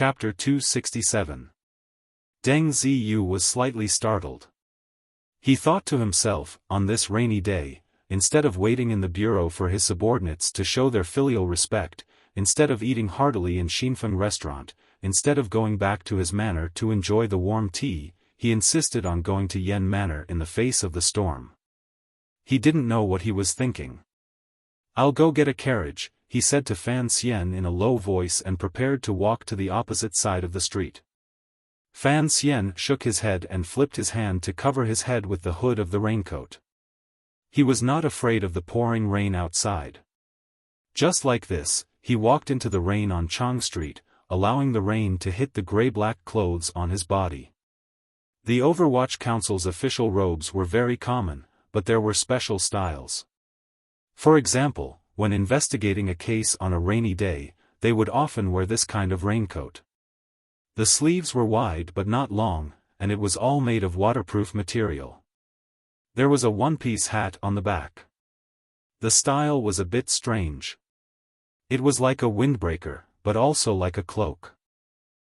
Chapter 267. Deng Ziyu was slightly startled. He thought to himself, on this rainy day, instead of waiting in the bureau for his subordinates to show their filial respect, instead of eating heartily in Xiaofan restaurant, instead of going back to his manor to enjoy the warm tea, he insisted on going to Yan Manor in the face of the storm. He didn't know what he was thinking. "I'll go get a carriage," he said to Fan Xian in a low voice and prepared to walk to the opposite side of the street. Fan Xian shook his head and flipped his hand to cover his head with the hood of the raincoat. He was not afraid of the pouring rain outside. Just like this, he walked into the rain on Chang Street, allowing the rain to hit the gray-black clothes on his body. The Overwatch Council's official robes were very common, but there were special styles. For example, when investigating a case on a rainy day, they would often wear this kind of raincoat. The sleeves were wide but not long, and it was all made of waterproof material. There was a one-piece hat on the back. The style was a bit strange. It was like a windbreaker, but also like a cloak.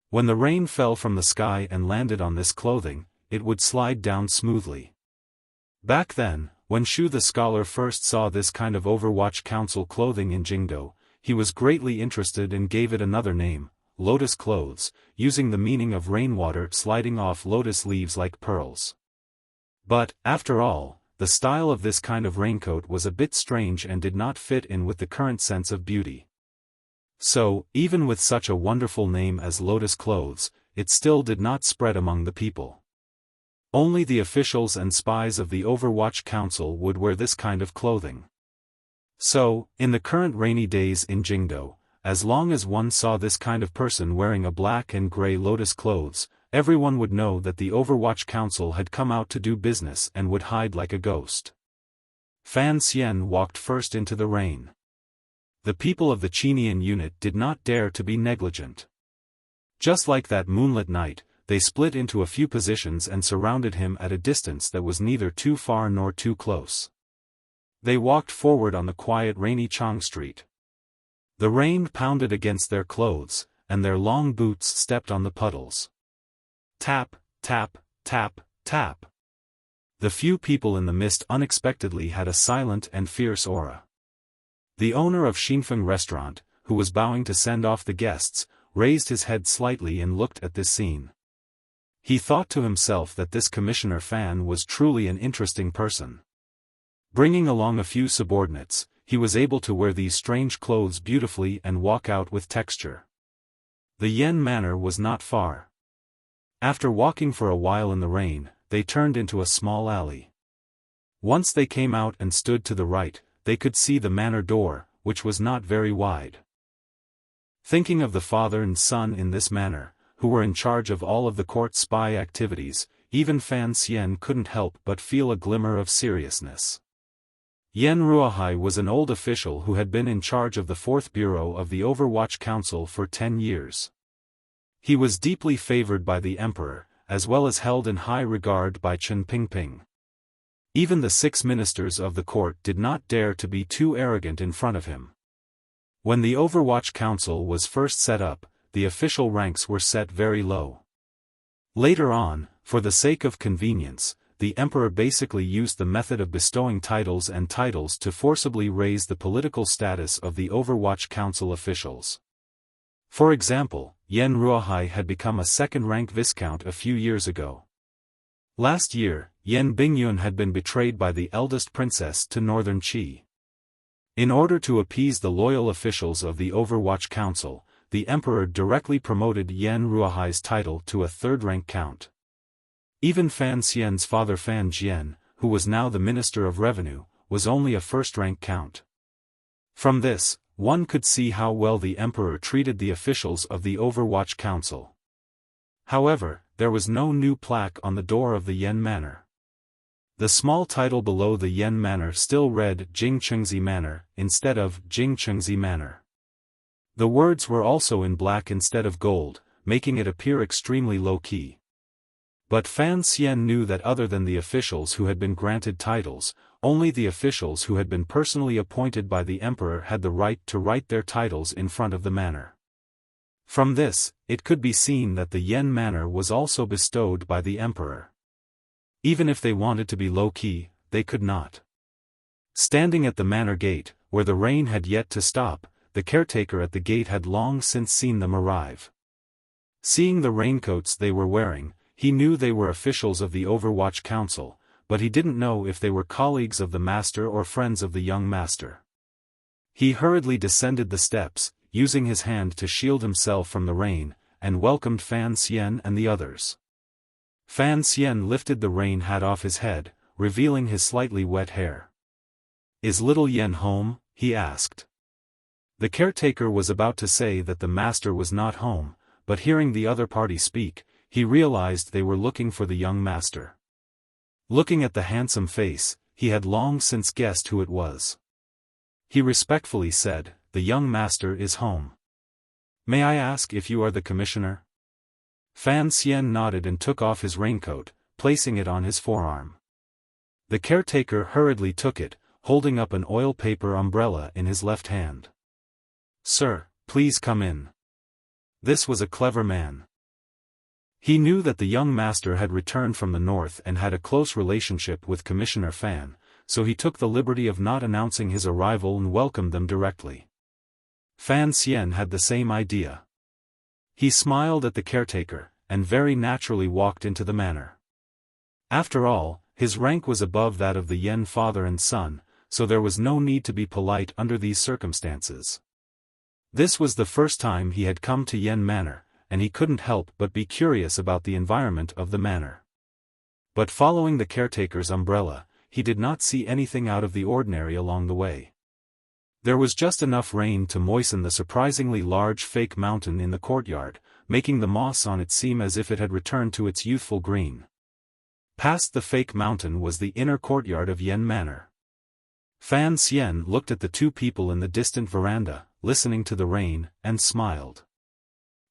When the rain fell from the sky and landed on this clothing, it would slide down smoothly. Back then, when Shu the scholar first saw this kind of Overwatch Council clothing in Jingdo, he was greatly interested and gave it another name, lotus clothes, using the meaning of rainwater sliding off lotus leaves like pearls. But, after all, the style of this kind of raincoat was a bit strange and did not fit in with the current sense of beauty. So, even with such a wonderful name as lotus clothes, it still did not spread among the people. Only the officials and spies of the Overwatch Council would wear this kind of clothing. So, in the current rainy days in Jingdo, as long as one saw this kind of person wearing a black and gray lotus clothes, everyone would know that the Overwatch Council had come out to do business and would hide like a ghost. Fan Xian walked first into the rain. The people of the Qinian unit did not dare to be negligent. Just like that moonlit night, they split into a few positions and surrounded him at a distance that was neither too far nor too close. They walked forward on the quiet rainy Chang Street. The rain pounded against their clothes, and their long boots stepped on the puddles. Tap, tap, tap, tap. The few people in the mist unexpectedly had a silent and fierce aura. The owner of Xiaofan restaurant, who was bowing to send off the guests, raised his head slightly and looked at this scene. He thought to himself that this Commissioner Fan was truly an interesting person. Bringing along a few subordinates, he was able to wear these strange clothes beautifully and walk out with texture. The Yan Manor was not far. After walking for a while in the rain, they turned into a small alley. Once they came out and stood to the right, they could see the manor door, which was not very wide. Thinking of the father and son in this manner, who were in charge of all of the court spy activities, even Fan Xian couldn't help but feel a glimmer of seriousness. Yan Ruohai was an old official who had been in charge of the 4th Bureau of the Overwatch Council for 10 years. He was deeply favored by the emperor, as well as held in high regard by Chen Pingping. Even the 6 ministers of the court did not dare to be too arrogant in front of him. When the Overwatch Council was first set up, the official ranks were set very low. Later on, for the sake of convenience, the emperor basically used the method of bestowing titles to forcibly raise the political status of the Overwatch Council officials. For example, Yan Ruohai had become a 2nd-rank viscount a few years ago. Last year, Yan Bingyun had been betrayed by the eldest princess to Northern Qi. In order to appease the loyal officials of the Overwatch Council, the emperor directly promoted Yan Ruohai's title to a 3rd-rank count. Even Fan Xian's father Fan Jian, who was now the Minister of Revenue, was only a 1st-rank count. From this, one could see how well the emperor treated the officials of the Overwatch Council. However, there was no new plaque on the door of the Yan Manor. The small title below the Yan Manor still read Jingchengzi Manor, instead of Jingchengzi Manor. The words were also in black instead of gold, making it appear extremely low-key. But Fan Xian knew that other than the officials who had been granted titles, only the officials who had been personally appointed by the emperor had the right to write their titles in front of the manor. From this, it could be seen that the Yen manor was also bestowed by the emperor. Even if they wanted to be low-key, they could not. Standing at the manor gate, where the rain had yet to stop, the caretaker at the gate had long since seen them arrive. Seeing the raincoats they were wearing, he knew they were officials of the Overwatch Council, but he didn't know if they were colleagues of the master or friends of the young master. He hurriedly descended the steps, using his hand to shield himself from the rain, and welcomed Fan Xian and the others. Fan Xian lifted the rain hat off his head, revealing his slightly wet hair. "Is little Yen home?" he asked. The caretaker was about to say that the master was not home, but hearing the other party speak, he realized they were looking for the young master. Looking at the handsome face, he had long since guessed who it was. He respectfully said, "The young master is home. May I ask if you are the commissioner?" Fan Xian nodded and took off his raincoat, placing it on his forearm. The caretaker hurriedly took it, holding up an oil paper umbrella in his left hand. "Sir, please come in." This was a clever man. He knew that the young master had returned from the north and had a close relationship with Commissioner Fan, so he took the liberty of not announcing his arrival and welcomed them directly. Fan Xian had the same idea. He smiled at the caretaker, and very naturally walked into the manor. After all, his rank was above that of the Yen father and son, so there was no need to be polite under these circumstances. This was the first time he had come to Yen Manor, and he couldn't help but be curious about the environment of the manor. But following the caretaker's umbrella, he did not see anything out of the ordinary along the way. There was just enough rain to moisten the surprisingly large fake mountain in the courtyard, making the moss on it seem as if it had returned to its youthful green. Past the fake mountain was the inner courtyard of Yen Manor. Fan Xian looked at the two people in the distant veranda, listening to the rain, and smiled.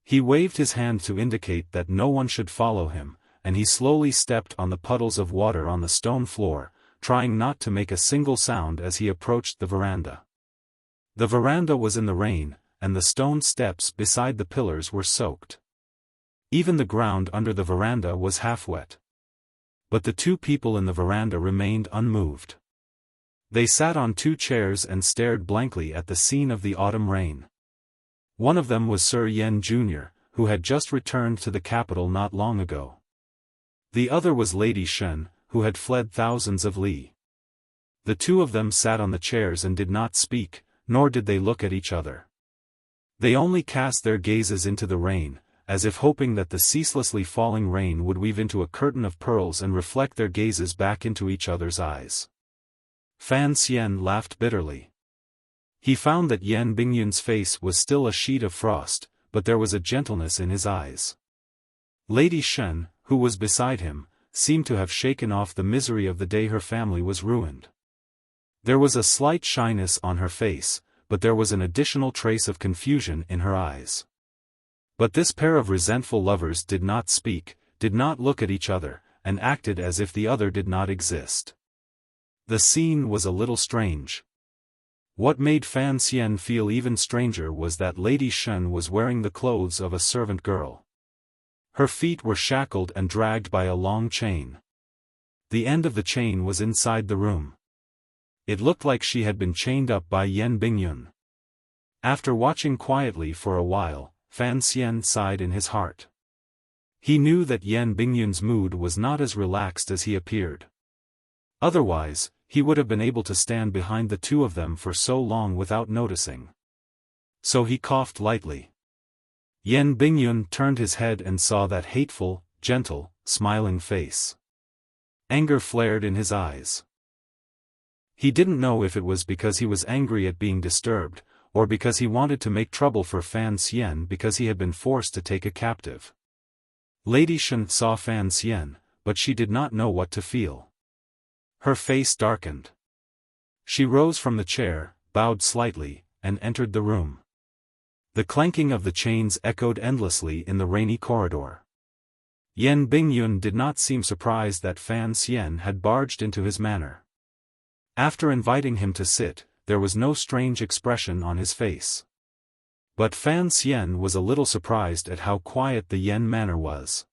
He waved his hand to indicate that no one should follow him, and he slowly stepped on the puddles of water on the stone floor, trying not to make a single sound as he approached the veranda. The veranda was in the rain, and the stone steps beside the pillars were soaked. Even the ground under the veranda was half wet. But the two people in the veranda remained unmoved. They sat on two chairs and stared blankly at the scene of the autumn rain. One of them was Sir Yen Jr., who had just returned to the capital not long ago. The other was Lady Shen, who had fled thousands of li. The two of them sat on the chairs and did not speak, nor did they look at each other. They only cast their gazes into the rain, as if hoping that the ceaselessly falling rain would weave into a curtain of pearls and reflect their gazes back into each other's eyes. Fan Xian laughed bitterly. He found that Yan Bingyun's face was still a sheet of frost, but there was a gentleness in his eyes. Lady Shen, who was beside him, seemed to have shaken off the misery of the day her family was ruined. There was a slight shyness on her face, but there was an additional trace of confusion in her eyes. But this pair of resentful lovers did not speak, did not look at each other, and acted as if the other did not exist. The scene was a little strange. What made Fan Xian feel even stranger was that Lady Shen was wearing the clothes of a servant girl. Her feet were shackled and dragged by a long chain. The end of the chain was inside the room. It looked like she had been chained up by Yan Bingyun. After watching quietly for a while, Fan Xian sighed in his heart. He knew that Yan Bingyun's mood was not as relaxed as he appeared. Otherwise, he would have been able to stand behind the two of them for so long without noticing. So he coughed lightly. Yan Bingyun turned his head and saw that hateful, gentle, smiling face. Anger flared in his eyes. He didn't know if it was because he was angry at being disturbed, or because he wanted to make trouble for Fan Xian because he had been forced to take a captive. Lady Shen saw Fan Xian, but she did not know what to feel. Her face darkened. She rose from the chair, bowed slightly, and entered the room. The clanking of the chains echoed endlessly in the rainy corridor. Yan Bingyun did not seem surprised that Fan Xian had barged into his manor. After inviting him to sit, there was no strange expression on his face. But Fan Xian was a little surprised at how quiet the Yan manor was.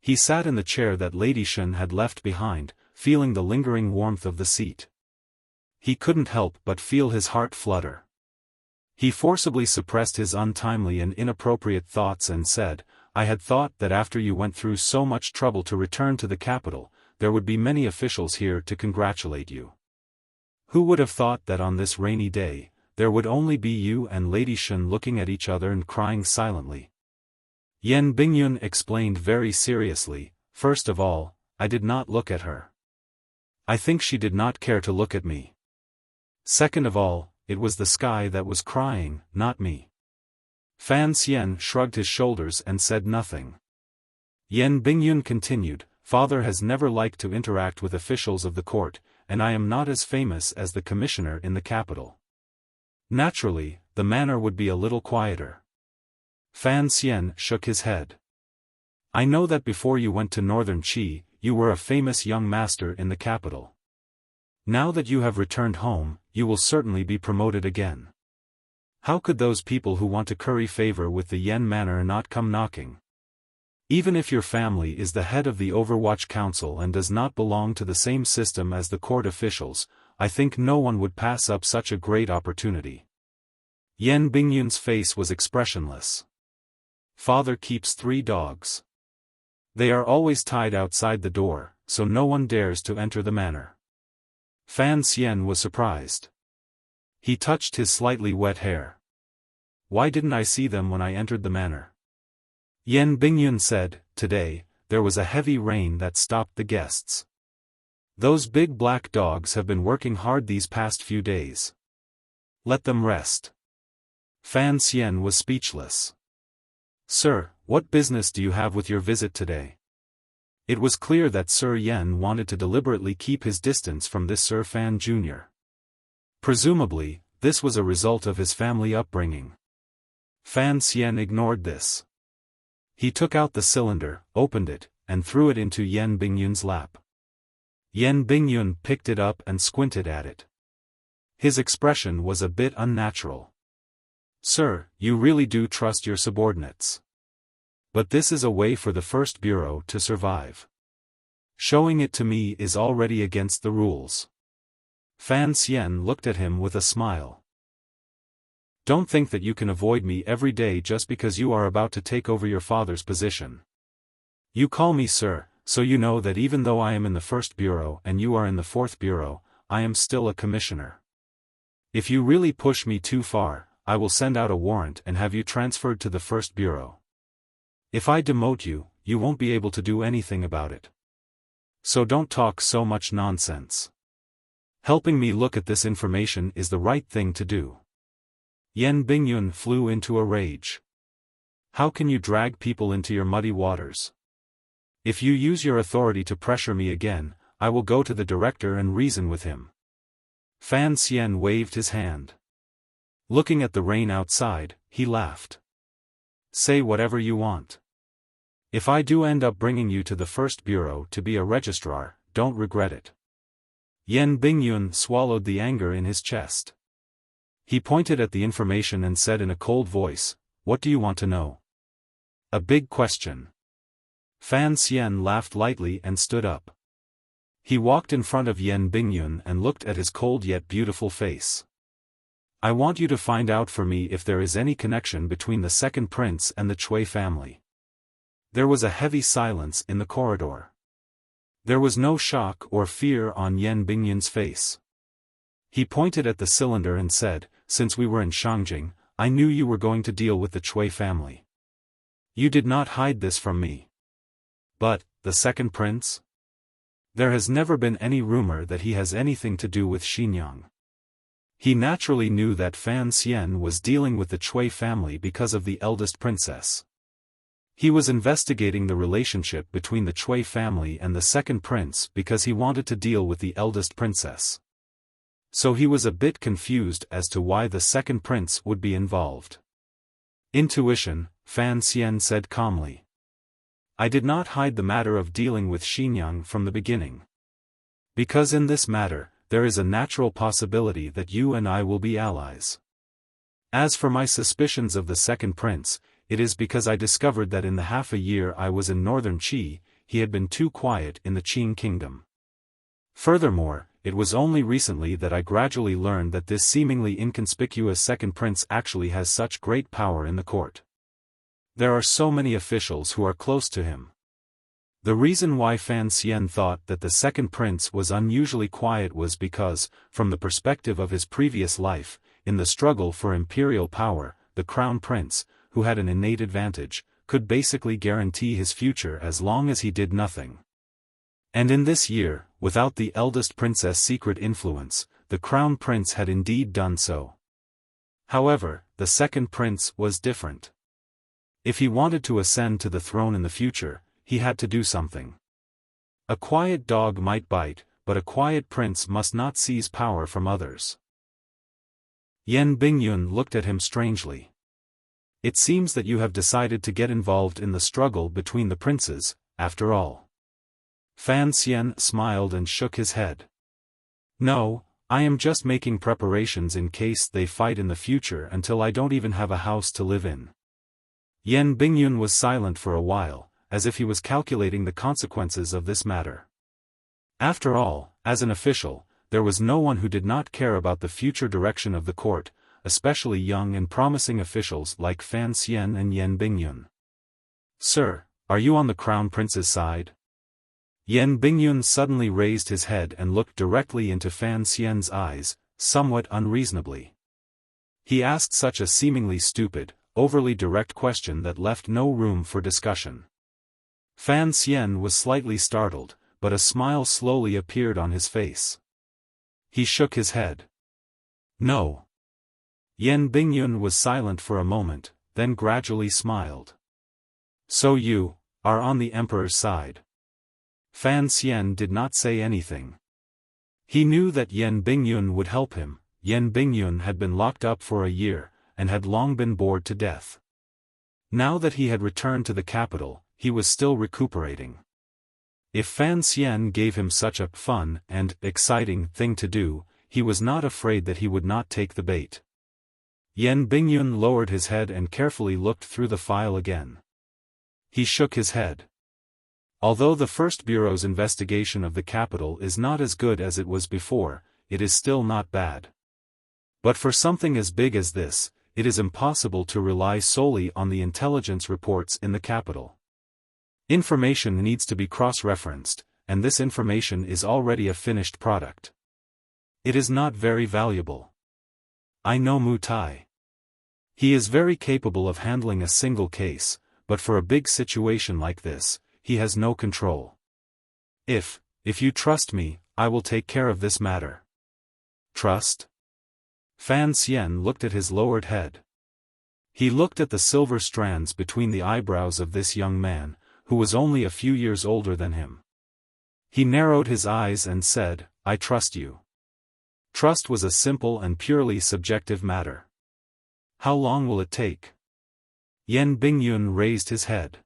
He sat in the chair that Lady Shen had left behind, feeling the lingering warmth of the seat. He couldn't help but feel his heart flutter. He forcibly suppressed his untimely and inappropriate thoughts and said, "I had thought that after you went through so much trouble to return to the capital, there would be many officials here to congratulate you. Who would have thought that on this rainy day, there would only be you and Lady Shen looking at each other and crying silently?" Yan Bingyun explained very seriously, "First of all, I did not look at her. I think she did not care to look at me. Second of all, it was the sky that was crying, not me." Fan Xian shrugged his shoulders and said nothing. Yan Bingyun continued, "Father has never liked to interact with officials of the court, and I am not as famous as the commissioner in the capital. Naturally, the manor would be a little quieter." Fan Xian shook his head. "I know that before you went to Northern Qi, you were a famous young master in the capital. Now that you have returned home, you will certainly be promoted again. How could those people who want to curry favor with the Yan manor not come knocking? Even if your family is the head of the Overwatch Council and does not belong to the same system as the court officials, I think no one would pass up such a great opportunity." Yan Bingyun's face was expressionless. "Father keeps 3 dogs. They are always tied outside the door, so no one dares to enter the manor." Fan Xian was surprised. He touched his slightly wet hair. "Why didn't I see them when I entered the manor?" Yan Bingyun said, "Today, there was a heavy rain that stopped the guests. Those big black dogs have been working hard these past few days. Let them rest." Fan Xian was speechless. "Sir, what business do you have with your visit today?" It was clear that Sir Yan wanted to deliberately keep his distance from this Sir Fan Jr. Presumably, this was a result of his family upbringing. Fan Xian ignored this. He took out the cylinder, opened it, and threw it into Yan Bingyun's lap. Yan Bingyun picked it up and squinted at it. His expression was a bit unnatural. "Sir, you really do trust your subordinates. But this is a way for the first bureau to survive. Showing it to me is already against the rules." Fan Xian looked at him with a smile. "Don't think that you can avoid me every day just because you are about to take over your father's position. You call me sir, so you know that even though I am in the first bureau and you are in the fourth bureau, I am still a commissioner. If you really push me too far, I will send out a warrant and have you transferred to the first bureau. If I demote you, you won't be able to do anything about it. So don't talk so much nonsense. Helping me look at this information is the right thing to do." Yan Bingyun flew into a rage. "How can you drag people into your muddy waters? If you use your authority to pressure me again, I will go to the director and reason with him." Fan Xian waved his hand. Looking at the rain outside, he laughed. "Say whatever you want. If I do end up bringing you to the first bureau to be a registrar, don't regret it." Yan Bingyun swallowed the anger in his chest. He pointed at the information and said in a cold voice, "What do you want to know?" "A big question." Fan Xian laughed lightly and stood up. He walked in front of Yan Bingyun and looked at his cold yet beautiful face. "I want you to find out for me if there is any connection between the second prince and the Chui family." There was a heavy silence in the corridor. There was no shock or fear on Yan Bingyun's face. He pointed at the cylinder and said, "Since we were in Shangjing, I knew you were going to deal with the Chui family. You did not hide this from me. But, the second prince? There has never been any rumor that he has anything to do with Xinjiang." He naturally knew that Fan Xian was dealing with the Chui family because of the eldest princess. He was investigating the relationship between the Chui family and the second prince because he wanted to deal with the eldest princess. So he was a bit confused as to why the second prince would be involved. "Intuition," Fan Xian said calmly. "I did not hide the matter of dealing with Xinjiang from the beginning. Because in this matter, there is a natural possibility that you and I will be allies. As for my suspicions of the second prince, it is because I discovered that in the half a year I was in northern Qi, he had been too quiet in the Qing kingdom. Furthermore, it was only recently that I gradually learned that this seemingly inconspicuous second prince actually has such great power in the court. There are so many officials who are close to him. The reason why Fan Xian thought that the second prince was unusually quiet was because, from the perspective of his previous life, in the struggle for imperial power, the crown prince, who had an innate advantage, could basically guarantee his future as long as he did nothing. And in this year, without the eldest princess' secret influence, the crown prince had indeed done so. However, the second prince was different. If he wanted to ascend to the throne in the future, he had to do something. A quiet dog might bite, but a quiet prince must not seize power from others. Yan Bingyun looked at him strangely. It seems that you have decided to get involved in the struggle between the princes, after all. Fan Xian smiled and shook his head. No, I am just making preparations in case they fight in the future until I don't even have a house to live in. Yan Bingyun was silent for a while, as if he was calculating the consequences of this matter. After all, as an official, there was no one who did not care about the future direction of the court, especially young and promising officials like Fan Xian and Yan Bingyun. Sir, are you on the crown prince's side? Yan Bingyun suddenly raised his head and looked directly into Fan Xian's eyes, somewhat unreasonably. He asked such a seemingly stupid, overly direct question that left no room for discussion. Fan Xian was slightly startled, but a smile slowly appeared on his face. He shook his head. No. Yan Bingyun was silent for a moment, then gradually smiled. So you are on the emperor's side. Fan Xian did not say anything. He knew that Yan Bingyun would help him. Yan Bingyun had been locked up for a year, and had long been bored to death. Now that he had returned to the capital, he was still recuperating. If Fan Xian gave him such a fun and exciting thing to do, he was not afraid that he would not take the bait. Yan Bingyun lowered his head and carefully looked through the file again. He shook his head. Although the First Bureau's investigation of the capital is not as good as it was before, it is still not bad. But for something as big as this, it is impossible to rely solely on the intelligence reports in the capital. Information needs to be cross-referenced, and this information is already a finished product. It is not very valuable. I know Mu Tai. He is very capable of handling a single case, but for a big situation like this, he has no control. If you trust me, I will take care of this matter. Trust? Fan Xian looked at his lowered head. He looked at the silver strands between the eyebrows of this young man, who was only a few years older than him. He narrowed his eyes and said, I trust you. Trust was a simple and purely subjective matter. How long will it take? Yan Bingyun raised his head.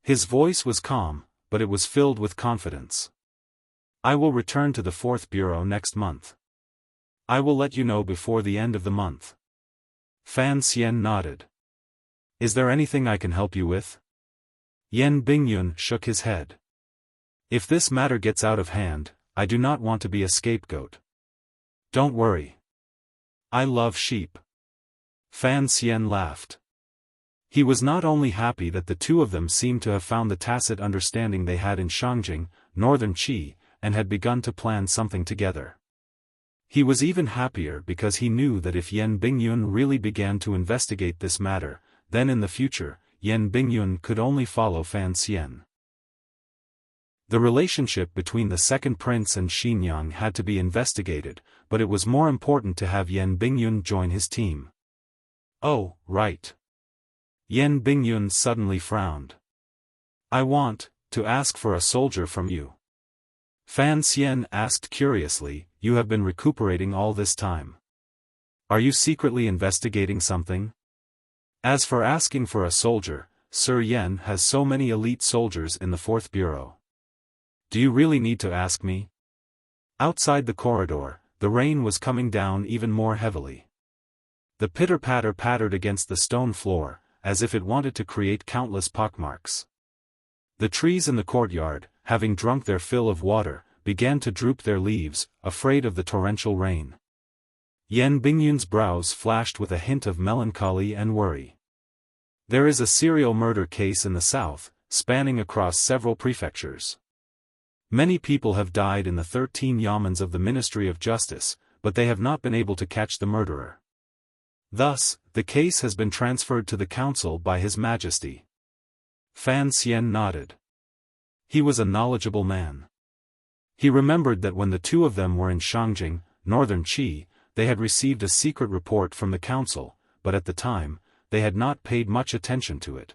His voice was calm, but it was filled with confidence. I will return to the Fourth Bureau next month. I will let you know before the end of the month. Fan Xian nodded. Is there anything I can help you with? Yan Bingyun shook his head. If this matter gets out of hand, I do not want to be a scapegoat. Don't worry. I love sheep. Fan Xian laughed. He was not only happy that the two of them seemed to have found the tacit understanding they had in Shangjing, northern Qi, and had begun to plan something together. He was even happier because he knew that if Yan Bingyun really began to investigate this matter, then in the future, Yan Bingyun could only follow Fan Xian. The relationship between the second prince and Xinyang had to be investigated, but it was more important to have Yan Bingyun join his team. Oh, right. Yan Bingyun suddenly frowned. I want to ask for a soldier from you. Fan Xian asked curiously, you have been recuperating all this time. Are you secretly investigating something? As for asking for a soldier, Sir Yan has so many elite soldiers in the Fourth Bureau. Do you really need to ask me? Outside the corridor, the rain was coming down even more heavily. The pitter-patter pattered against the stone floor, as if it wanted to create countless pockmarks. The trees in the courtyard, having drunk their fill of water, began to droop their leaves, afraid of the torrential rain. Yan Bingyun's brows flashed with a hint of melancholy and worry. There is a serial murder case in the south, spanning across several prefectures. Many people have died in the 13 yamens of the Ministry of Justice, but they have not been able to catch the murderer. Thus, the case has been transferred to the council by His Majesty. Fan Xian nodded. He was a knowledgeable man. He remembered that when the two of them were in Shangjing, northern Qi, they had received a secret report from the council, but at the time, they had not paid much attention to it.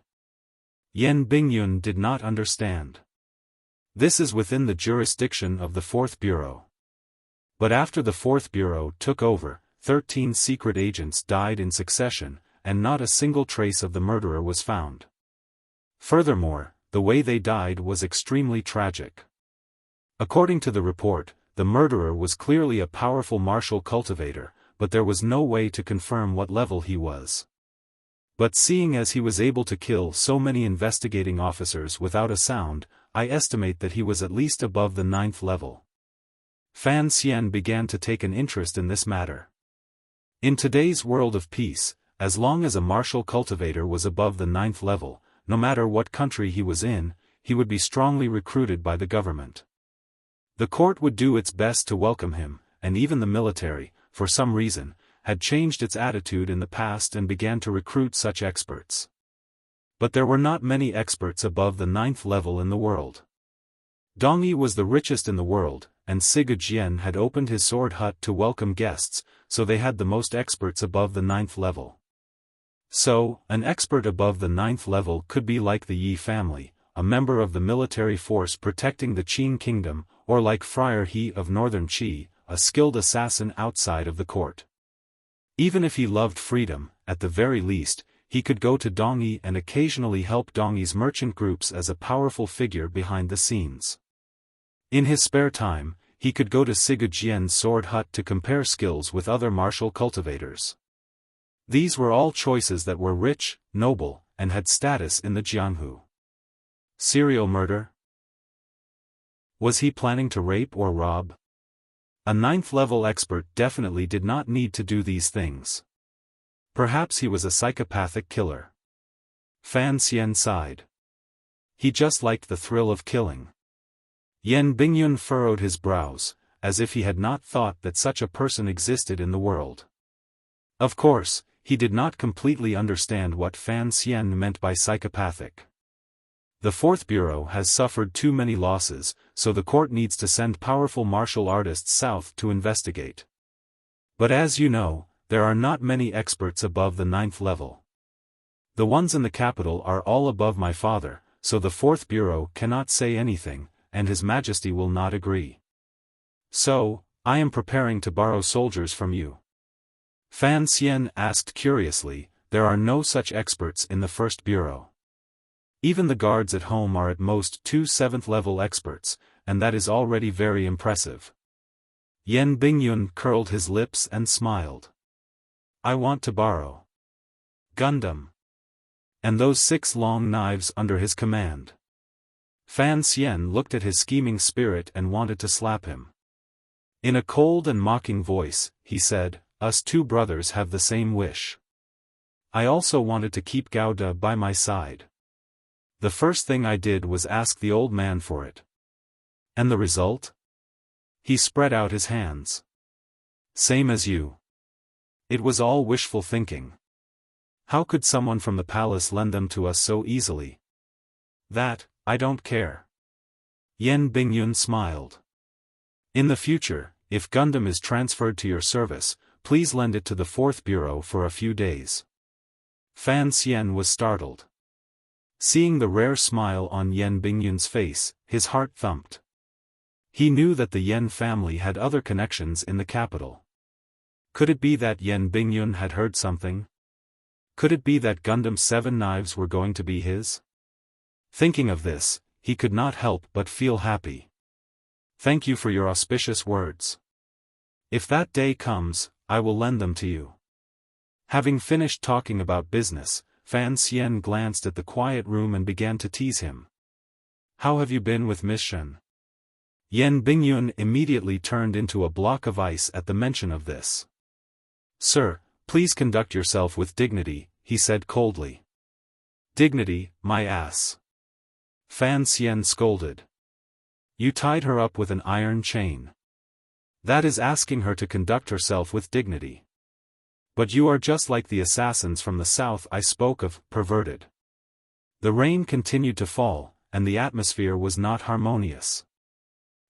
Yan Bingyun did not understand. This is within the jurisdiction of the Fourth Bureau. But after the Fourth Bureau took over, 13 secret agents died in succession, and not a single trace of the murderer was found. Furthermore, the way they died was extremely tragic. According to the report, the murderer was clearly a powerful martial cultivator, but there was no way to confirm what level he was. But seeing as he was able to kill so many investigating officers without a sound, I estimate that he was at least above the 9th level. Fan Xian began to take an interest in this matter. In today's world of peace, as long as a martial cultivator was above the 9th level, no matter what country he was in, he would be strongly recruited by the government. The court would do its best to welcome him, and even the military, for some reason, had changed its attitude in the past and began to recruit such experts. But there were not many experts above the 9th level in the world. Dongyi was the richest in the world, and Siga Jian had opened his sword hut to welcome guests, so they had the most experts above the 9th level. So, an expert above the 9th level could be like the Yi family, a member of the military force protecting the Qin kingdom, or like Friar He of northern Qi, a skilled assassin outside of the court. Even if he loved freedom, at the very least, he could go to Dongyi and occasionally help Dongyi's merchant groups as a powerful figure behind the scenes. In his spare time, he could go to Siga Jian's sword hut to compare skills with other martial cultivators. These were all choices that were rich, noble, and had status in the Jianghu. Serial murder? Was he planning to rape or rob? A 9th-level expert definitely did not need to do these things. Perhaps he was a psychopathic killer. Fan Xian sighed. He just liked the thrill of killing. Yan Bingyun furrowed his brows, as if he had not thought that such a person existed in the world. Of course, he did not completely understand what Fan Xian meant by psychopathic. The Fourth Bureau has suffered too many losses, so the court needs to send powerful martial artists south to investigate. But as you know, there are not many experts above the 9th level. The ones in the capital are all above my father, so the Fourth Bureau cannot say anything, and His Majesty will not agree. So, I am preparing to borrow soldiers from you. Fan Xian asked curiously, there are no such experts in the First Bureau. Even the guards at home are at most 2 7th-level experts, and that is already very impressive. Yan Bingyun curled his lips and smiled. I want to borrow Gundam. And those 6 long knives under his command. Fan Xian looked at his scheming spirit and wanted to slap him. In a cold and mocking voice, he said, us 2 brothers have the same wish. I also wanted to keep Gouda by my side. The first thing I did was ask the old man for it. And the result? He spread out his hands. Same as you. It was all wishful thinking. How could someone from the palace lend them to us so easily? That, I don't care. Yan Bingyun smiled. In the future, if Gundam is transferred to your service, please lend it to the Fourth Bureau for a few days. Fan Xian was startled. Seeing the rare smile on Yan Bingyun's face, his heart thumped. He knew that the Yan family had other connections in the capital. Could it be that Yan Bingyun had heard something? Could it be that Gundam's 7 knives were going to be his? Thinking of this, he could not help but feel happy. Thank you for your auspicious words. If that day comes, I will lend them to you. Having finished talking about business, Fan Xian glanced at the quiet room and began to tease him. "How have you been with Miss Shen?" Yan Bingyun immediately turned into a block of ice at the mention of this. "Sir, please conduct yourself with dignity," he said coldly. "Dignity, my ass!" Fan Xian scolded. "You tied her up with an iron chain. That is asking her to conduct herself with dignity. But you are just like the assassins from the south I spoke of, perverted." The rain continued to fall, and the atmosphere was not harmonious.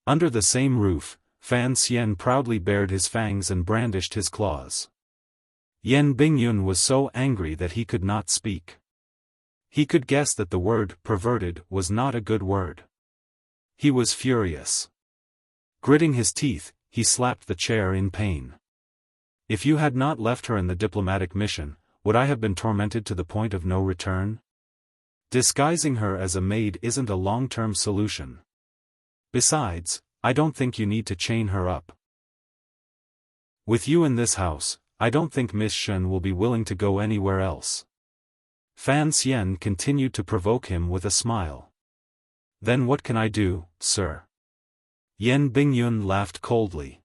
Under the same roof, Fan Xian proudly bared his fangs and brandished his claws. Yan Bingyun was so angry that he could not speak. He could guess that the word perverted was not a good word. He was furious. Gritting his teeth, he slapped the chair in pain. "If you had not left her in the diplomatic mission, would I have been tormented to the point of no return? Disguising her as a maid isn't a long-term solution. Besides, I don't think you need to chain her up. With you in this house, I don't think Miss Shen will be willing to go anywhere else." Fan Xian continued to provoke him with a smile. "Then what can I do, sir?" Yan Bingyun laughed coldly.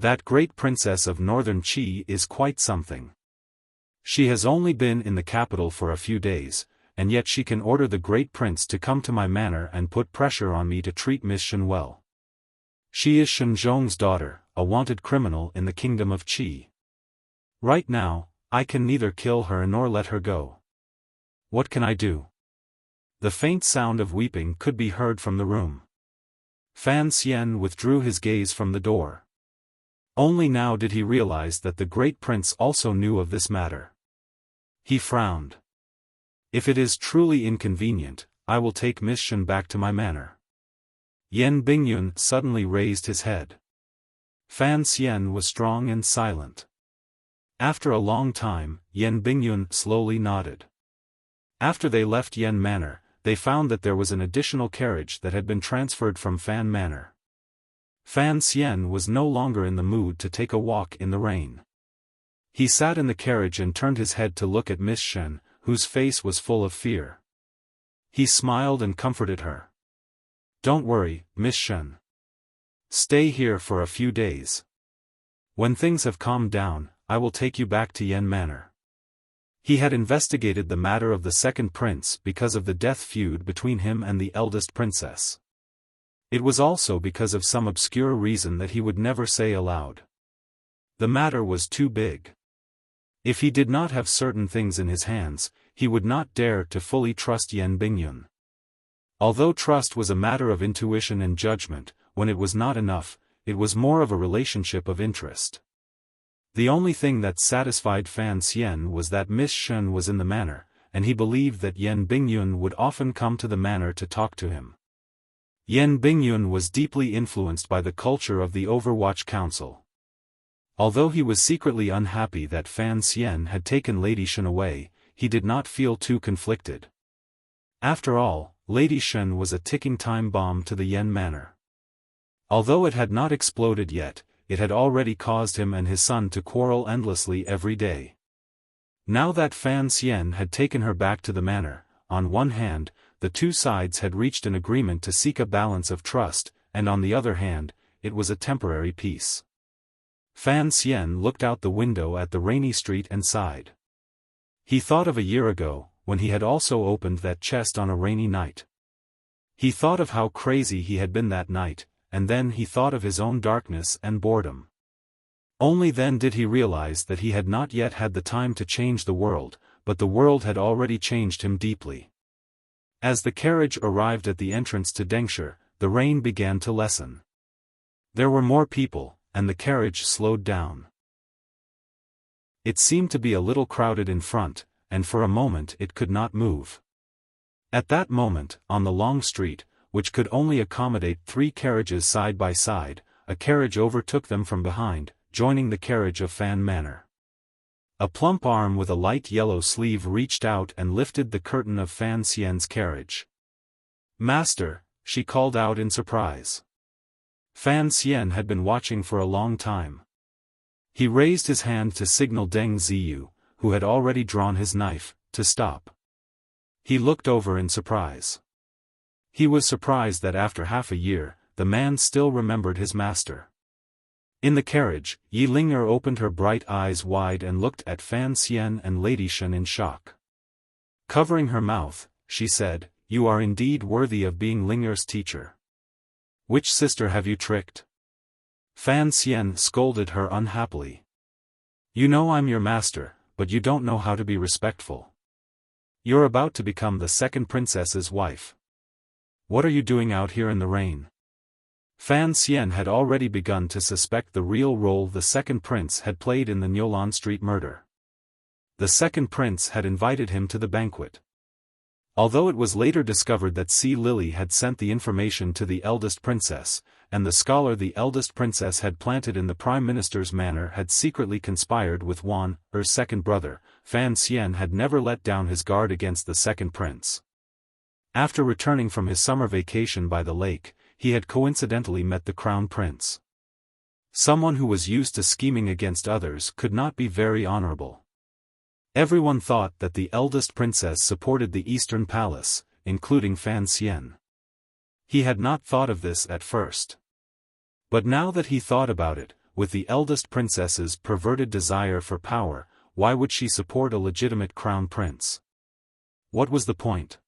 "That great princess of northern Qi is quite something. She has only been in the capital for a few days, and yet she can order the great prince to come to my manor and put pressure on me to treat Miss Shen well. She is Shen Zhong's daughter, a wanted criminal in the kingdom of Qi. Right now, I can neither kill her nor let her go. What can I do?" The faint sound of weeping could be heard from the room. Fan Xian withdrew his gaze from the door. Only now did he realize that the great prince also knew of this matter. He frowned. "If it is truly inconvenient, I will take Miss Shen back to my manor." Yan Bingyun suddenly raised his head. Fan Xian was strong and silent. After a long time, Yan Bingyun slowly nodded. After they left Yan Manor, they found that there was an additional carriage that had been transferred from Fan Manor. Fan Xian was no longer in the mood to take a walk in the rain. He sat in the carriage and turned his head to look at Miss Shen, whose face was full of fear. He smiled and comforted her. "Don't worry, Miss Shen. Stay here for a few days. When things have calmed down, I will take you back to Yan Manor." He had investigated the matter of the second prince because of the death feud between him and the eldest princess. It was also because of some obscure reason that he would never say aloud. The matter was too big. If he did not have certain things in his hands, he would not dare to fully trust Yan Bingyun. Although trust was a matter of intuition and judgment, when it was not enough, it was more of a relationship of interest. The only thing that satisfied Fan Xian was that Miss Shen was in the manor, and he believed that Yan Bingyun would often come to the manor to talk to him. Yan Bingyun was deeply influenced by the culture of the Overwatch Council. Although he was secretly unhappy that Fan Xian had taken Lady Shen away, he did not feel too conflicted. After all, Lady Shen was a ticking time bomb to the Yan Manor. Although it had not exploded yet, it had already caused him and his son to quarrel endlessly every day. Now that Fan Xian had taken her back to the manor, on one hand, the two sides had reached an agreement to seek a balance of trust, and on the other hand, it was a temporary peace. Fan Xian looked out the window at the rainy street and sighed. He thought of a year ago, when he had also opened that chest on a rainy night. He thought of how crazy he had been that night, and then he thought of his own darkness and boredom. Only then did he realize that he had not yet had the time to change the world, but the world had already changed him deeply. As the carriage arrived at the entrance to Dengshi, the rain began to lessen. There were more people, and the carriage slowed down. It seemed to be a little crowded in front, and for a moment it could not move. At that moment, on the long street, which could only accommodate 3 carriages side by side, a carriage overtook them from behind, joining the carriage of Fan Manor. A plump arm with a light yellow sleeve reached out and lifted the curtain of Fan Xian's carriage. "Master," she called out in surprise. Fan Xian had been watching for a long time. He raised his hand to signal Deng Ziyu, who had already drawn his knife, to stop. He looked over in surprise. He was surprised that after half a year, the man still remembered his master. In the carriage, Yi Ling'er opened her bright eyes wide and looked at Fan Xian and Lady Shen in shock. Covering her mouth, she said, "You are indeed worthy of being Ling'er's teacher. Which sister have you tricked?" Fan Xian scolded her unhappily. "You know I'm your master, but you don't know how to be respectful. You're about to become the second princess's wife. What are you doing out here in the rain?" Fan Xian had already begun to suspect the real role the second prince had played in the Nyolan Street murder. The second prince had invited him to the banquet. Although it was later discovered that Sea Lily had sent the information to the eldest princess, and the scholar the eldest princess had planted in the prime minister's manor had secretly conspired with Wan, her second brother, Fan Xian had never let down his guard against the second prince. After returning from his summer vacation by the lake, he had coincidentally met the crown prince. Someone who was used to scheming against others could not be very honorable. Everyone thought that the eldest princess supported the Eastern Palace, including Fan Xian. He had not thought of this at first. But now that he thought about it, with the eldest princess's perverted desire for power, why would she support a legitimate crown prince? What was the point?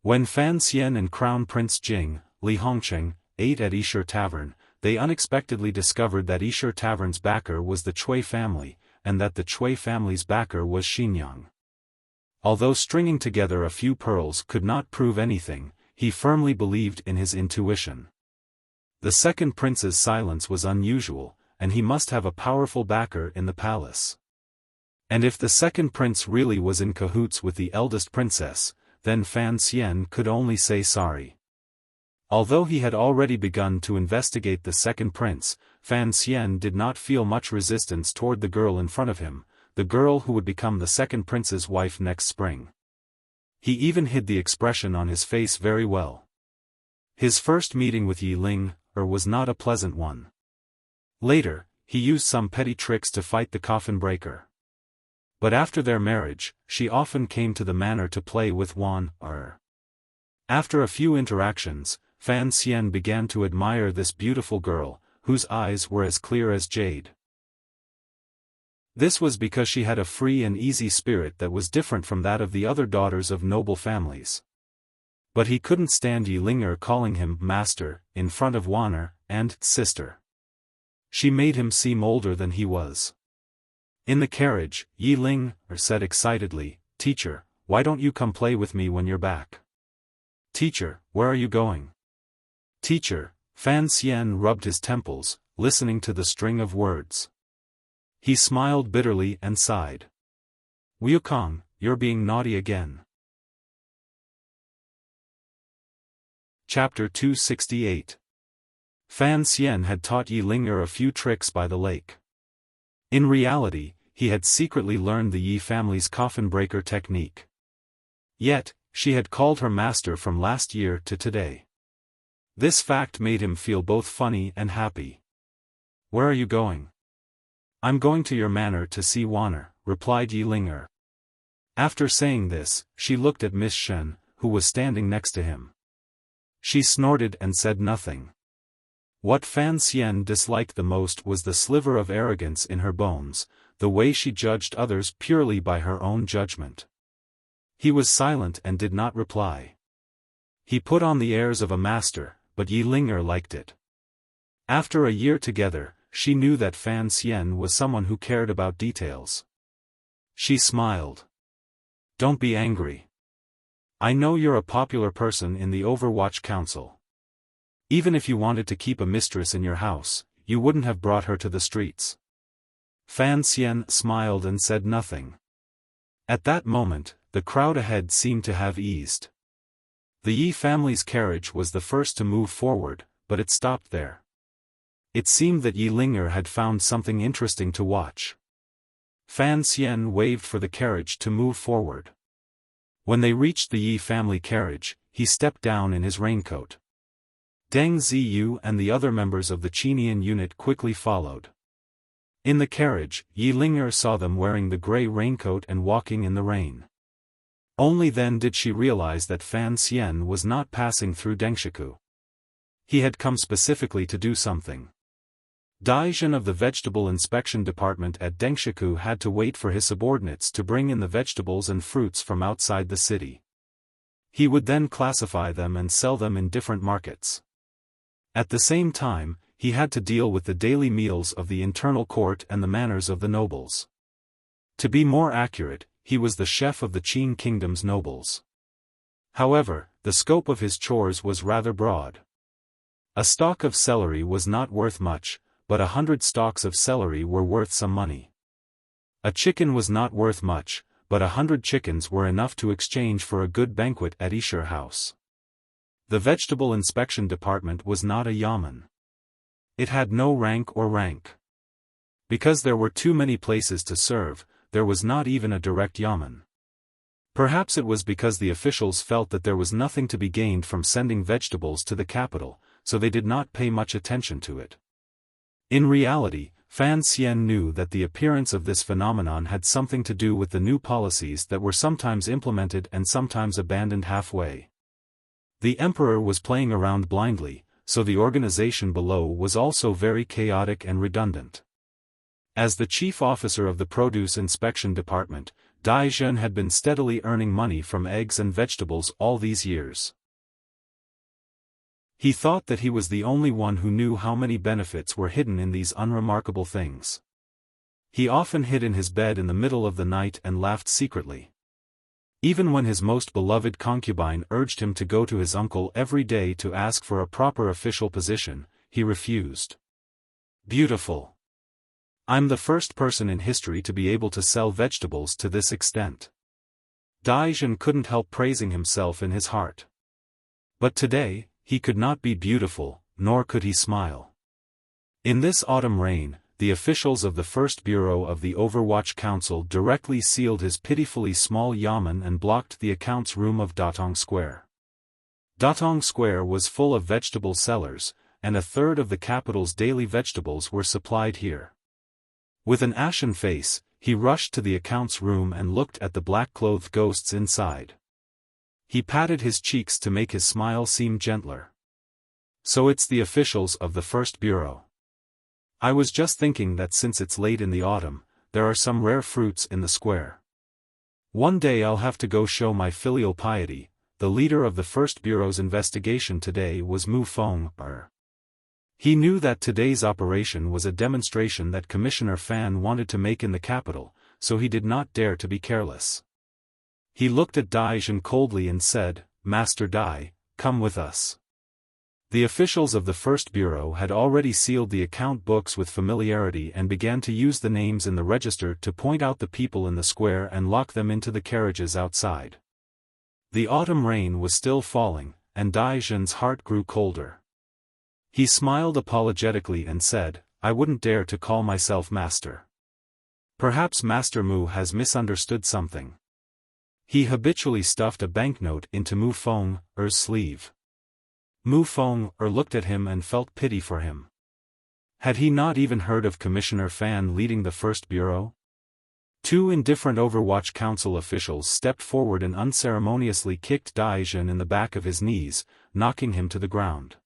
When Fan Xian and Crown Prince Jing, Li Hongqing, ate at Yishur Tavern, they unexpectedly discovered that Yishur Tavern's backer was the Cui family, and that the Cui family's backer was Xinyang. Although stringing together a few pearls could not prove anything, he firmly believed in his intuition. The second prince's silence was unusual, and he must have a powerful backer in the palace. And if the second prince really was in cahoots with the eldest princess, then Fan Xian could only say sorry. Although he had already begun to investigate the second prince, Fan Xian did not feel much resistance toward the girl in front of him, the girl who would become the second prince's wife next spring. He even hid the expression on his face very well. His first meeting with Yi Ling'er was not a pleasant one. Later, he used some petty tricks to fight the coffin breaker. But after their marriage, she often came to the manor to play with Wan. After a few interactions, Fan Xian began to admire this beautiful girl, whose eyes were as clear as jade. This was because she had a free and easy spirit that was different from that of the other daughters of noble families. But he couldn't stand Yi Ling'er calling him master in front of Wan'er and sister. She made him seem older than he was. In the carriage, Yi Ling'er said excitedly, "Teacher, why don't you come play with me when you're back?" "Teacher, where are you going?" "Teacher," Fan Xian rubbed his temples, listening to the string of words. He smiled bitterly and sighed. "Wukong, you're being naughty again." Chapter 268. Fan Xian had taught Yi Ling'er a few tricks by the lake. In reality, he had secretly learned the Yi family's coffin breaker technique. Yet, she had called her master from last year to today. This fact made him feel both funny and happy. "Where are you going?" "I'm going to your manor to see Wan'er," replied Yi Ling'er. After saying this, she looked at Miss Shen, who was standing next to him. She snorted and said nothing. What Fan Xian disliked the most was the sliver of arrogance in her bones, the way she judged others purely by her own judgment. He was silent and did not reply. He put on the airs of a master, but Yi Ling'er liked it. After a year together, she knew that Fan Xian was someone who cared about details. She smiled. "Don't be angry. I know you're a popular person in the Overwatch Council. Even if you wanted to keep a mistress in your house, you wouldn't have brought her to the streets." Fan Xian smiled and said nothing. At that moment, the crowd ahead seemed to have eased. The Yi family's carriage was the first to move forward, but it stopped there. It seemed that Yi Ling'er had found something interesting to watch. Fan Xian waved for the carriage to move forward. When they reached the Yi family carriage, he stepped down in his raincoat. Deng Ziyu and the other members of the Qinian unit quickly followed. In the carriage, Yi Ling'er saw them wearing the gray raincoat and walking in the rain. Only then did she realize that Fan Xian was not passing through Dengshiku. He had come specifically to do something. Daijin of the Vegetable Inspection Department at Dengshiku had to wait for his subordinates to bring in the vegetables and fruits from outside the city. He would then classify them and sell them in different markets. At the same time, he had to deal with the daily meals of the internal court and the manners of the nobles. To be more accurate, he was the chef of the Qin kingdom's nobles. However, the scope of his chores was rather broad. A stalk of celery was not worth much, but 100 stalks of celery were worth some money. A chicken was not worth much, but 100 chickens were enough to exchange for a good banquet at Isher House. The Vegetable Inspection Department was not a yamen. It had no rank or rank. Because there were too many places to serve, there was not even a direct yamen. Perhaps it was because the officials felt that there was nothing to be gained from sending vegetables to the capital, so they did not pay much attention to it. In reality, Fan Xian knew that the appearance of this phenomenon had something to do with the new policies that were sometimes implemented and sometimes abandoned halfway. The emperor was playing around blindly, so the organization below was also very chaotic and redundant. As the chief officer of the Produce Inspection Department, Daijin had been steadily earning money from eggs and vegetables all these years. He thought that he was the only one who knew how many benefits were hidden in these unremarkable things. He often hid in his bed in the middle of the night and laughed secretly. Even when his most beloved concubine urged him to go to his uncle every day to ask for a proper official position, he refused. Beautiful. I'm the first person in history to be able to sell vegetables to this extent. Daijin couldn't help praising himself in his heart. But today, he could not be beautiful, nor could he smile. In this autumn rain, the officials of the First Bureau of the Overwatch Council directly sealed his pitifully small yamen and blocked the accounts room of Datong Square. Datong Square was full of vegetable sellers, and a third of the capital's daily vegetables were supplied here. With an ashen face, he rushed to the accounts room and looked at the black-clothed ghosts inside. He patted his cheeks to make his smile seem gentler. So it's the officials of the First Bureau. I was just thinking that since it's late in the autumn, there are some rare fruits in the square. One day I'll have to go show my filial piety. The leader of the First Bureau's investigation today was Mu Feng. He knew that today's operation was a demonstration that Commissioner Fan wanted to make in the capital, so he did not dare to be careless. He looked at Daijin coldly and said, "Master Dai, come with us." The officials of the First Bureau had already sealed the account books with familiarity and began to use the names in the register to point out the people in the square and lock them into the carriages outside. The autumn rain was still falling, and Daijin's heart grew colder. He smiled apologetically and said, "I wouldn't dare to call myself master. Perhaps Master Mu has misunderstood something." He habitually stuffed a banknote into Mu Feng's sleeve. Mu Feng looked at him and felt pity for him. Had he not even heard of Commissioner Fan leading the First Bureau? Two indifferent Overwatch Council officials stepped forward and unceremoniously kicked Daijin in the back of his knees, knocking him to the ground.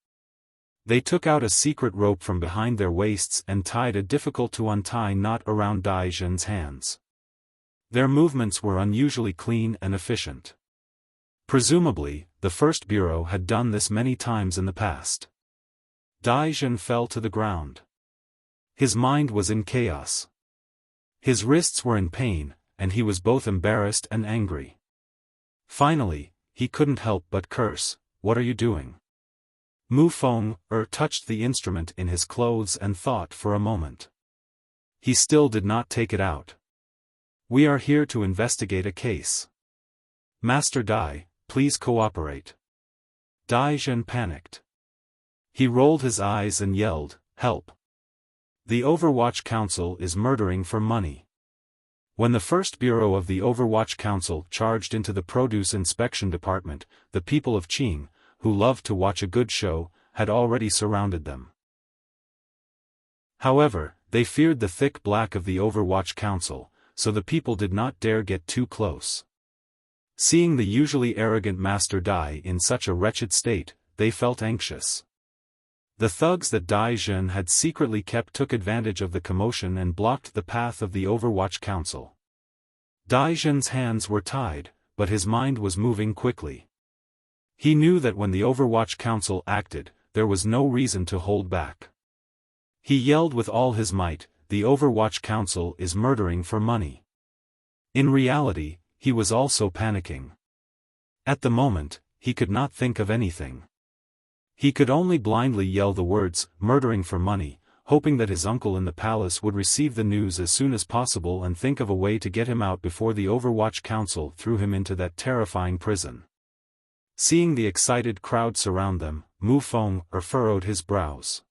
They took out a secret rope from behind their waists and tied a difficult-to-untie knot around Daijin's hands. Their movements were unusually clean and efficient. Presumably, the First Bureau had done this many times in the past. Daijin fell to the ground. His mind was in chaos. His wrists were in pain, and he was both embarrassed and angry. Finally, he couldn't help but curse, "What are you doing?" Mu Feng touched the instrument in his clothes and thought for a moment. He still did not take it out. "We are here to investigate a case. Master Dai, please cooperate." Daijin panicked. He rolled his eyes and yelled, "Help! The Overwatch Council is murdering for money." When the First Bureau of the Overwatch Council charged into the Produce Inspection Department, the people of Qing, who loved to watch a good show, had already surrounded them. However, They feared the thick black of the Overwatch Council, so the people did not dare get too close. Seeing the usually arrogant master die in such a wretched state, they felt anxious. The thugs that Dai Zhen had secretly kept took advantage of the commotion and blocked the path of the Overwatch Council. Dai Zhen's hands were tied, but his mind was moving quickly. He knew that when the Overwatch Council acted, there was no reason to hold back. He yelled with all his might, "The Overwatch Council is murdering for money." In reality, he was also panicking. At the moment, he could not think of anything. He could only blindly yell the words, "murdering for money," hoping that his uncle in the palace would receive the news as soon as possible and think of a way to get him out before the Overwatch Council threw him into that terrifying prison. Seeing the excited crowd surround them, Mu Feng furrowed his brows.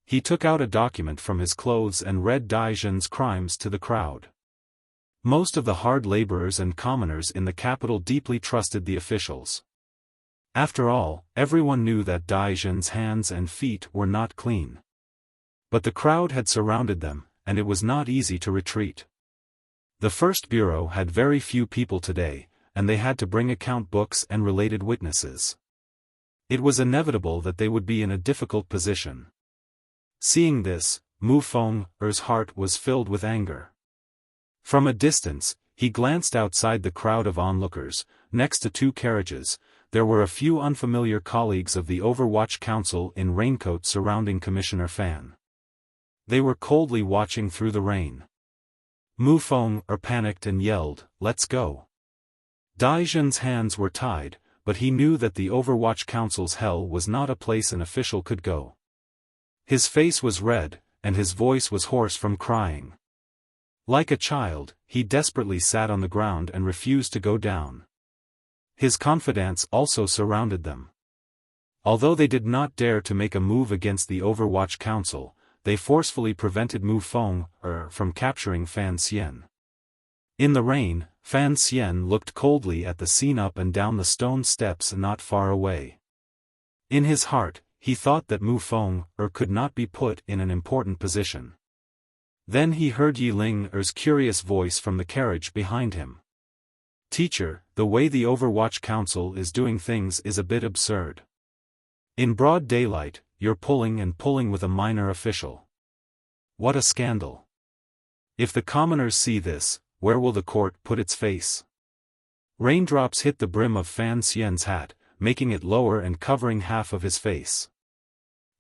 He took out a document from his clothes and read Dai Zhen's crimes to the crowd. Most of the hard laborers and commoners in the capital deeply trusted the officials. After all, everyone knew that Dai Zhen's hands and feet were not clean. But the crowd had surrounded them, and it was not easy to retreat. The first bureau had very few people today, and they had to bring account books and related witnesses. It was inevitable that they would be in a difficult position. Seeing this, Mu Feng's heart was filled with anger. From a distance, he glanced outside the crowd of onlookers. Next to two carriages, there were a few unfamiliar colleagues of the Overwatch Council in raincoats surrounding Commissioner Fan. They were coldly watching through the rain. Mu Feng panicked and yelled, "Let's go." Dai Zhen's hands were tied, but he knew that the Overwatch Council's hell was not a place an official could go. His face was red, and his voice was hoarse from crying. Like a child, he desperately sat on the ground and refused to go down. His confidants also surrounded them. Although they did not dare to make a move against the Overwatch Council, they forcefully prevented Mu Feng from capturing Fan Xian. In the rain, Fan Xian looked coldly at the scene up and down the stone steps not far away. In his heart, he thought that Mu Feng could not be put in an important position. Then he heard Yi Ling's curious voice from the carriage behind him. "Teacher, the way the Overwatch Council is doing things is a bit absurd. In broad daylight, you're pulling and pulling with a minor official. What a scandal. If the commoners see this, where will the court put its face?" Raindrops hit the brim of Fan Xian's hat, making it lower and covering half of his face.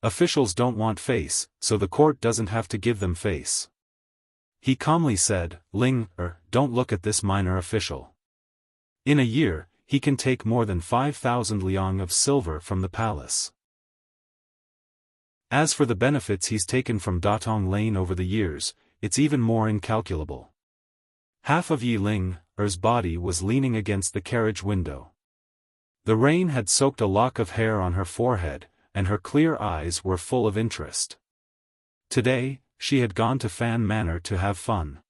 Officials don't want face, so the court doesn't have to give them face. He calmly said, "Ling, don't look at this minor official. In a year, he can take more than 5,000 liang of silver from the palace. As for the benefits he's taken from Datong Lane over the years, it's even more incalculable." Half of Yi Ling's body was leaning against the carriage window. The rain had soaked a lock of hair on her forehead, and her clear eyes were full of interest. Today, she had gone to Fan Manor to have fun.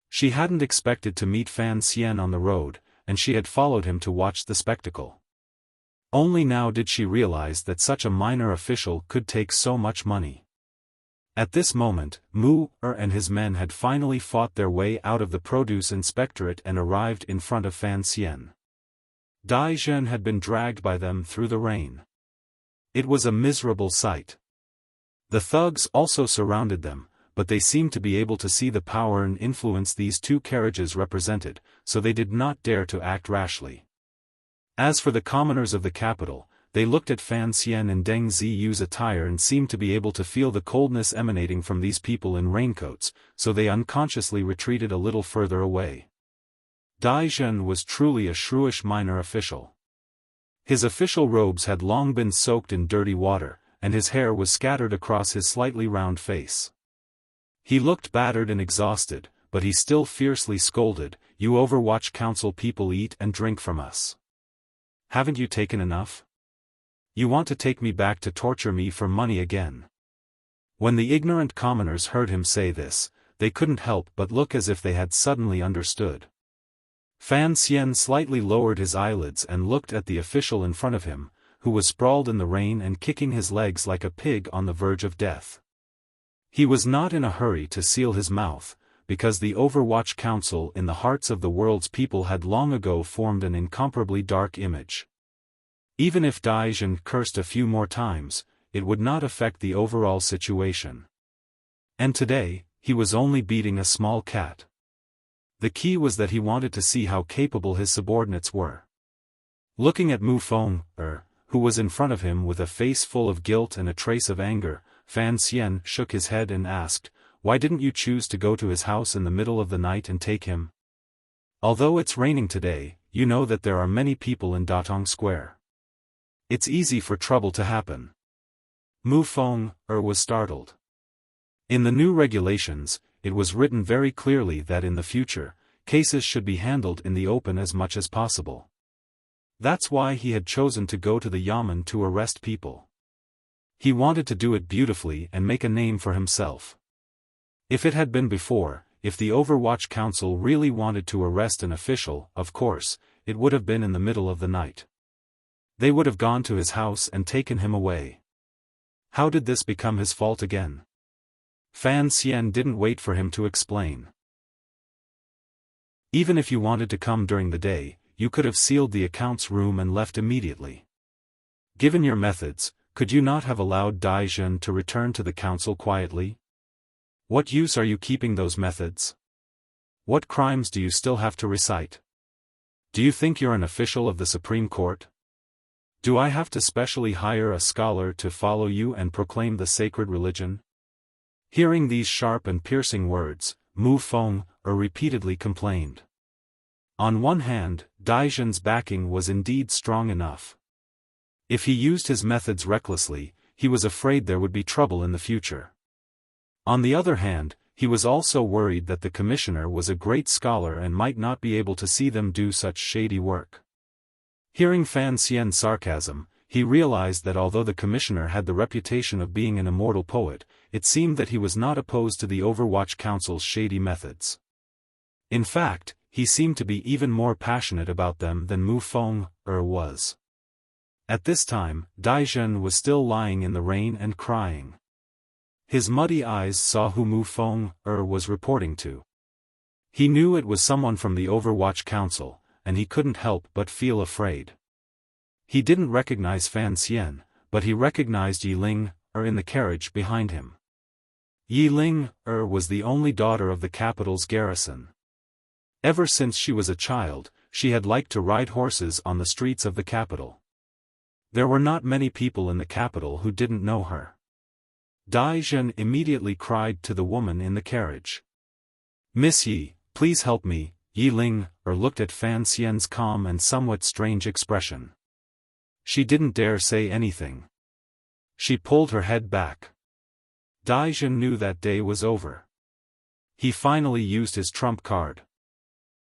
She hadn't expected to meet Fan Xian on the road, and she had followed him to watch the spectacle. Only now did she realize that such a minor official could take so much money. At this moment, Mu and his men had finally fought their way out of the produce inspectorate and arrived in front of Fan Xian. Dai Zhen had been dragged by them through the rain. It was a miserable sight. The thugs also surrounded them, but they seemed to be able to see the power and influence these two carriages represented, so they did not dare to act rashly. As for the commoners of the capital, they looked at Fan Xian and Deng Ziyu's attire and seemed to be able to feel the coldness emanating from these people in raincoats, so they unconsciously retreated a little further away. Dai Zhen was truly a shrewish minor official. His official robes had long been soaked in dirty water, and his hair was scattered across his slightly round face. He looked battered and exhausted, but he still fiercely scolded, "You Overwatch Council people eat and drink from us. Haven't you taken enough? You want to take me back to torture me for money again." When the ignorant commoners heard him say this, they couldn't help but look as if they had suddenly understood. Fan Xian slightly lowered his eyelids and looked at the official in front of him, who was sprawled in the rain and kicking his legs like a pig on the verge of death. He was not in a hurry to seal his mouth, because the Overwatch Council in the hearts of the world's people had long ago formed an incomparably dark image. Even if Daijin cursed a few more times, it would not affect the overall situation. And today, he was only beating a small cat. The key was that he wanted to see how capable his subordinates were. Looking at Mu Feng, who was in front of him with a face full of guilt and a trace of anger, Fan Xian shook his head and asked, "Why didn't you choose to go to his house in the middle of the night and take him? Although it's raining today, you know that there are many people in Datong Square. It's easy for trouble to happen." Mu Feng was startled. In the new regulations, it was written very clearly that in the future, cases should be handled in the open as much as possible. That's why he had chosen to go to the Yamen to arrest people. He wanted to do it beautifully and make a name for himself. If it had been before, if the Overwatch Council really wanted to arrest an official, of course, it would have been in the middle of the night. They would have gone to his house and taken him away. How did this become his fault again? Fan Xian didn't wait for him to explain. Even if you wanted to come during the day, you could have sealed the accounts room and left immediately. Given your methods, could you not have allowed Daijin to return to the council quietly? What use are you keeping those methods? What crimes do you still have to recite? Do you think you're an official of the Supreme Court? Do I have to specially hire a scholar to follow you and proclaim the sacred religion? Hearing these sharp and piercing words, Mu Feng repeatedly complained. On one hand, Daijin's backing was indeed strong enough. If he used his methods recklessly, he was afraid there would be trouble in the future. On the other hand, he was also worried that the commissioner was a great scholar and might not be able to see them do such shady work. Hearing Fan Xian's sarcasm, he realized that although the commissioner had the reputation of being an immortal poet, it seemed that he was not opposed to the Overwatch Council's shady methods. In fact, he seemed to be even more passionate about them than Mu Feng was. At this time, Daijin was still lying in the rain and crying. His muddy eyes saw who Mu Feng was reporting to. He knew it was someone from the Overwatch Council, and he couldn't help but feel afraid. He didn't recognize Fan Xian, but he recognized Yi Ling in the carriage behind him. Yi Ling was the only daughter of the capital's garrison. Ever since she was a child, she had liked to ride horses on the streets of the capital. There were not many people in the capital who didn't know her. Daijin immediately cried to the woman in the carriage. "Miss Yi, please help me." Yi Ling looked at Fan Xian's calm and somewhat strange expression. She didn't dare say anything. She pulled her head back. Daijin knew that day was over. He finally used his trump card.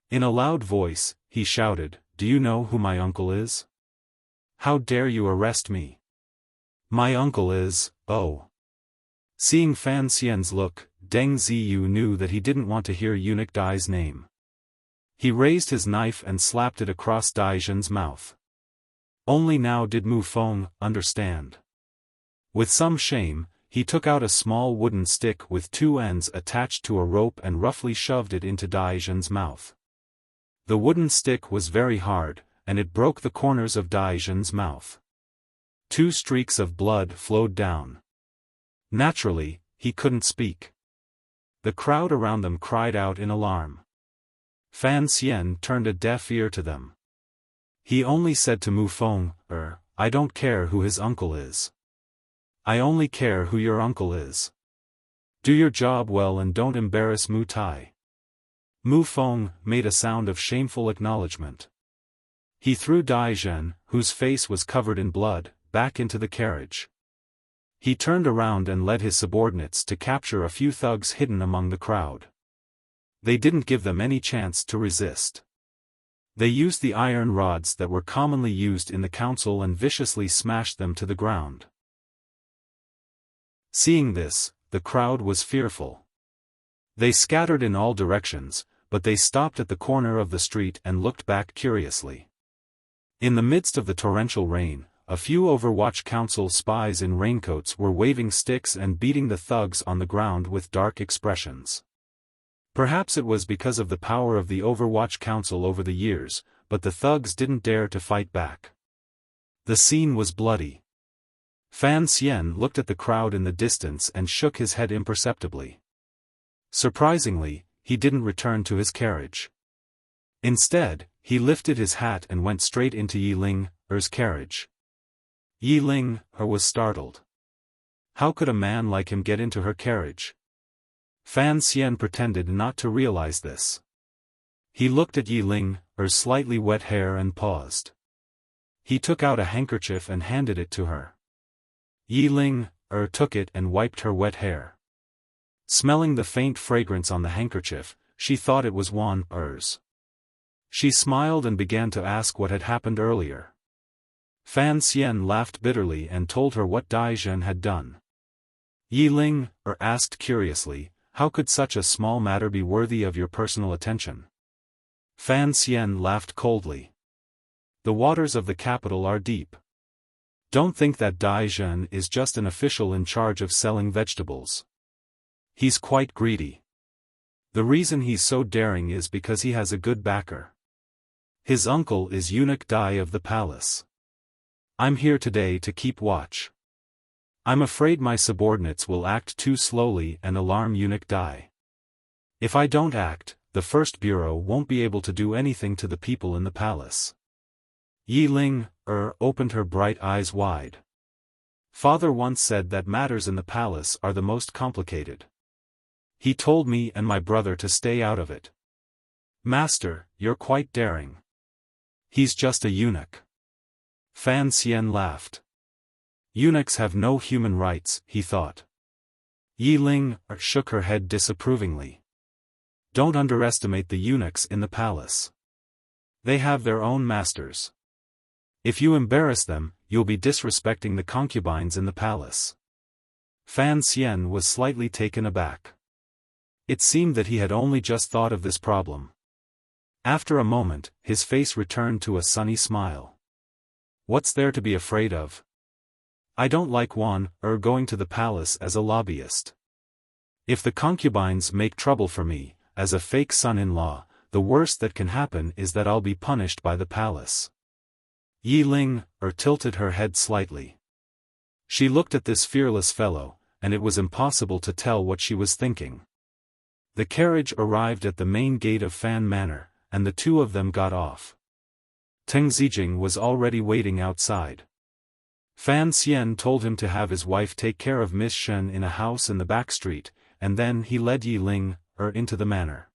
In a loud voice, he shouted, "Do you know who my uncle is? How dare you arrest me? My uncle is, oh." Seeing Fan Xian's look, Deng Ziyu knew that he didn't want to hear Eunuch Dai's name. He raised his knife and slapped it across Daijin's mouth. Only now did Mu Feng understand. With some shame, he took out a small wooden stick with two ends attached to a rope and roughly shoved it into Daijin's mouth. The wooden stick was very hard, and it broke the corners of Daijin's mouth. 2 streaks of blood flowed down. Naturally, he couldn't speak. The crowd around them cried out in alarm. Fan Xian turned a deaf ear to them. He only said to Mu Feng, "I don't care who his uncle is. I only care who your uncle is. Do your job well and don't embarrass Mu Tai." Mu Feng made a sound of shameful acknowledgement. He threw Daijin, whose face was covered in blood, back into the carriage. He turned around and led his subordinates to capture a few thugs hidden among the crowd. They didn't give them any chance to resist. They used the iron rods that were commonly used in the council and viciously smashed them to the ground. Seeing this, the crowd was fearful. They scattered in all directions, but they stopped at the corner of the street and looked back curiously. In the midst of the torrential rain, a few Overwatch Council spies in raincoats were waving sticks and beating the thugs on the ground with dark expressions. Perhaps it was because of the power of the Overwatch Council over the years, but the thugs didn't dare to fight back. The scene was bloody. Fan Xian looked at the crowd in the distance and shook his head imperceptibly. Surprisingly, he didn't return to his carriage. Instead, he lifted his hat and went straight into Yi Ling's carriage. Yi Ling was startled. How could a man like him get into her carriage? Fan Xian pretended not to realize this. He looked at Yi Ling's slightly wet hair and paused. He took out a handkerchief and handed it to her. Yi Ling took it and wiped her wet hair. Smelling the faint fragrance on the handkerchief, she thought it was Wan's. She smiled and began to ask what had happened earlier. Fan Xian laughed bitterly and told her what Daizhen had done. Yi Ling asked curiously, how could such a small matter be worthy of your personal attention? Fan Xian laughed coldly. The waters of the capital are deep. Don't think that Daizhen is just an official in charge of selling vegetables. He's quite greedy. The reason he's so daring is because he has a good backer. His uncle is Eunuch Dai of the palace. I'm here today to keep watch. I'm afraid my subordinates will act too slowly and alarm Eunuch Dai. If I don't act, the first bureau won't be able to do anything to the people in the palace. Yi Ling opened her bright eyes wide. Father once said that matters in the palace are the most complicated. He told me and my brother to stay out of it. Master, you're quite daring. He's just a eunuch. Fan Xian laughed. Eunuchs have no human rights, he thought. Yi Ling shook her head disapprovingly. Don't underestimate the eunuchs in the palace. They have their own masters. If you embarrass them, you'll be disrespecting the concubines in the palace. Fan Xian was slightly taken aback. It seemed that he had only just thought of this problem. After a moment, his face returned to a sunny smile. What's there to be afraid of? I don't like Wan going to the palace as a lobbyist. If the concubines make trouble for me, as a fake son-in-law, the worst that can happen is that I'll be punished by the palace. Yi Ling tilted her head slightly. She looked at this fearless fellow, and it was impossible to tell what she was thinking. The carriage arrived at the main gate of Fan Manor, and the two of them got off. Teng Zijing was already waiting outside. Fan Xian told him to have his wife take care of Miss Shen in a house in the back street, and then he led Yi Ling into the manor.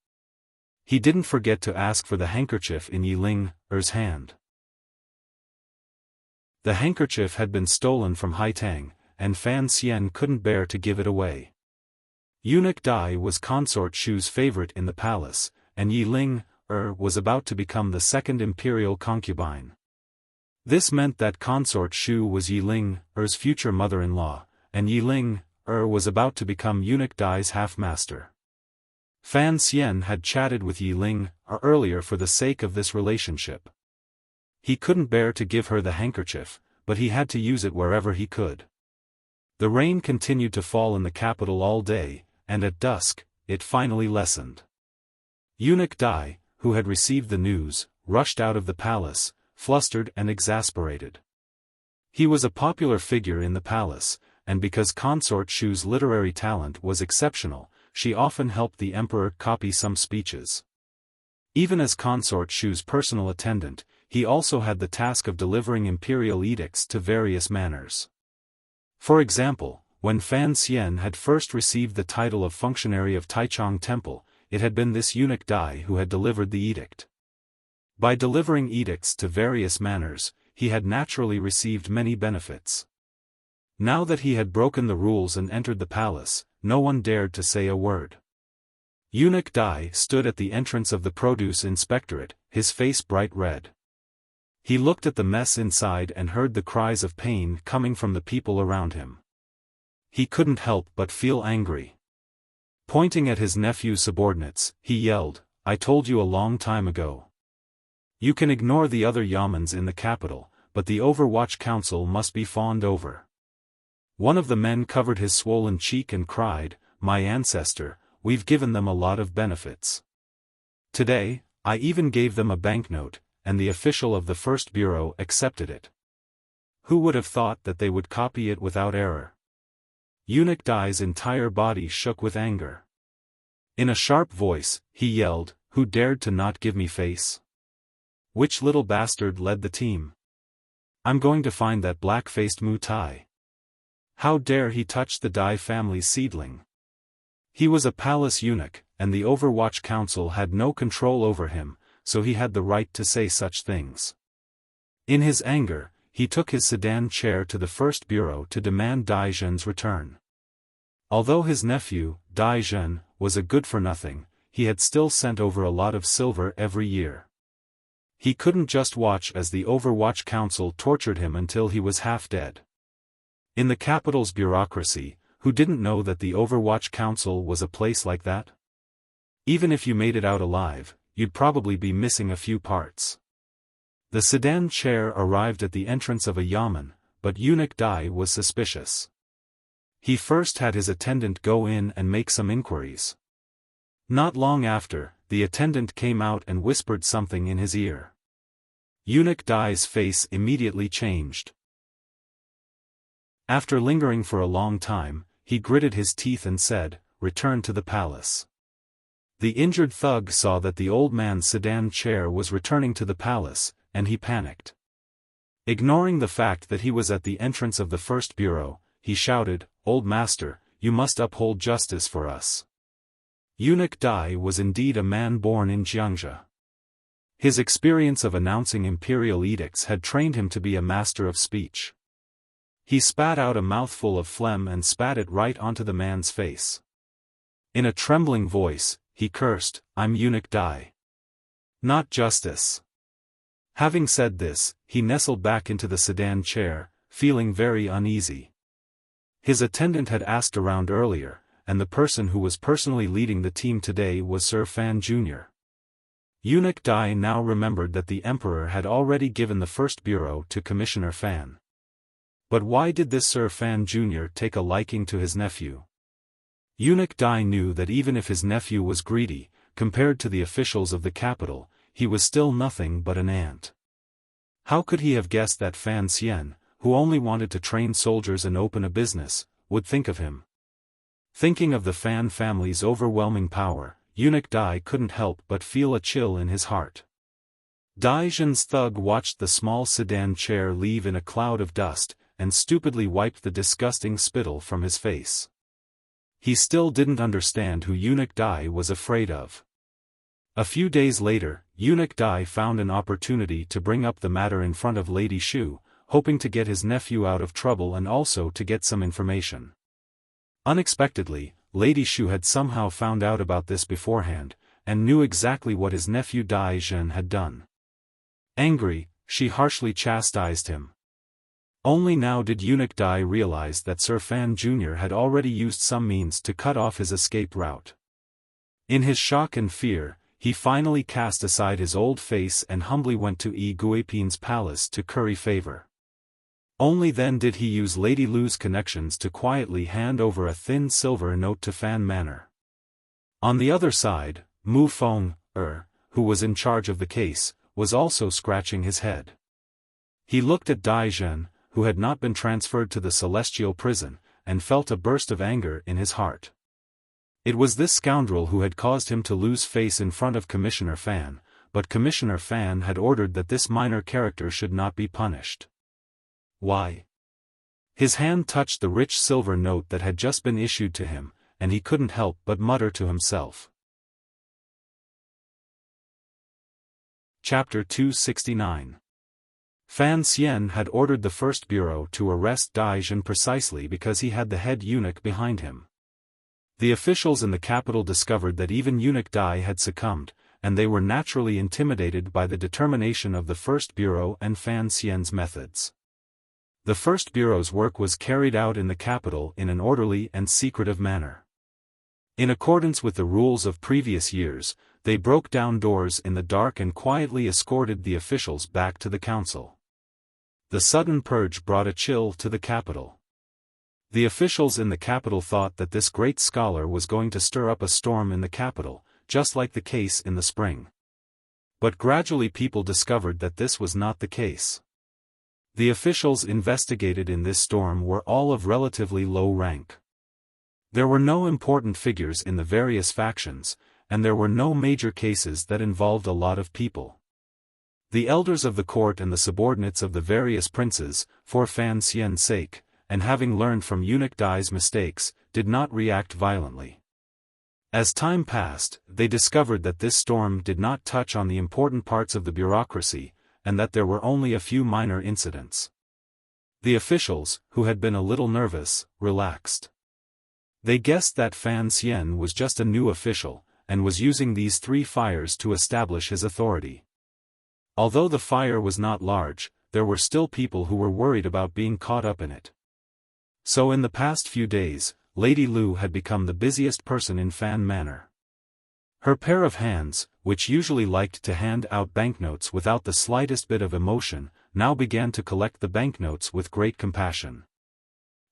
He didn't forget to ask for the handkerchief in Yi Ling's hand. The handkerchief had been stolen from Haitang, and Fan Xian couldn't bear to give it away. Eunuch Dai was Consort Shu's favorite in the palace, and Yi Ling was about to become the second imperial concubine. This meant that Consort Shu was Yi Ling's future mother-in-law, and Yi Ling was about to become Eunuch Dai's half-master. Fan Xian had chatted with Yi Ling earlier for the sake of this relationship. He couldn't bear to give her the handkerchief, but he had to use it wherever he could. The rain continued to fall in the capital all day, and at dusk, it finally lessened. Eunuch Dai, who had received the news, rushed out of the palace, flustered and exasperated. He was a popular figure in the palace, and because Consort Shu's literary talent was exceptional, she often helped the emperor copy some speeches. Even as Consort Shu's personal attendant, he also had the task of delivering imperial edicts to various manors. For example, when Fan Xian had first received the title of functionary of Taichung Temple, it had been this Eunuch Dai who had delivered the edict. By delivering edicts to various manors, he had naturally received many benefits. Now that he had broken the rules and entered the palace, no one dared to say a word. Eunuch Dai stood at the entrance of the produce inspectorate, his face bright red. He looked at the mess inside and heard the cries of pain coming from the people around him. He couldn't help but feel angry. Pointing at his nephew's subordinates, he yelled, "I told you a long time ago. You can ignore the other yamens in the capital, but the Overwatch Council must be fawned over. One of the men covered his swollen cheek and cried, "My ancestor, we've given them a lot of benefits. Today, I even gave them a banknote, and the official of the first bureau accepted it. Who would have thought that they would copy it without error?" Eunuch Dai's entire body shook with anger. In a sharp voice, he yelled, "Who dared to not give me face? Which little bastard led the team? I'm going to find that black-faced Mu Tai. How dare he touch the Dai family's seedling?" He was a palace eunuch, and the Overwatch Council had no control over him, so he had the right to say such things. In his anger, he took his sedan chair to the first bureau to demand Dai Zhen's return. Although his nephew, Dai Zhen, was a good-for-nothing, he had still sent over a lot of silver every year. He couldn't just watch as the Overwatch Council tortured him until he was half dead. In the capital's bureaucracy, who didn't know that the Overwatch Council was a place like that? Even if you made it out alive, you'd probably be missing a few parts. The sedan chair arrived at the entrance of a yamen, but Eunuch Dai was suspicious. He first had his attendant go in and make some inquiries. Not long after, the attendant came out and whispered something in his ear. Eunuch Dai's face immediately changed. After lingering for a long time, he gritted his teeth and said, "Return to the palace." The injured thug saw that the old man's sedan chair was returning to the palace, and he panicked. Ignoring the fact that he was at the entrance of the first bureau, he shouted, "Old master, you must uphold justice for us." Eunuch Dai was indeed a man born in Jiangxia. His experience of announcing imperial edicts had trained him to be a master of speech. He spat out a mouthful of phlegm and spat it right onto the man's face. In a trembling voice, he cursed, "I'm Eunuch Dai. Not justice." Having said this, he nestled back into the sedan chair, feeling very uneasy. His attendant had asked around earlier, and the person who was personally leading the team today was Sir Fan Jr. Eunuch Dai now remembered that the Emperor had already given the first bureau to Commissioner Fan. But why did this Sir Fan Jr. take a liking to his nephew? Eunuch Dai knew that even if his nephew was greedy, compared to the officials of the capital, he was still nothing but an ant. How could he have guessed that Fan Xian, who only wanted to train soldiers and open a business, would think of him? Thinking of the Fan family's overwhelming power, Eunuch Dai couldn't help but feel a chill in his heart. Dai Zhen's thug watched the small sedan chair leave in a cloud of dust, and stupidly wiped the disgusting spittle from his face. He still didn't understand who Eunuch Dai was afraid of. A few days later, Eunuch Dai found an opportunity to bring up the matter in front of Lady Shu, hoping to get his nephew out of trouble and also to get some information. Unexpectedly, Lady Shu had somehow found out about this beforehand, and knew exactly what his nephew Dai Zhen had done. Angry, she harshly chastised him. Only now did Eunuch Dai realize that Sir Fan Jr. had already used some means to cut off his escape route. In his shock and fear, he finally cast aside his old face and humbly went to Yi Guipin's palace to curry favor. Only then did he use Lady Lu's connections to quietly hand over a thin silver note to Fan Manor. On the other side, Mu Feng, who was in charge of the case, was also scratching his head. He looked at Dai Zhen, who had not been transferred to the celestial prison, and felt a burst of anger in his heart. It was this scoundrel who had caused him to lose face in front of Commissioner Fan, but Commissioner Fan had ordered that this minor character should not be punished. Why? His hand touched the rich silver note that had just been issued to him, and he couldn't help but mutter to himself. Chapter 269. Fan Xian had ordered the first bureau to arrest Dai Zhen precisely because he had the head eunuch behind him. The officials in the capital discovered that even Eunuch Dai had succumbed, and they were naturally intimidated by the determination of the first bureau and Fan Xian's methods. The first bureau's work was carried out in the capital in an orderly and secretive manner. In accordance with the rules of previous years, they broke down doors in the dark and quietly escorted the officials back to the council. The sudden purge brought a chill to the capital. The officials in the capital thought that this great scholar was going to stir up a storm in the capital, just like the case in the spring. But gradually people discovered that this was not the case. The officials investigated in this storm were all of relatively low rank. There were no important figures in the various factions, and there were no major cases that involved a lot of people. The elders of the court and the subordinates of the various princes, for Fan Xian's sake, and having learned from Eunuch Dai's mistakes, did not react violently. As time passed, they discovered that this storm did not touch on the important parts of the bureaucracy, and that there were only a few minor incidents. The officials, who had been a little nervous, relaxed. They guessed that Fan Xian was just a new official, and was using these 3 fires to establish his authority. Although the fire was not large, there were still people who were worried about being caught up in it. So in the past few days, Lady Lu had become the busiest person in Fan Manor. Her pair of hands, which usually liked to hand out banknotes without the slightest bit of emotion, now began to collect the banknotes with great compassion.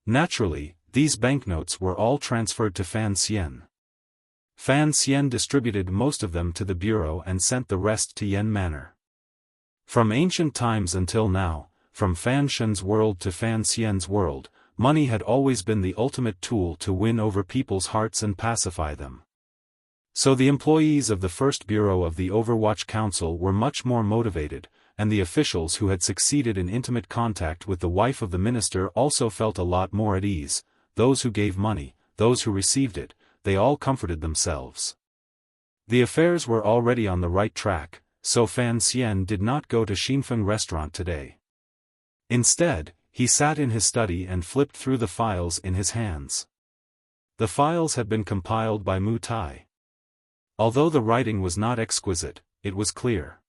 Naturally, these banknotes were all transferred to Fan Xian. Fan Xian distributed most of them to the bureau and sent the rest to Yen Manor. From ancient times until now, from Fan Shen's world to Fan Xian's world, money had always been the ultimate tool to win over people's hearts and pacify them. So the employees of the first bureau of the Overwatch Council were much more motivated, and the officials who had succeeded in intimate contact with the wife of the minister also felt a lot more at ease. Those who gave money, those who received it, they all comforted themselves. The affairs were already on the right track, so Fan Xian did not go to Xinfeng restaurant today. Instead, he sat in his study and flipped through the files in his hands. The files had been compiled by Mu Tai. Although the writing was not exquisite, it was clear.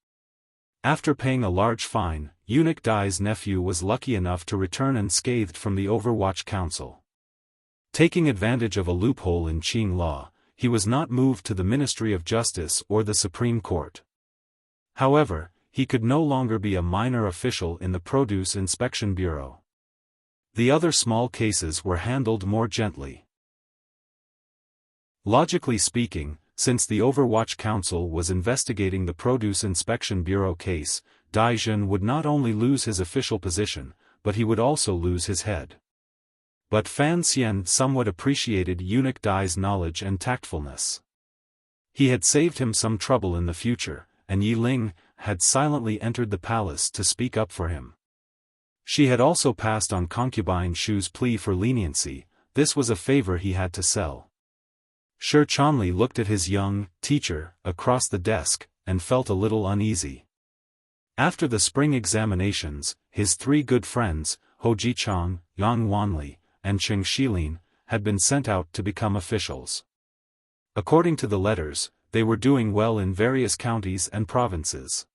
After paying a large fine, Eunuch Dai's nephew was lucky enough to return unscathed from the Overwatch Council. Taking advantage of a loophole in Qing law, he was not moved to the Ministry of Justice or the Supreme Court. However, he could no longer be a minor official in the Produce Inspection Bureau. The other small cases were handled more gently. Logically speaking, since the Overwatch Council was investigating the Produce Inspection Bureau case, Dai Jun would not only lose his official position, but he would also lose his head. But Fan Xian somewhat appreciated Eunuch Dai's knowledge and tactfulness. He had saved him some trouble in the future, and Yi Ling had silently entered the palace to speak up for him. She had also passed on concubine Shu's plea for leniency. This was a favor he had to sell. Shi Chanli looked at his young teacher across the desk, and felt a little uneasy. After the spring examinations, his 3 good friends, Ho Jichang, Yang Wanli, and Cheng Shilin, had been sent out to become officials. According to the letters, they were doing well in various counties and provinces.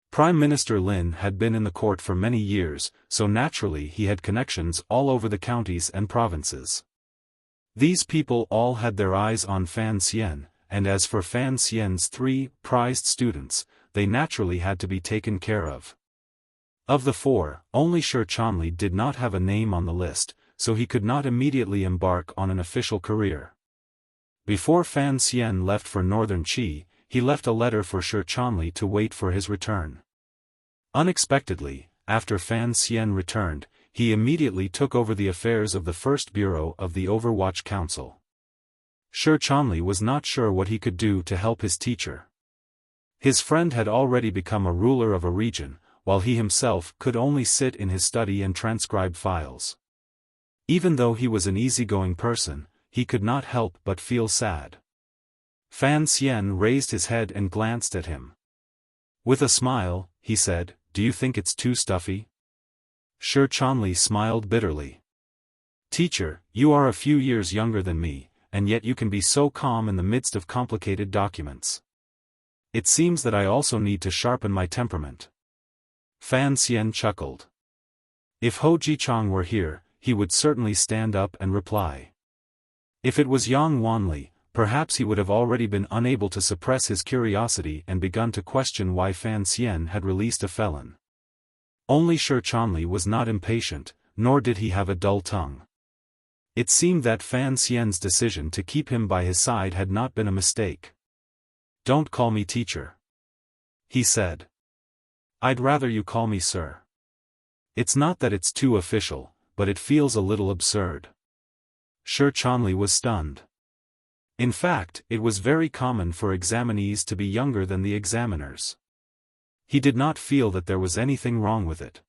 Prime Minister Lin had been in the court for many years, so naturally he had connections all over the counties and provinces. These people all had their eyes on Fan Xian, and as for Fan Xian's 3 prized students, they naturally had to be taken care of. Of the 4, only Shi Chanli did not have a name on the list, so he could not immediately embark on an official career. Before Fan Xian left for Northern Qi, he left a letter for Shi Chanli to wait for his return. Unexpectedly, after Fan Xian returned, he immediately took over the affairs of the first bureau of the Overwatch Council. Shi Chanli was not sure what he could do to help his teacher. His friend had already become a ruler of a region, while he himself could only sit in his study and transcribe files. Even though he was an easygoing person, he could not help but feel sad. Fan Xian raised his head and glanced at him. With a smile, he said, "Do you think it's too stuffy?" Shi Chanli smiled bitterly. "Teacher, you are a few years younger than me, and yet you can be so calm in the midst of complicated documents. It seems that I also need to sharpen my temperament." Fan Xian chuckled. If Ho Jichang were here, he would certainly stand up and reply. If it was Yang Wanli, perhaps he would have already been unable to suppress his curiosity and begun to question why Fan Xian had released a felon. Only Shi Chanli was not impatient, nor did he have a dull tongue. It seemed that Fan Xian's decision to keep him by his side had not been a mistake. "Don't call me teacher," he said. "I'd rather you call me sir. It's not that it's too official, but it feels a little absurd." Shi Chanli was stunned. In fact, it was very common for examinees to be younger than the examiners. He did not feel that there was anything wrong with it.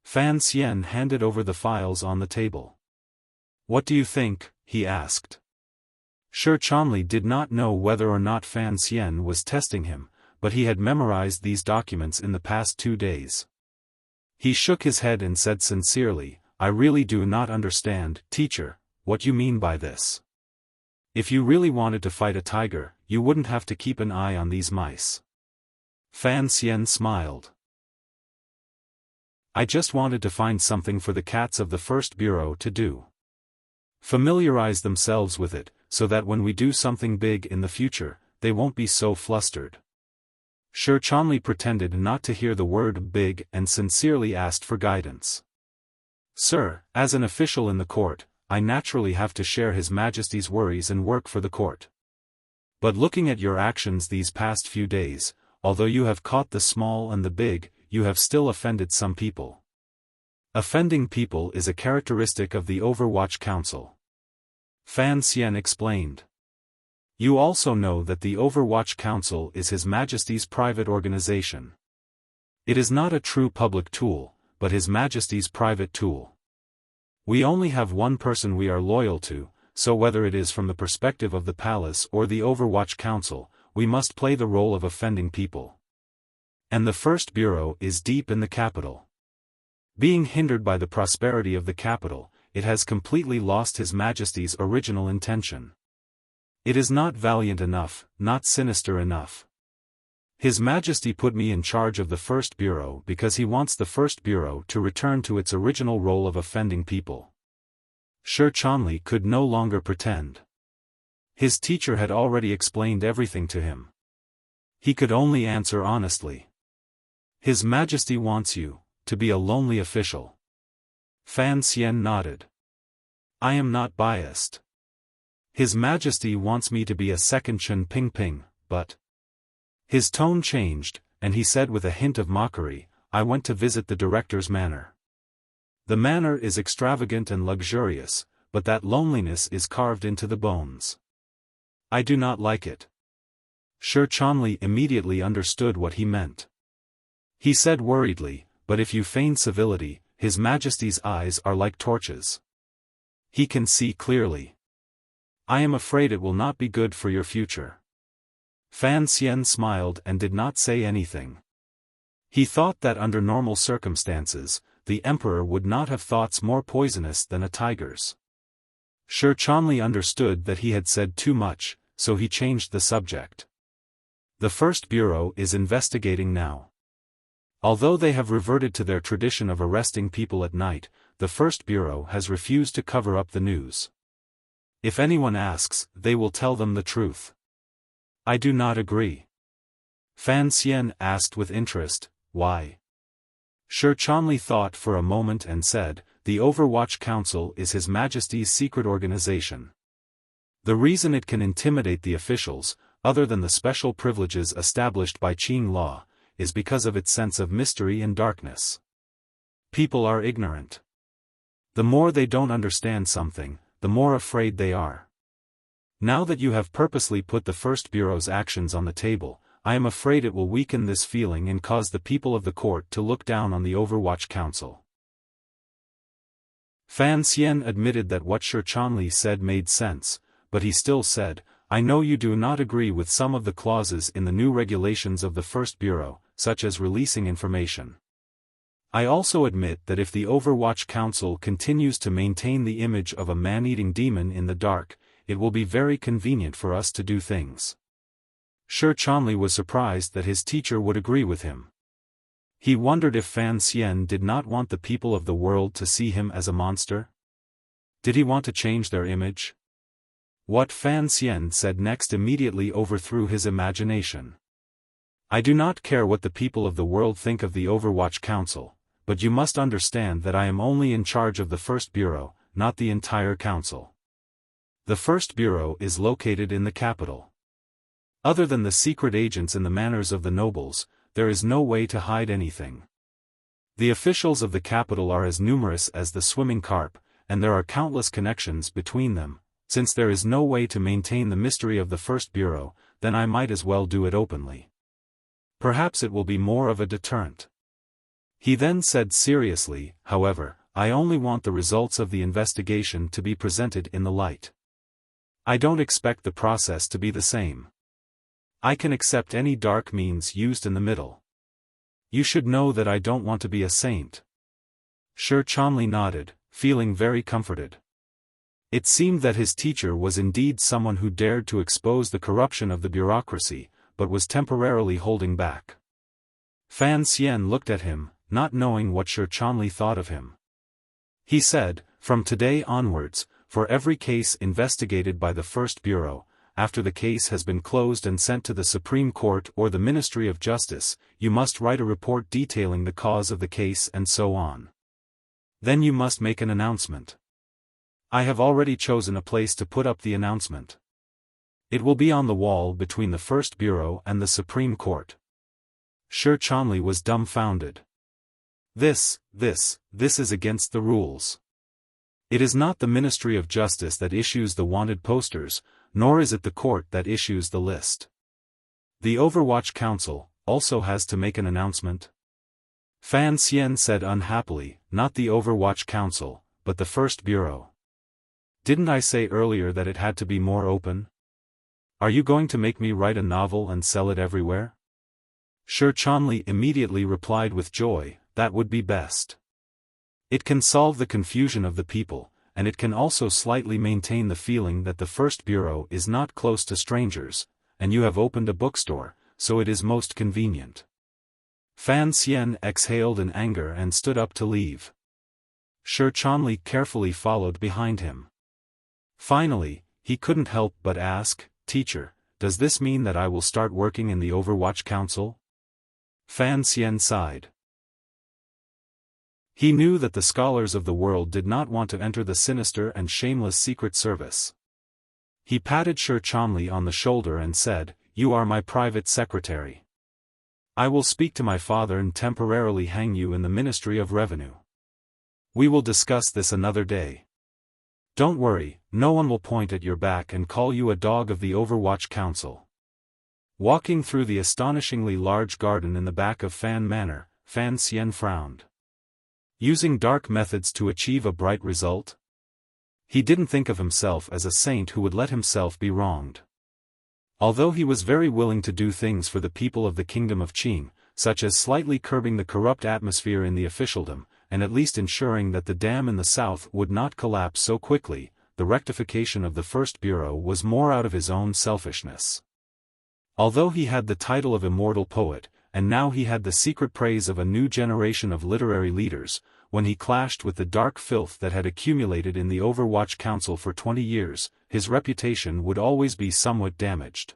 Fan Xian handed over the files on the table. "What do you think?" he asked. Shi Chanli did not know whether or not Fan Xian was testing him, but he had memorized these documents in the past 2 days. He shook his head and said sincerely, "I really do not understand, teacher, what you mean by this. If you really wanted to fight a tiger, you wouldn't have to keep an eye on these mice." Fan Xian smiled. "I just wanted to find something for the cats of the First Bureau to do. Familiarize themselves with it, so that when we do something big in the future, they won't be so flustered." Shi Chanli pretended not to hear the word big and sincerely asked for guidance. "Sir, as an official in the court, I naturally have to share His Majesty's worries and work for the court. But looking at your actions these past few days, although you have caught the small and the big, you have still offended some people. Offending people is a characteristic of the Overwatch Council." Fan Xian explained. "You also know that the Overwatch Council is His Majesty's private organization. It is not a true public tool, but His Majesty's private tool. We only have one person we are loyal to, so whether it is from the perspective of the palace or the Overwatch Council, we must play the role of offending people. And the First Bureau is deep in the capital. Being hindered by the prosperity of the capital, it has completely lost His Majesty's original intention. It is not valiant enough, not sinister enough. His Majesty put me in charge of the First Bureau because He wants the First Bureau to return to its original role of offending people." Shi Chanli could no longer pretend. His teacher had already explained everything to him. He could only answer honestly. "His Majesty wants you to be a lonely official." Fan Xian nodded. "I am not biased. His Majesty wants me to be a second Chen Pingping, but—" His tone changed, and he said with a hint of mockery, "I went to visit the director's manor. The manor is extravagant and luxurious, but that loneliness is carved into the bones. I do not like it." Shi Chanli immediately understood what he meant. He said worriedly, "But if you feign civility, His Majesty's eyes are like torches. He can see clearly. I am afraid it will not be good for your future." Fan Xian smiled and did not say anything. He thought that under normal circumstances, the emperor would not have thoughts more poisonous than a tiger's. Shi Chanli understood that he had said too much, so he changed the subject. "The First Bureau is investigating now. Although they have reverted to their tradition of arresting people at night, the First Bureau has refused to cover up the news. If anyone asks, they will tell them the truth." "I do not agree." Fan Xian asked with interest, "Why?" Shi Chanli thought for a moment and said, "The Overwatch Council is His Majesty's secret organization. The reason it can intimidate the officials, other than the special privileges established by Qing law, is because of its sense of mystery and darkness. People are ignorant. The more they don't understand something, the more afraid they are. Now that you have purposely put the First Bureau's actions on the table, I am afraid it will weaken this feeling and cause the people of the court to look down on the Overwatch Council." Fan Xian admitted that what Shi Chanli said made sense, but he still said, "I know you do not agree with some of the clauses in the new regulations of the First Bureau, such as releasing information. I also admit that if the Overwatch Council continues to maintain the image of a man-eating demon in the dark, it will be very convenient for us to do things." Shi Chanli was surprised that his teacher would agree with him. He wondered if Fan Xian did not want the people of the world to see him as a monster. Did he want to change their image? What Fan Xian said next immediately overthrew his imagination. "I do not care what the people of the world think of the Overwatch Council, but you must understand that I am only in charge of the first bureau, not the entire council. The first bureau is located in the capital. Other than the secret agents and the manners of the nobles, there is no way to hide anything. The officials of the capital are as numerous as the swimming carp, and there are countless connections between them. Since there is no way to maintain the mystery of the first bureau, then I might as well do it openly. Perhaps it will be more of a deterrent. He then said seriously, however, I only want the results of the investigation to be presented in the light. I don't expect the process to be the same. I can accept any dark means used in the middle. You should know that I don't want to be a saint. Shi Chanli nodded, feeling very comforted. It seemed that his teacher was indeed someone who dared to expose the corruption of the bureaucracy, but was temporarily holding back. Fan Xian looked at him, not knowing what Shi Chanli thought of him. He said, from today onwards, for every case investigated by the First Bureau, after the case has been closed and sent to the Supreme Court or the Ministry of Justice, you must write a report detailing the cause of the case and so on. Then you must make an announcement. I have already chosen a place to put up the announcement. It will be on the wall between the First Bureau and the Supreme Court. Shi Chanli was dumbfounded. This is against the rules. It is not the Ministry of Justice that issues the wanted posters, nor is it the court that issues the list. The Overwatch Council also has to make an announcement. Fan Xian said unhappily, not the Overwatch Council, but the First Bureau. Didn't I say earlier that it had to be more open? Are you going to make me write a novel and sell it everywhere? Shi Chanli immediately replied with joy, that would be best. It can solve the confusion of the people, and it can also slightly maintain the feeling that the First Bureau is not close to strangers, and you have opened a bookstore, so it is most convenient. Fan Xian exhaled in anger and stood up to leave. Shi Chanli carefully followed behind him. Finally, he couldn't help but ask, Teacher, does this mean that I will start working in the Overwatch Council? Fan Xian sighed. He knew that the scholars of the world did not want to enter the sinister and shameless secret service. He patted Shi Chanli on the shoulder and said, You are my private secretary. I will speak to my father and temporarily hang you in the Ministry of Revenue. We will discuss this another day. Don't worry, no one will point at your back and call you a dog of the Overwatch Council. Walking through the astonishingly large garden in the back of Fan Manor, Fan Xian frowned. Using dark methods to achieve a bright result? He didn't think of himself as a saint who would let himself be wronged. Although he was very willing to do things for the people of the Kingdom of Qing, such as slightly curbing the corrupt atmosphere in the officialdom, and at least ensuring that the dam in the south would not collapse so quickly, the rectification of the First Bureau was more out of his own selfishness. Although he had the title of immortal poet, and now he had the secret praise of a new generation of literary leaders, when he clashed with the dark filth that had accumulated in the Overwatch Council for 20 years, his reputation would always be somewhat damaged.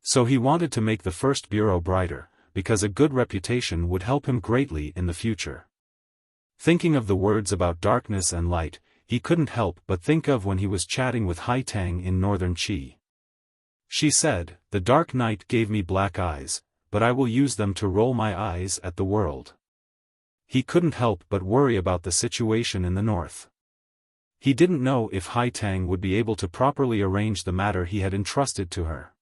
So he wanted to make the First Bureau brighter, because a good reputation would help him greatly in the future. Thinking of the words about darkness and light, he couldn't help but think of when he was chatting with Hai Tang in northern Qi. She said, The dark night gave me black eyes, but I will use them to roll my eyes at the world. He couldn't help but worry about the situation in the north. He didn't know if Hai Tang would be able to properly arrange the matter he had entrusted to her.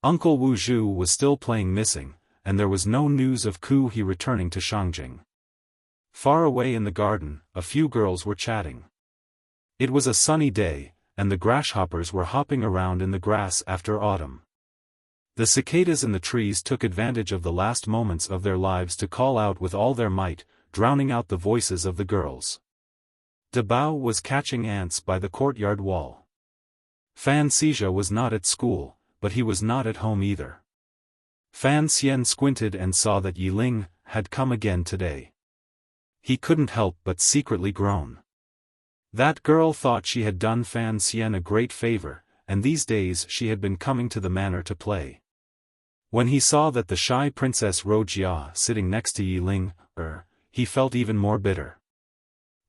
Uncle Wu Zhu was still playing missing, and there was no news of Ku He returning to Shangjing. Far away in the garden, a few girls were chatting. It was a sunny day, and the grasshoppers were hopping around in the grass after autumn. The cicadas in the trees took advantage of the last moments of their lives to call out with all their might, drowning out the voices of the girls. De Bao was catching ants by the courtyard wall. Fan Xizha was not at school, but he was not at home either. Fan Xian squinted and saw that Yi Ling had come again today. He couldn't help but secretly groan. That girl thought she had done Fan Xian a great favor, and these days she had been coming to the manor to play. When he saw that the shy Princess Rojia sitting next to Yi Ling, he felt even more bitter.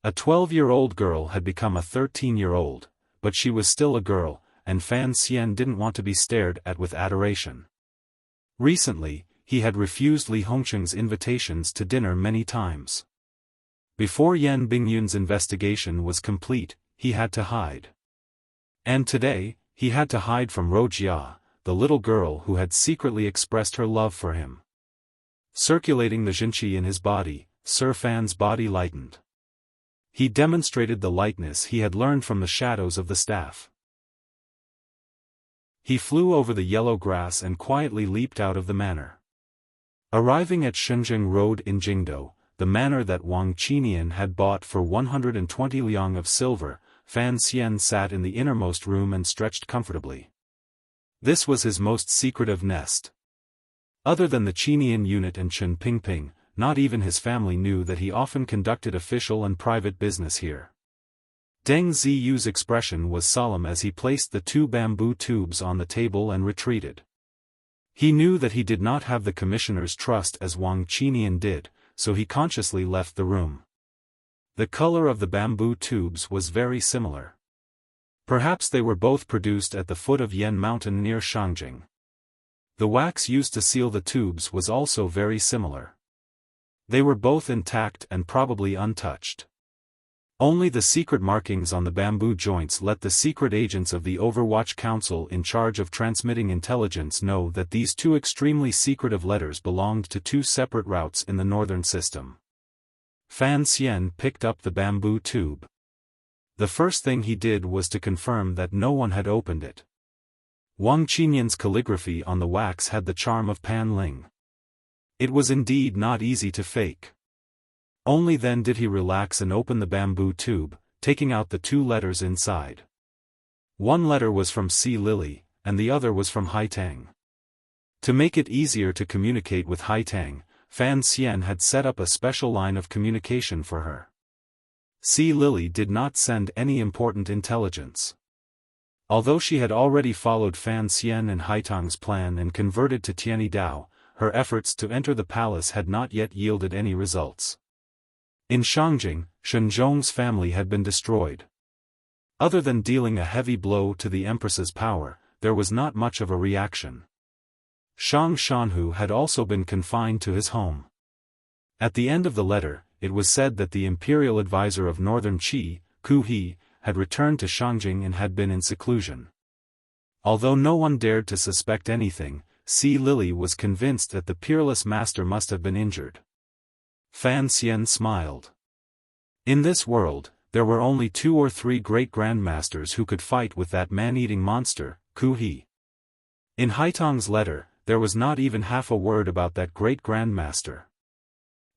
A 12-year-old girl had become a 13-year-old, but she was still a girl, and Fan Xian didn't want to be stared at with adoration. Recently, he had refused Li Hongqing's invitations to dinner many times. Before Yan Bingyun's investigation was complete, he had to hide. And today, he had to hide from Rojia, the little girl who had secretly expressed her love for him. Circulating the Jinqi in his body, Sir Fan's body lightened. He demonstrated the lightness he had learned from the shadows of the staff. He flew over the yellow grass and quietly leaped out of the manor. Arriving at Shenzhen Road in Jingdou, the manor that Wang Qinian had bought for 120 liang of silver, Fan Xian sat in the innermost room and stretched comfortably. This was his most secretive nest. Other than the Qinian unit and Chen Pingping, not even his family knew that he often conducted official and private business here. Deng Ziyu's expression was solemn as he placed the 2 bamboo tubes on the table and retreated. He knew that he did not have the commissioner's trust as Wang Qinian did, so he consciously left the room. The color of the bamboo tubes was very similar. Perhaps they were both produced at the foot of Yan Mountain near Shangjing. The wax used to seal the tubes was also very similar. They were both intact and probably untouched. Only the secret markings on the bamboo joints let the secret agents of the Overwatch Council in charge of transmitting intelligence know that these 2 extremely secretive letters belonged to 2 separate routes in the northern system. Fan Xian picked up the bamboo tube. The first thing he did was to confirm that no one had opened it. Wang Qinian's calligraphy on the wax had the charm of Pan Ling. It was indeed not easy to fake. Only then did he relax and open the bamboo tube, taking out the 2 letters inside. One letter was from Si Lily, and the other was from Haitang. To make it easier to communicate with Haitang, Fan Xian had set up a special line of communication for her. Si Lily did not send any important intelligence. Although she had already followed Fan Xian and Haitang's plan and converted to Tianyi Dao, her efforts to enter the palace had not yet yielded any results. In Shangjing, Shenzhong's family had been destroyed. Other than dealing a heavy blow to the empress's power, there was not much of a reaction. Shang Shanhu had also been confined to his home. At the end of the letter, it was said that the imperial advisor of northern Qi, Ku He, had returned to Shangjing and had been in seclusion. Although no one dared to suspect anything, Si Lily was convinced that the peerless master must have been injured. Fan Xian smiled. In this world, there were only 2 or 3 great grandmasters who could fight with that man-eating monster, Ku He. In Haitang's letter, there was not even half a word about that great grandmaster.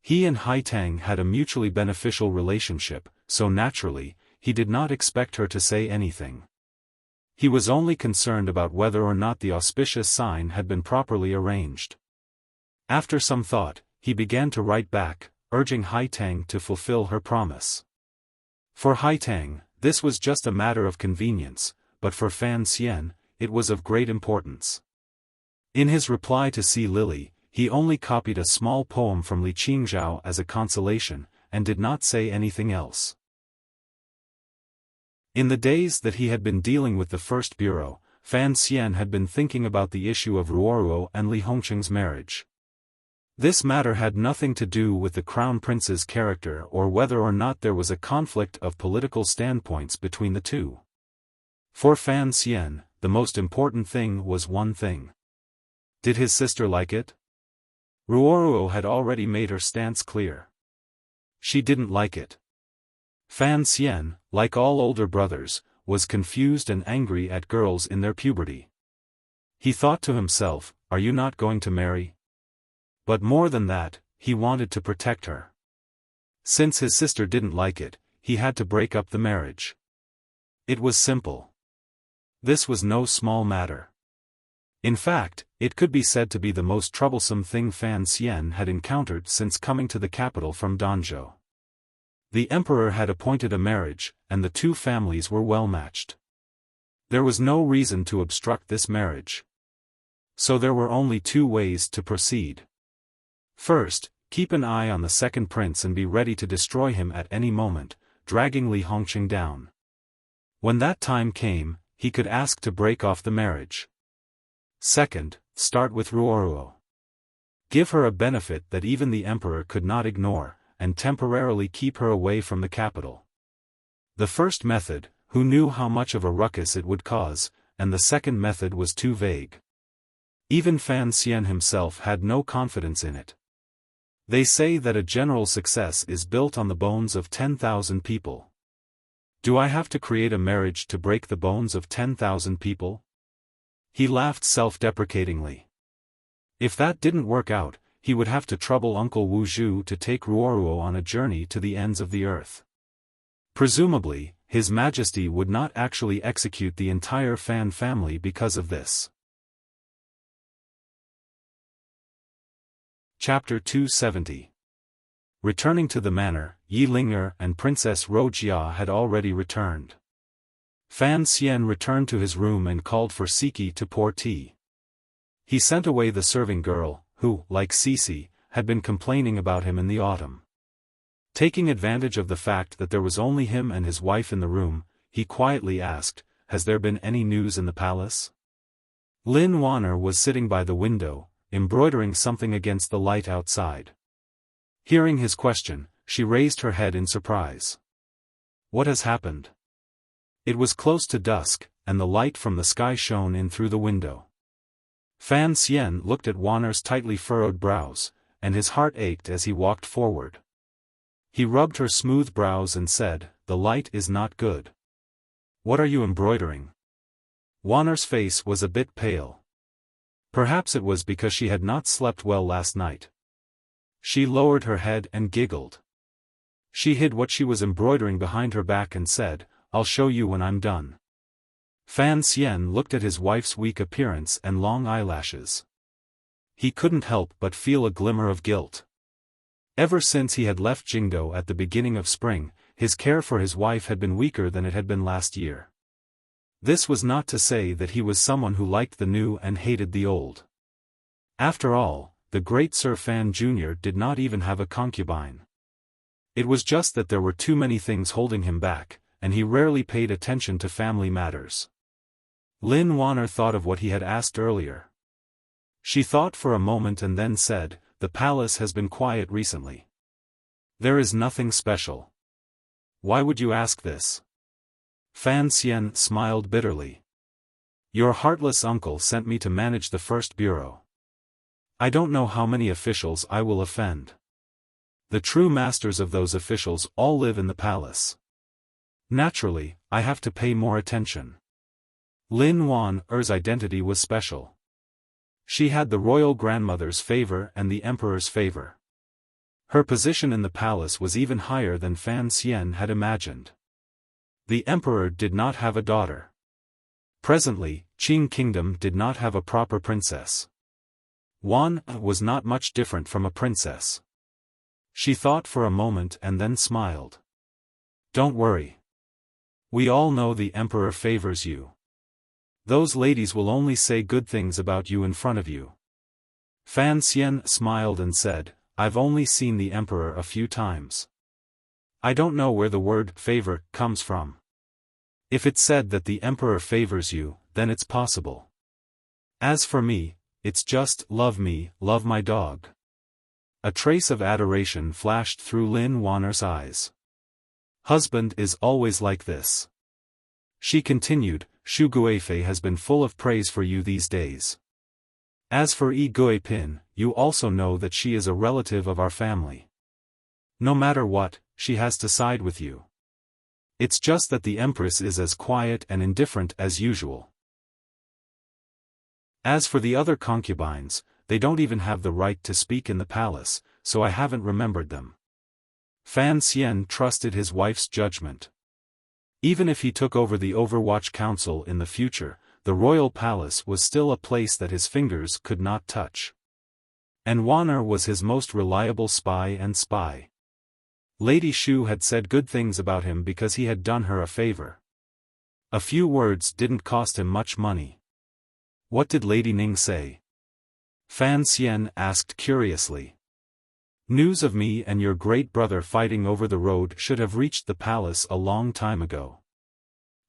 He and Haitang had a mutually beneficial relationship, so naturally, he did not expect her to say anything. He was only concerned about whether or not the auspicious sign had been properly arranged. After some thought, he began to write back, urging Haitang to fulfill her promise. For Haitang, this was just a matter of convenience, but for Fan Xian, it was of great importance. In his reply to Si Lily, he only copied a small poem from Li Qingzhao as a consolation, and did not say anything else. In the days that he had been dealing with the First Bureau, Fan Xian had been thinking about the issue of Ruoruo and Li Hongqing's marriage. This matter had nothing to do with the crown prince's character or whether or not there was a conflict of political standpoints between the 2. For Fan Xian, the most important thing was one thing. Did his sister like it? Ruoruo had already made her stance clear. She didn't like it. Fan Xian, like all older brothers, was confused and angry at girls in their puberty. He thought to himself, are you not going to marry? But more than that, he wanted to protect her. Since his sister didn't like it, he had to break up the marriage. It was simple. This was no small matter. In fact, it could be said to be the most troublesome thing Fan Xian had encountered since coming to the capital from Danzhou. The emperor had appointed a marriage, and the 2 families were well matched. There was no reason to obstruct this marriage. So there were only 2 ways to proceed. First, Keep an eye on the second prince and be ready to destroy him at any moment, dragging Li Hongqing down. When that time came, he could ask to break off the marriage. Second, start with Ruoruo. Give her a benefit that even the emperor could not ignore, and temporarily keep her away from the capital. The first method, who knew how much of a ruckus it would cause, and the second method was too vague. Even Fan Xian himself had no confidence in it. They say that a general success is built on the bones of 10,000 people. Do I have to create a marriage to break the bones of 10,000 people? He laughed self-deprecatingly. If that didn't work out, he would have to trouble Uncle Wu Zhu to take Ruoruo on a journey to the ends of the earth. Presumably, His Majesty would not actually execute the entire Fan family because of this. Chapter 270. Returning to the manor, Yi Ling'er and Princess Rojia had already returned. Fan Xian returned to his room and called for Siki to pour tea. He sent away the serving girl, who, like Sisi, had been complaining about him in the autumn. Taking advantage of the fact that there was only him and his wife in the room, he quietly asked, "Has there been any news in the palace?" Lin Wanner was sitting by the window, embroidering something against the light outside. Hearing his question, she raised her head in surprise. "What has happened?" It was close to dusk, and the light from the sky shone in through the window. Fan Xian looked at Wanner's tightly furrowed brows, and his heart ached as he walked forward. He rubbed her smooth brows and said, "The light is not good. What are you embroidering?" Wanner's face was a bit pale. Perhaps it was because she had not slept well last night. She lowered her head and giggled. She hid what she was embroidering behind her back and said, "I'll show you when I'm done." Fan Xian looked at his wife's weak appearance and long eyelashes. He couldn't help but feel a glimmer of guilt. Ever since he had left Jingdo at the beginning of spring, his care for his wife had been weaker than it had been last year. This was not to say that he was someone who liked the new and hated the old. After all, the great Sir Fan Jr. did not even have a concubine. It was just that there were too many things holding him back, and he rarely paid attention to family matters. Lin Wanner thought of what he had asked earlier. She thought for a moment and then said, "The palace has been quiet recently. There is nothing special. Why would you ask this?" Fan Xian smiled bitterly. "Your heartless uncle sent me to manage the first bureau. I don't know how many officials I will offend. The true masters of those officials all live in the palace. Naturally, I have to pay more attention." Lin Wanner's identity was special. She had the royal grandmother's favor and the emperor's favor. Her position in the palace was even higher than Fan Xian had imagined. The emperor did not have a daughter. Presently, Qing Kingdom did not have a proper princess. Wan was not much different from a princess. She thought for a moment and then smiled. "Don't worry. We all know the emperor favors you. Those ladies will only say good things about you in front of you." Fan Xian smiled and said, "I've only seen the emperor a few times. I don't know where the word favor comes from. If it's said that the emperor favors you, then it's possible. As for me, it's just love me, love my dog." A trace of adoration flashed through Lin Wanner's eyes. "Husband is always like this." She continued, "Shu Guifei has been full of praise for you these days. As for Yi Guipin, you also know that she is a relative of our family. No matter what, she has to side with you. It's just that the empress is as quiet and indifferent as usual. As for the other concubines, they don't even have the right to speak in the palace, so I haven't remembered them." Fan Xian trusted his wife's judgment. Even if he took over the Overwatch Council in the future, the royal palace was still a place that his fingers could not touch. And Wanner was his most reliable spy and spy. Lady Shu had said good things about him because he had done her a favor. A few words didn't cost him much money. "What did Lady Ning say?" Fan Xian asked curiously. News of me and your great brother fighting over the road should have reached the palace a long time ago.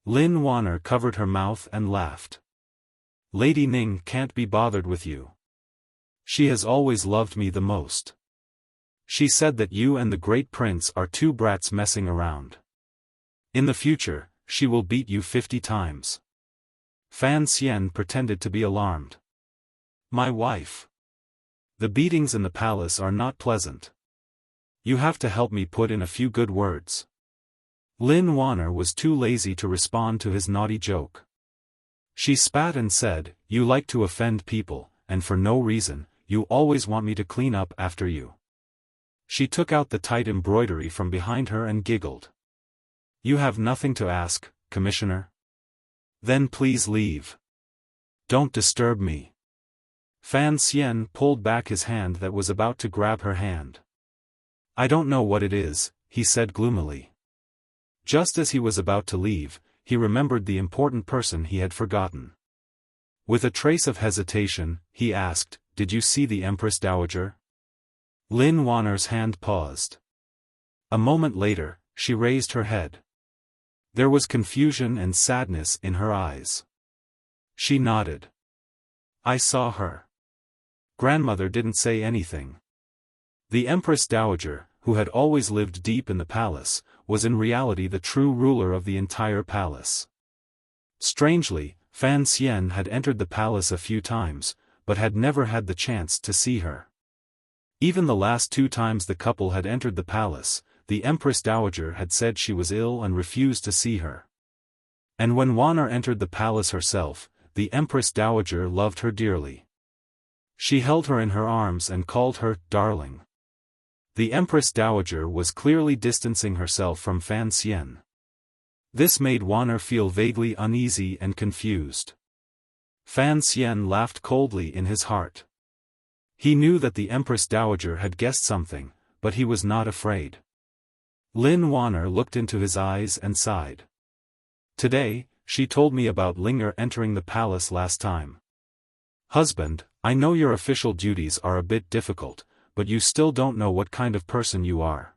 Lin Wanner covered her mouth and laughed. Lady Ning can't be bothered with you. She has always loved me the most. She said that you and the great prince are two brats messing around. In the future, she will beat you 50 times. Fan Xian pretended to be alarmed. My wife. The beatings in the palace are not pleasant. You have to help me put in a few good words. Lin Wanner was too lazy to respond to his naughty joke. She spat and said, You like to offend people, and for no reason, you always want me to clean up after you. She took out the tight embroidery from behind her and giggled. You have nothing to ask, Commissioner? Then please leave. Don't disturb me. Fan Xian pulled back his hand that was about to grab her hand. I don't know what it is, he said gloomily. Just as he was about to leave, he remembered the important person he had forgotten. With a trace of hesitation, he asked, Did you see the Empress Dowager? Lin Wanner's hand paused. A moment later, she raised her head. There was confusion and sadness in her eyes. She nodded. I saw her. Grandmother didn't say anything. The Empress Dowager, who had always lived deep in the palace, was in reality the true ruler of the entire palace. Strangely, Fan Xian had entered the palace a few times, but had never had the chance to see her. Even the last 2 times the couple had entered the palace, the Empress Dowager had said she was ill and refused to see her. And when Wanner entered the palace herself, the Empress Dowager loved her dearly. She held her in her arms and called her, darling. The Empress Dowager was clearly distancing herself from Fan Xian. This made Wanner feel vaguely uneasy and confused. Fan Xian laughed coldly in his heart. He knew that the Empress Dowager had guessed something, but he was not afraid. Lin Wanner looked into his eyes and sighed. Today, she told me about Linger entering the palace last time. Husband, I know your official duties are a bit difficult, but you still don't know what kind of person you are.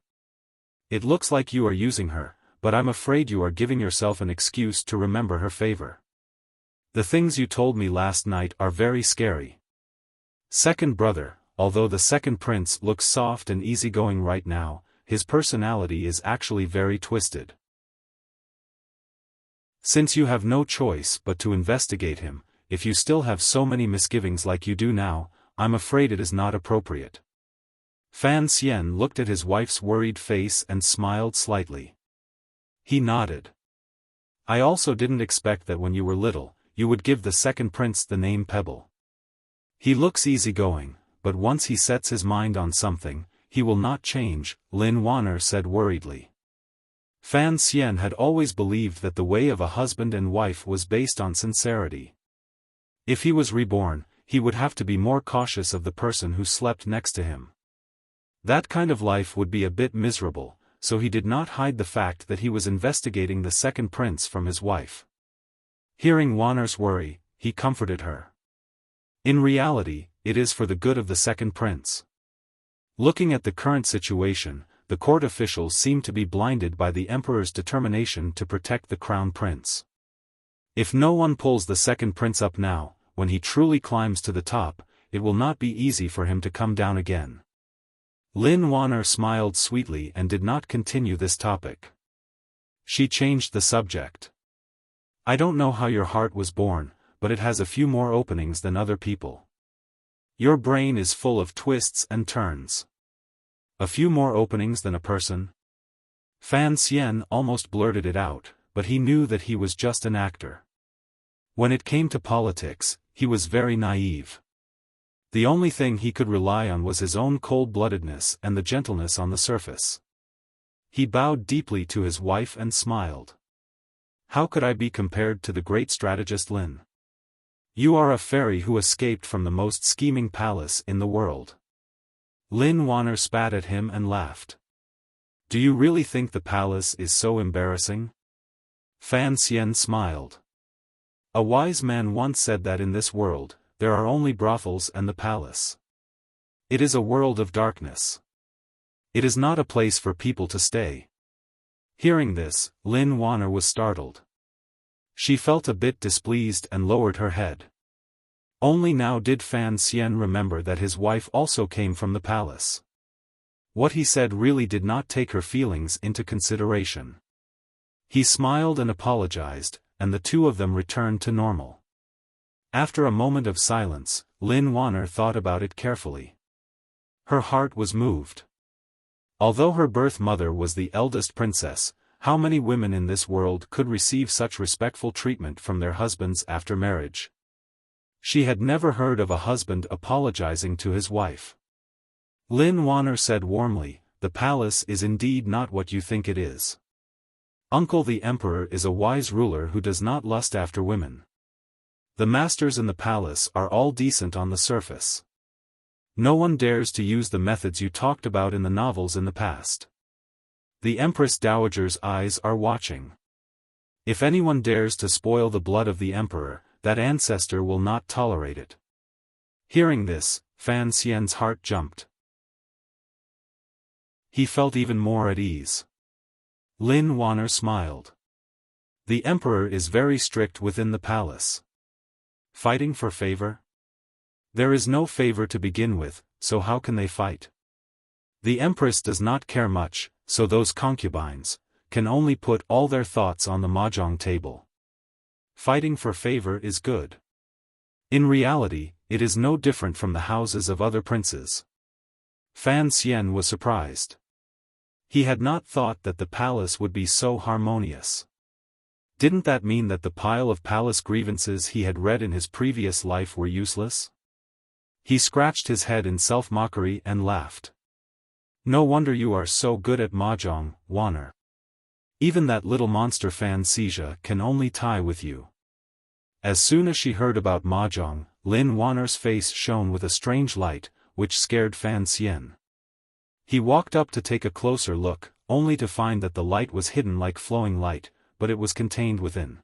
It looks like you are using her, but I'm afraid you are giving yourself an excuse to remember her favor. The things you told me last night are very scary. Second brother, although the second prince looks soft and easygoing right now, his personality is actually very twisted. Since you have no choice but to investigate him, if you still have so many misgivings like you do now, I'm afraid it is not appropriate. Fan Xian looked at his wife's worried face and smiled slightly. He nodded. I also didn't expect that when you were little, you would give the second prince the name Pebble. He looks easygoing, but once he sets his mind on something, he will not change, Lin Wanner said worriedly. Fan Xian had always believed that the way of a husband and wife was based on sincerity. If he was reborn, he would have to be more cautious of the person who slept next to him. That kind of life would be a bit miserable, so he did not hide the fact that he was investigating the second prince from his wife. Hearing Wanner's worry, he comforted her. In reality, it is for the good of the second prince. Looking at the current situation, the court officials seem to be blinded by the emperor's determination to protect the crown prince. If no one pulls the second prince up now, when he truly climbs to the top, it will not be easy for him to come down again. Lin Wanner smiled sweetly and did not continue this topic. She changed the subject. I don't know how your heart was born, but it has a few more openings than other people. Your brain is full of twists and turns. A few more openings than a person? Fan Xian almost blurted it out, but he knew that he was just an actor. When it came to politics, he was very naive. The only thing he could rely on was his own cold-bloodedness and the gentleness on the surface. He bowed deeply to his wife and smiled. How could I be compared to the great strategist Lin? You are a fairy who escaped from the most scheming palace in the world. Lin Wanner spat at him and laughed. Do you really think the palace is so embarrassing? Fan Xian smiled. A wise man once said that in this world, there are only brothels and the palace. It is a world of darkness. It is not a place for people to stay. Hearing this, Lin Wanner was startled. She felt a bit displeased and lowered her head. Only now did Fan Xian remember that his wife also came from the palace. What he said really did not take her feelings into consideration. He smiled and apologized, and the two of them returned to normal. After a moment of silence, Lin Wanner thought about it carefully. Her heart was moved. Although her birth mother was the eldest princess, how many women in this world could receive such respectful treatment from their husbands after marriage? She had never heard of a husband apologizing to his wife. Lin Wanner said warmly, "The palace is indeed not what you think it is. Uncle the Emperor is a wise ruler who does not lust after women. The masters in the palace are all decent on the surface. No one dares to use the methods you talked about in the novels in the past. The Empress Dowager's eyes are watching. If anyone dares to spoil the blood of the Emperor, that ancestor will not tolerate it." Hearing this, Fan Xian's heart jumped. He felt even more at ease. Lin Wanner smiled. The Emperor is very strict within the palace. Fighting for favor? There is no favor to begin with, so how can they fight? The Empress does not care much, so those concubines can only put all their thoughts on the mahjong table. Fighting for favor is good. In reality, it is no different from the houses of other princes. Fan Xian was surprised. He had not thought that the palace would be so harmonious. Didn't that mean that the pile of palace grievances he had read in his previous life were useless? He scratched his head in self-mockery and laughed. No wonder you are so good at mahjong, Wanner. Even that little monster Fan Xija can only tie with you. As soon as she heard about mahjong, Lin Wanner's face shone with a strange light, which scared Fan Xian. He walked up to take a closer look, only to find that the light was hidden like flowing light, but it was contained within.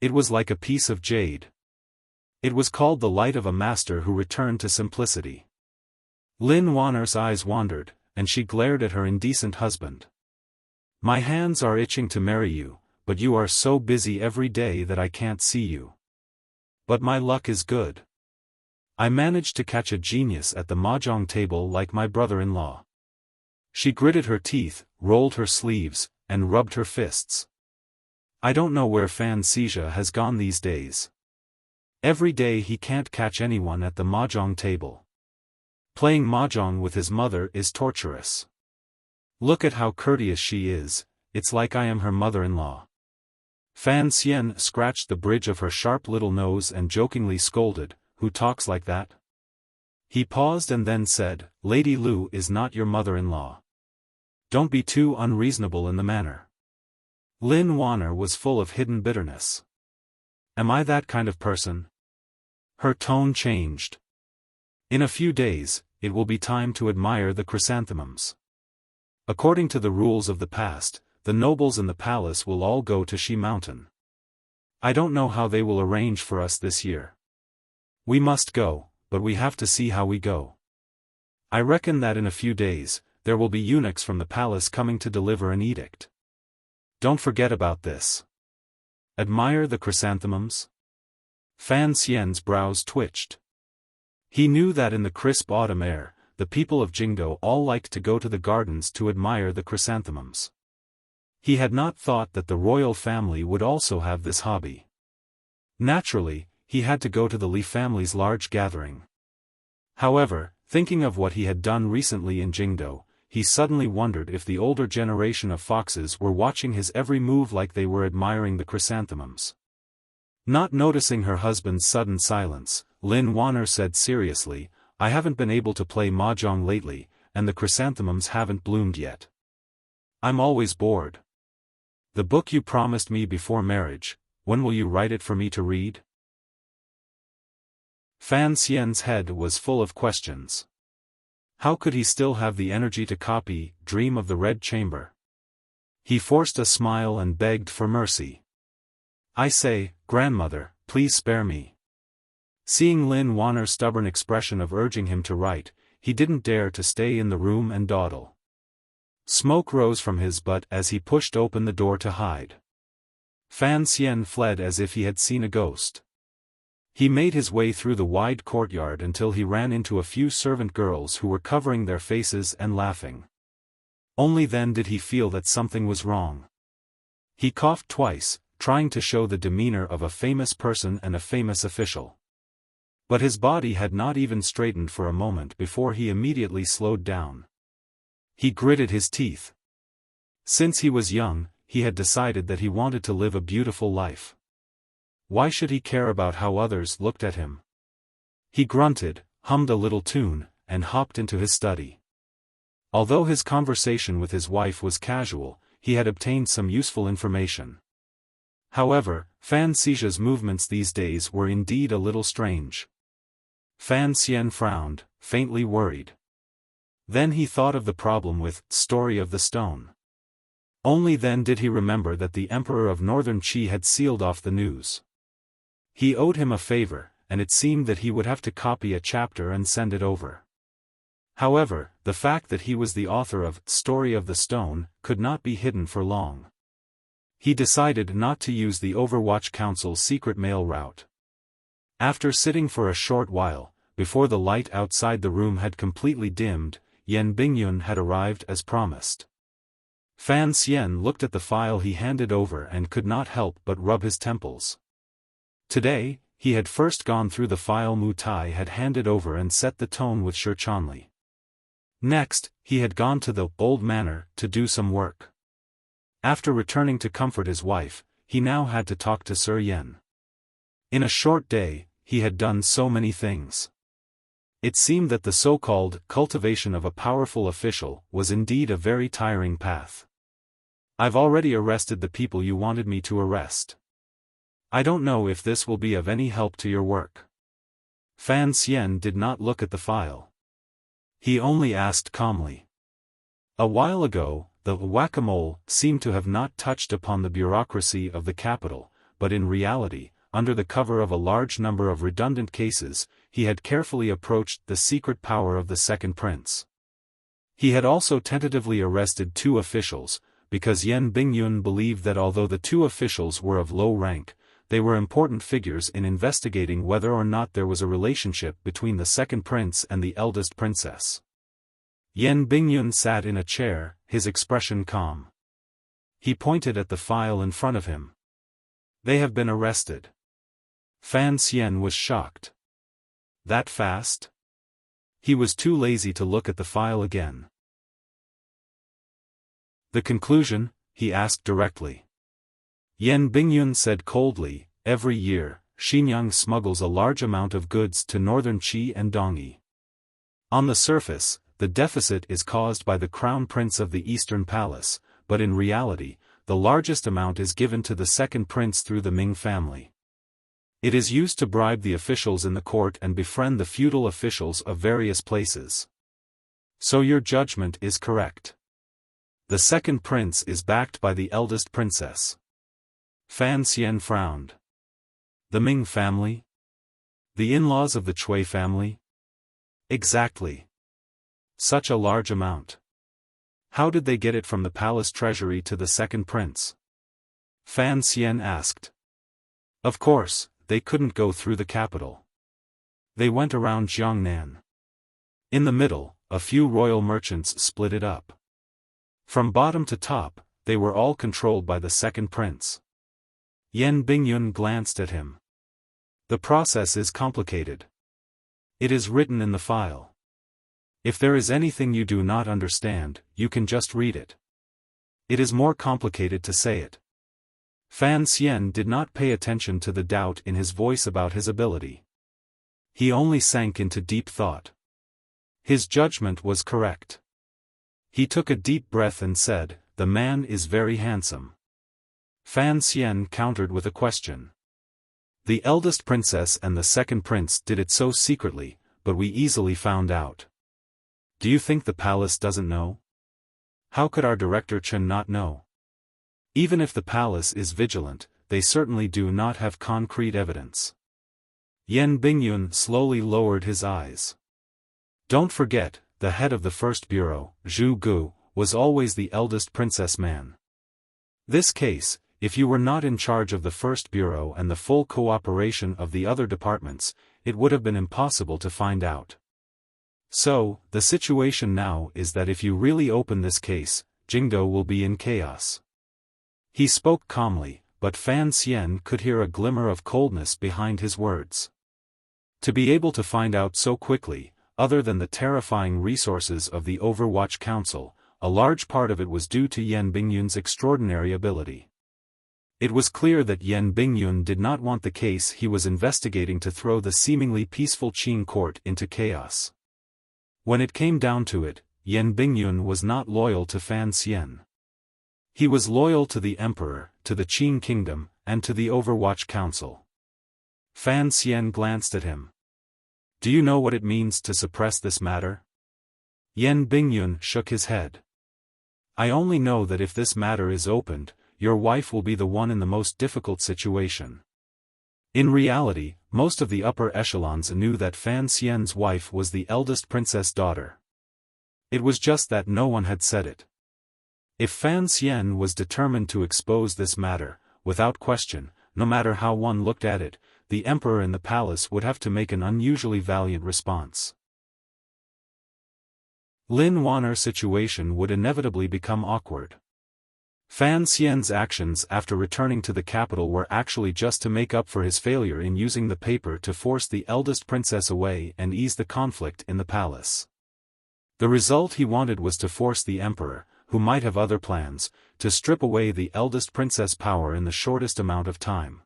It was like a piece of jade. It was called the light of a master who returned to simplicity. Lin Wanner's eyes wandered, and she glared at her indecent husband. My hands are itching to marry you, but you are so busy every day that I can't see you. But my luck is good. I managed to catch a genius at the mahjong table like my brother-in-law. She gritted her teeth, rolled her sleeves, and rubbed her fists. I don't know where Fan Xija has gone these days. Every day he can't catch anyone at the mahjong table. Playing mahjong with his mother is torturous. Look at how courteous she is, it's like I am her mother-in-law. Fan Xian scratched the bridge of her sharp little nose and jokingly scolded, who talks like that? He paused and then said, Lady Lu is not your mother-in-law. Don't be too unreasonable in the manner. Lin Wanner was full of hidden bitterness. Am I that kind of person? Her tone changed. In a few days, it will be time to admire the chrysanthemums. According to the rules of the past, the nobles in the palace will all go to Shi Mountain. I don't know how they will arrange for us this year. We must go, but we have to see how we go. I reckon that in a few days, there will be eunuchs from the palace coming to deliver an edict. Don't forget about this. Admire the chrysanthemums? Fan Xian's brows twitched. He knew that in the crisp autumn air, the people of Jingdo all liked to go to the gardens to admire the chrysanthemums. He had not thought that the royal family would also have this hobby. Naturally, he had to go to the Li family's large gathering. However, thinking of what he had done recently in Jingdo, he suddenly wondered if the older generation of foxes were watching his every move like they were admiring the chrysanthemums. Not noticing her husband's sudden silence, Lin Wanner said seriously, I haven't been able to play mahjong lately, and the chrysanthemums haven't bloomed yet. I'm always bored. The book you promised me before marriage, when will you write it for me to read? Fan Xian's head was full of questions. How could he still have the energy to copy Dream of the Red Chamber? He forced a smile and begged for mercy. I say, grandmother, please spare me. Seeing Lin Wanner's stubborn expression of urging him to write, he didn't dare to stay in the room and dawdle. Smoke rose from his butt as he pushed open the door to hide. Fan Xian fled as if he had seen a ghost. He made his way through the wide courtyard until he ran into a few servant girls who were covering their faces and laughing. Only then did he feel that something was wrong. He coughed twice, trying to show the demeanor of a famous person and a famous official. But his body had not even straightened for a moment before he immediately slowed down. He gritted his teeth. Since he was young, he had decided that he wanted to live a beautiful life. Why should he care about how others looked at him? He grunted, hummed a little tune, and hopped into his study. Although his conversation with his wife was casual, he had obtained some useful information. However, Fan Xia's movements these days were indeed a little strange. Fan Xian frowned, faintly worried. Then he thought of the problem with Story of the Stone. Only then did he remember that the Emperor of Northern Qi had sealed off the news. He owed him a favor, and it seemed that he would have to copy a chapter and send it over. However, the fact that he was the author of Story of the Stone could not be hidden for long. He decided not to use the Overwatch Council's secret mail route. After sitting for a short while, before the light outside the room had completely dimmed, Yan Bingyun had arrived as promised. Fan Xian looked at the file he handed over and could not help but rub his temples. Today, he had first gone through the file Mu Tai had handed over and set the tone with Shi Chanli. Next, he had gone to the old manor to do some work. After returning to comfort his wife, he now had to talk to Sir Yen. In a short day, he had done so many things. It seemed that the so-called cultivation of a powerful official was indeed a very tiring path. I've already arrested the people you wanted me to arrest. I don't know if this will be of any help to your work. Fan Xian did not look at the file. He only asked calmly. A while ago, the whack-a-mole seemed to have not touched upon the bureaucracy of the capital, but in reality, under the cover of a large number of redundant cases, he had carefully approached the secret power of the second prince. He had also tentatively arrested 2 officials, because Yan Bingyun believed that although the 2 officials were of low rank, they were important figures in investigating whether or not there was a relationship between the second prince and the eldest princess. Yan Bingyun sat in a chair, his expression calm. He pointed at the file in front of him. They have been arrested. Fan Xian was shocked. That fast? He was too lazy to look at the file again. The conclusion? He asked directly. Yan Bingyun said coldly, every year, Xinjiang smuggles a large amount of goods to northern Qi and Dongyi. On the surface, the deficit is caused by the crown prince of the Eastern Palace, but in reality, the largest amount is given to the second prince through the Ming family. It is used to bribe the officials in the court and befriend the feudal officials of various places. So your judgment is correct. The second prince is backed by the eldest princess. Fan Xian frowned. The Ming family? The in-laws of the Cui family? Exactly. Such a large amount. How did they get it from the palace treasury to the second prince? Fan Xian asked. Of course, they couldn't go through the capital. They went around Jiangnan. In the middle, a few royal merchants split it up. From bottom to top, they were all controlled by the second prince. Yan Bingyun glanced at him. The process is complicated. It is written in the file. If there is anything you do not understand, you can just read it. It is more complicated to say it. Fan Xian did not pay attention to the doubt in his voice about his ability. He only sank into deep thought. His judgment was correct. He took a deep breath and said, "The man is very handsome." Fan Xian countered with a question. The eldest princess and the second prince did it so secretly, but we easily found out. Do you think the palace doesn't know? How could our director Chen not know? Even if the palace is vigilant, they certainly do not have concrete evidence. Yan Bingyun slowly lowered his eyes. Don't forget, the head of the first bureau, Zhu Gu, was always the eldest princess man. This case, if you were not in charge of the first bureau and the full cooperation of the other departments, it would have been impossible to find out. So, the situation now is that if you really open this case, Jingdo will be in chaos. He spoke calmly, but Fan Xian could hear a glimmer of coldness behind his words. To be able to find out so quickly, other than the terrifying resources of the Overwatch Council, a large part of it was due to Yan Bingyun's extraordinary ability. It was clear that Yan Bingyun did not want the case he was investigating to throw the seemingly peaceful Qing court into chaos. When it came down to it, Yan Bingyun was not loyal to Fan Xian. He was loyal to the emperor, to the Qing kingdom, and to the Overwatch Council. Fan Xian glanced at him. Do you know what it means to suppress this matter? Yan Bingyun shook his head. I only know that if this matter is opened, your wife will be the one in the most difficult situation. In reality, most of the upper echelons knew that Fan Xian's wife was the eldest princess daughter. It was just that no one had said it. If Fan Xian was determined to expose this matter, without question, no matter how one looked at it, the emperor in the palace would have to make an unusually valiant response. Lin Wanner's situation would inevitably become awkward. Fan Xian's actions after returning to the capital were actually just to make up for his failure in using the paper to force the eldest princess away and ease the conflict in the palace. The result he wanted was to force the emperor, who might have other plans, to strip away the eldest princess' power in the shortest amount of time.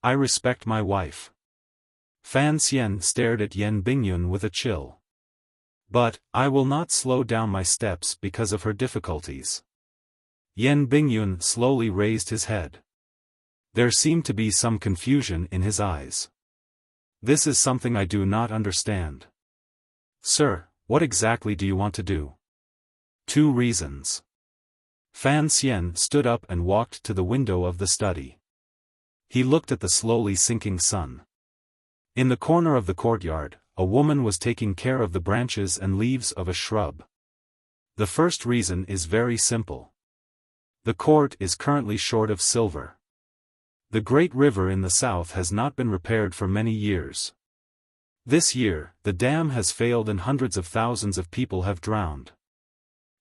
I respect my wife. Fan Xian stared at Yan Bingyun with a chill. But, I will not slow down my steps because of her difficulties. Yan Bingyun slowly raised his head. There seemed to be some confusion in his eyes. This is something I do not understand. Sir, what exactly do you want to do? 2 reasons. Fan Xian stood up and walked to the window of the study. He looked at the slowly sinking sun. In the corner of the courtyard, a woman was taking care of the branches and leaves of a shrub. The first reason is very simple. The court is currently short of silver. The great river in the south has not been repaired for many years. This year, the dam has failed and hundreds of thousands of people have drowned.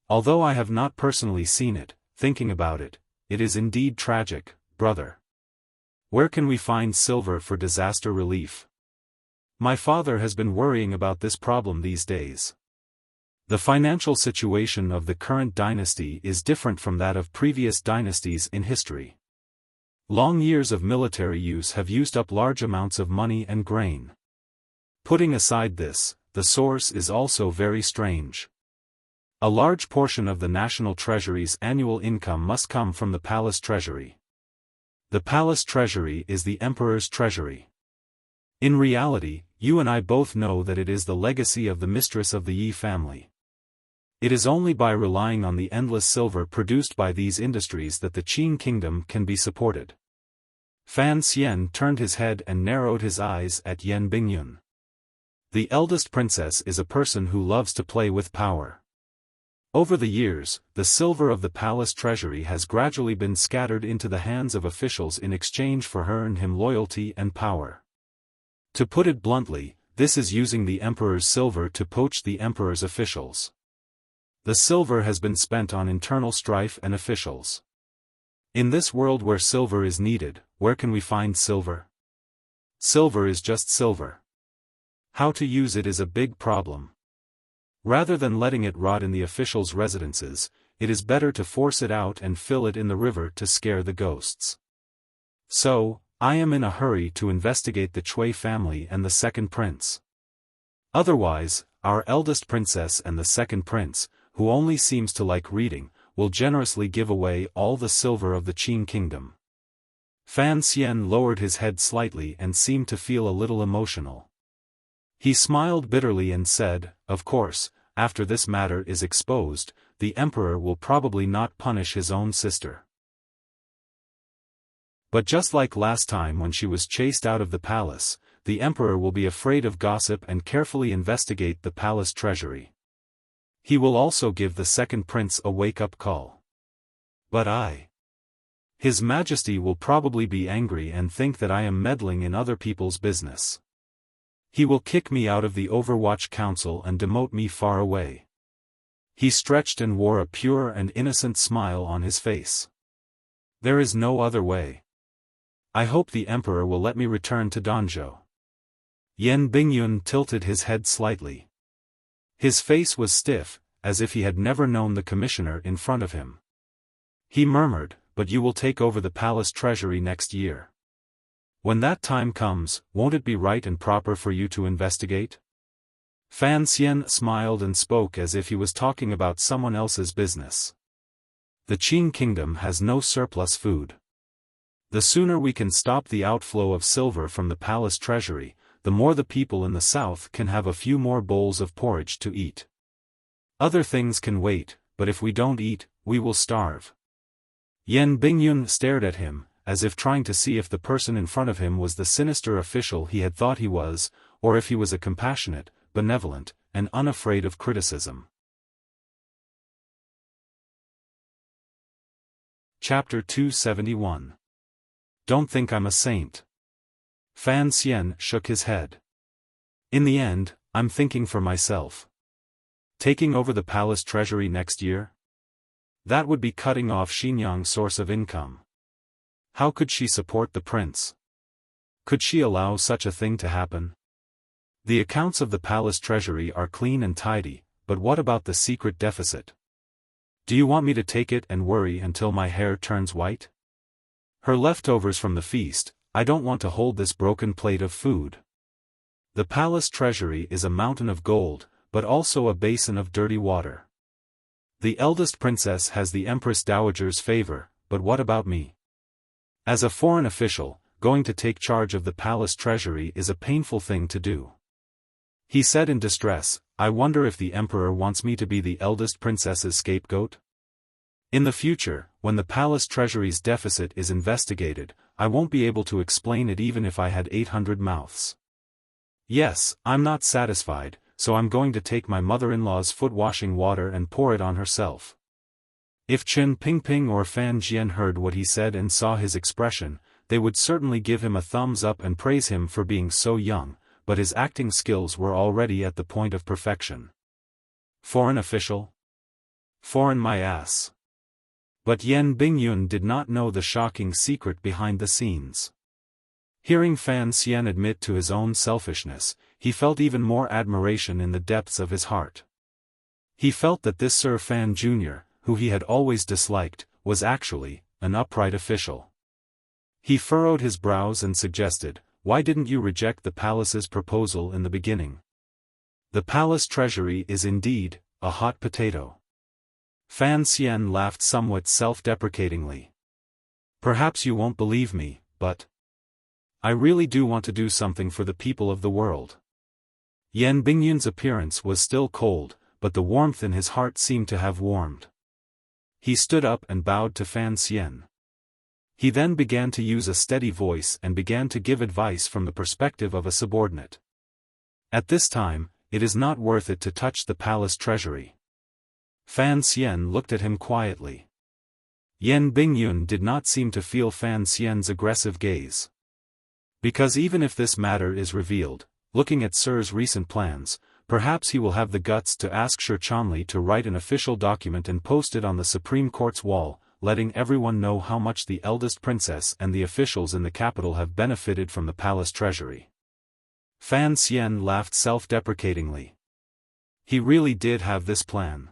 Although I have not personally seen it, thinking about it, it is indeed tragic, brother. Where can we find silver for disaster relief? My father has been worrying about this problem these days. The financial situation of the current dynasty is different from that of previous dynasties in history. Long years of military use have used up large amounts of money and grain. Putting aside this, the source is also very strange. A large portion of the national treasury's annual income must come from the palace treasury. The palace treasury is the emperor's treasury. In reality, you and I both know that it is the legacy of the mistress of the Yi family. It is only by relying on the endless silver produced by these industries that the Qing kingdom can be supported. Fan Xian turned his head and narrowed his eyes at Yan Bingyun. The eldest princess is a person who loves to play with power. Over the years, the silver of the palace treasury has gradually been scattered into the hands of officials in exchange for her and him loyalty and power. To put it bluntly, this is using the emperor's silver to poach the emperor's officials. The silver has been spent on internal strife and officials. In this world where silver is needed, where can we find silver? Silver is just silver. How to use it is a big problem. Rather than letting it rot in the officials' residences, it is better to force it out and fill it in the river to scare the ghosts. So, I am in a hurry to investigate the Cui family and the second prince. Otherwise, our eldest princess and the second prince, who only seems to like reading, will generously give away all the silver of the Qing kingdom. Fan Xian lowered his head slightly and seemed to feel a little emotional. He smiled bitterly and said, "Of course, after this matter is exposed, the emperor will probably not punish his own sister. But just like last time when she was chased out of the palace, the emperor will be afraid of gossip and carefully investigate the palace treasury." He will also give the second prince a wake-up call. But His Majesty will probably be angry and think that I am meddling in other people's business. He will kick me out of the Overwatch Council and demote me far away. He stretched and wore a pure and innocent smile on his face. There is no other way. I hope the Emperor will let me return to Danzhou. Yan Bingyun tilted his head slightly. His face was stiff, as if he had never known the commissioner in front of him. He murmured, "But you will take over the palace treasury next year. When that time comes, won't it be right and proper for you to investigate?" Fan Xian smiled and spoke as if he was talking about someone else's business. The Qin kingdom has no surplus food. The sooner we can stop the outflow of silver from the palace treasury, the more the people in the south can have a few more bowls of porridge to eat. Other things can wait, but if we don't eat, we will starve. Yan Bingyun stared at him, as if trying to see if the person in front of him was the sinister official he had thought he was, or if he was a compassionate, benevolent, and unafraid of criticism. Chapter 271. Don't think I'm a saint. Fan Xian shook his head. In the end, I'm thinking for myself. Taking over the palace treasury next year? That would be cutting off Xinyang's source of income. How could she support the prince? Could she allow such a thing to happen? The accounts of the palace treasury are clean and tidy, but what about the secret deficit? Do you want me to take it and worry until my hair turns white? Her leftovers from the feast, I don't want to hold this broken plate of food. The palace treasury is a mountain of gold, but also a basin of dirty water. The eldest princess has the Empress Dowager's favor, but what about me? As a foreign official, going to take charge of the palace treasury is a painful thing to do. He said in distress, I wonder if the Emperor wants me to be the eldest princess's scapegoat? In the future, when the palace treasury's deficit is investigated, I won't be able to explain it even if I had 800 mouths. Yes, I'm not satisfied, so I'm going to take my mother-in-law's foot-washing water and pour it on herself. If Chen Pingping or Fan Jian heard what he said and saw his expression, they would certainly give him a thumbs up and praise him for being so young, but his acting skills were already at the point of perfection. Foreign official? Foreign my ass. But Yan Bingyun did not know the shocking secret behind the scenes. Hearing Fan Xian admit to his own selfishness, he felt even more admiration in the depths of his heart. He felt that this Sir Fan Jr., who he had always disliked, was actually an upright official. He furrowed his brows and suggested, why didn't you reject the palace's proposal in the beginning? The palace treasury is indeed a hot potato. Fan Xian laughed somewhat self-deprecatingly. Perhaps you won't believe me, but I really do want to do something for the people of the world. Yan Bingyun's appearance was still cold, but the warmth in his heart seemed to have warmed. He stood up and bowed to Fan Xian. He then began to use a steady voice and began to give advice from the perspective of a subordinate. At this time, it is not worth it to touch the palace treasury. Fan Xian looked at him quietly. Yan Bingyun did not seem to feel Fan Xian's aggressive gaze. Because even if this matter is revealed, looking at Sir's recent plans, perhaps he will have the guts to ask Shi Chanli to write an official document and post it on the Supreme Court's wall, letting everyone know how much the eldest princess and the officials in the capital have benefited from the palace treasury. Fan Xian laughed self-deprecatingly. He really did have this plan.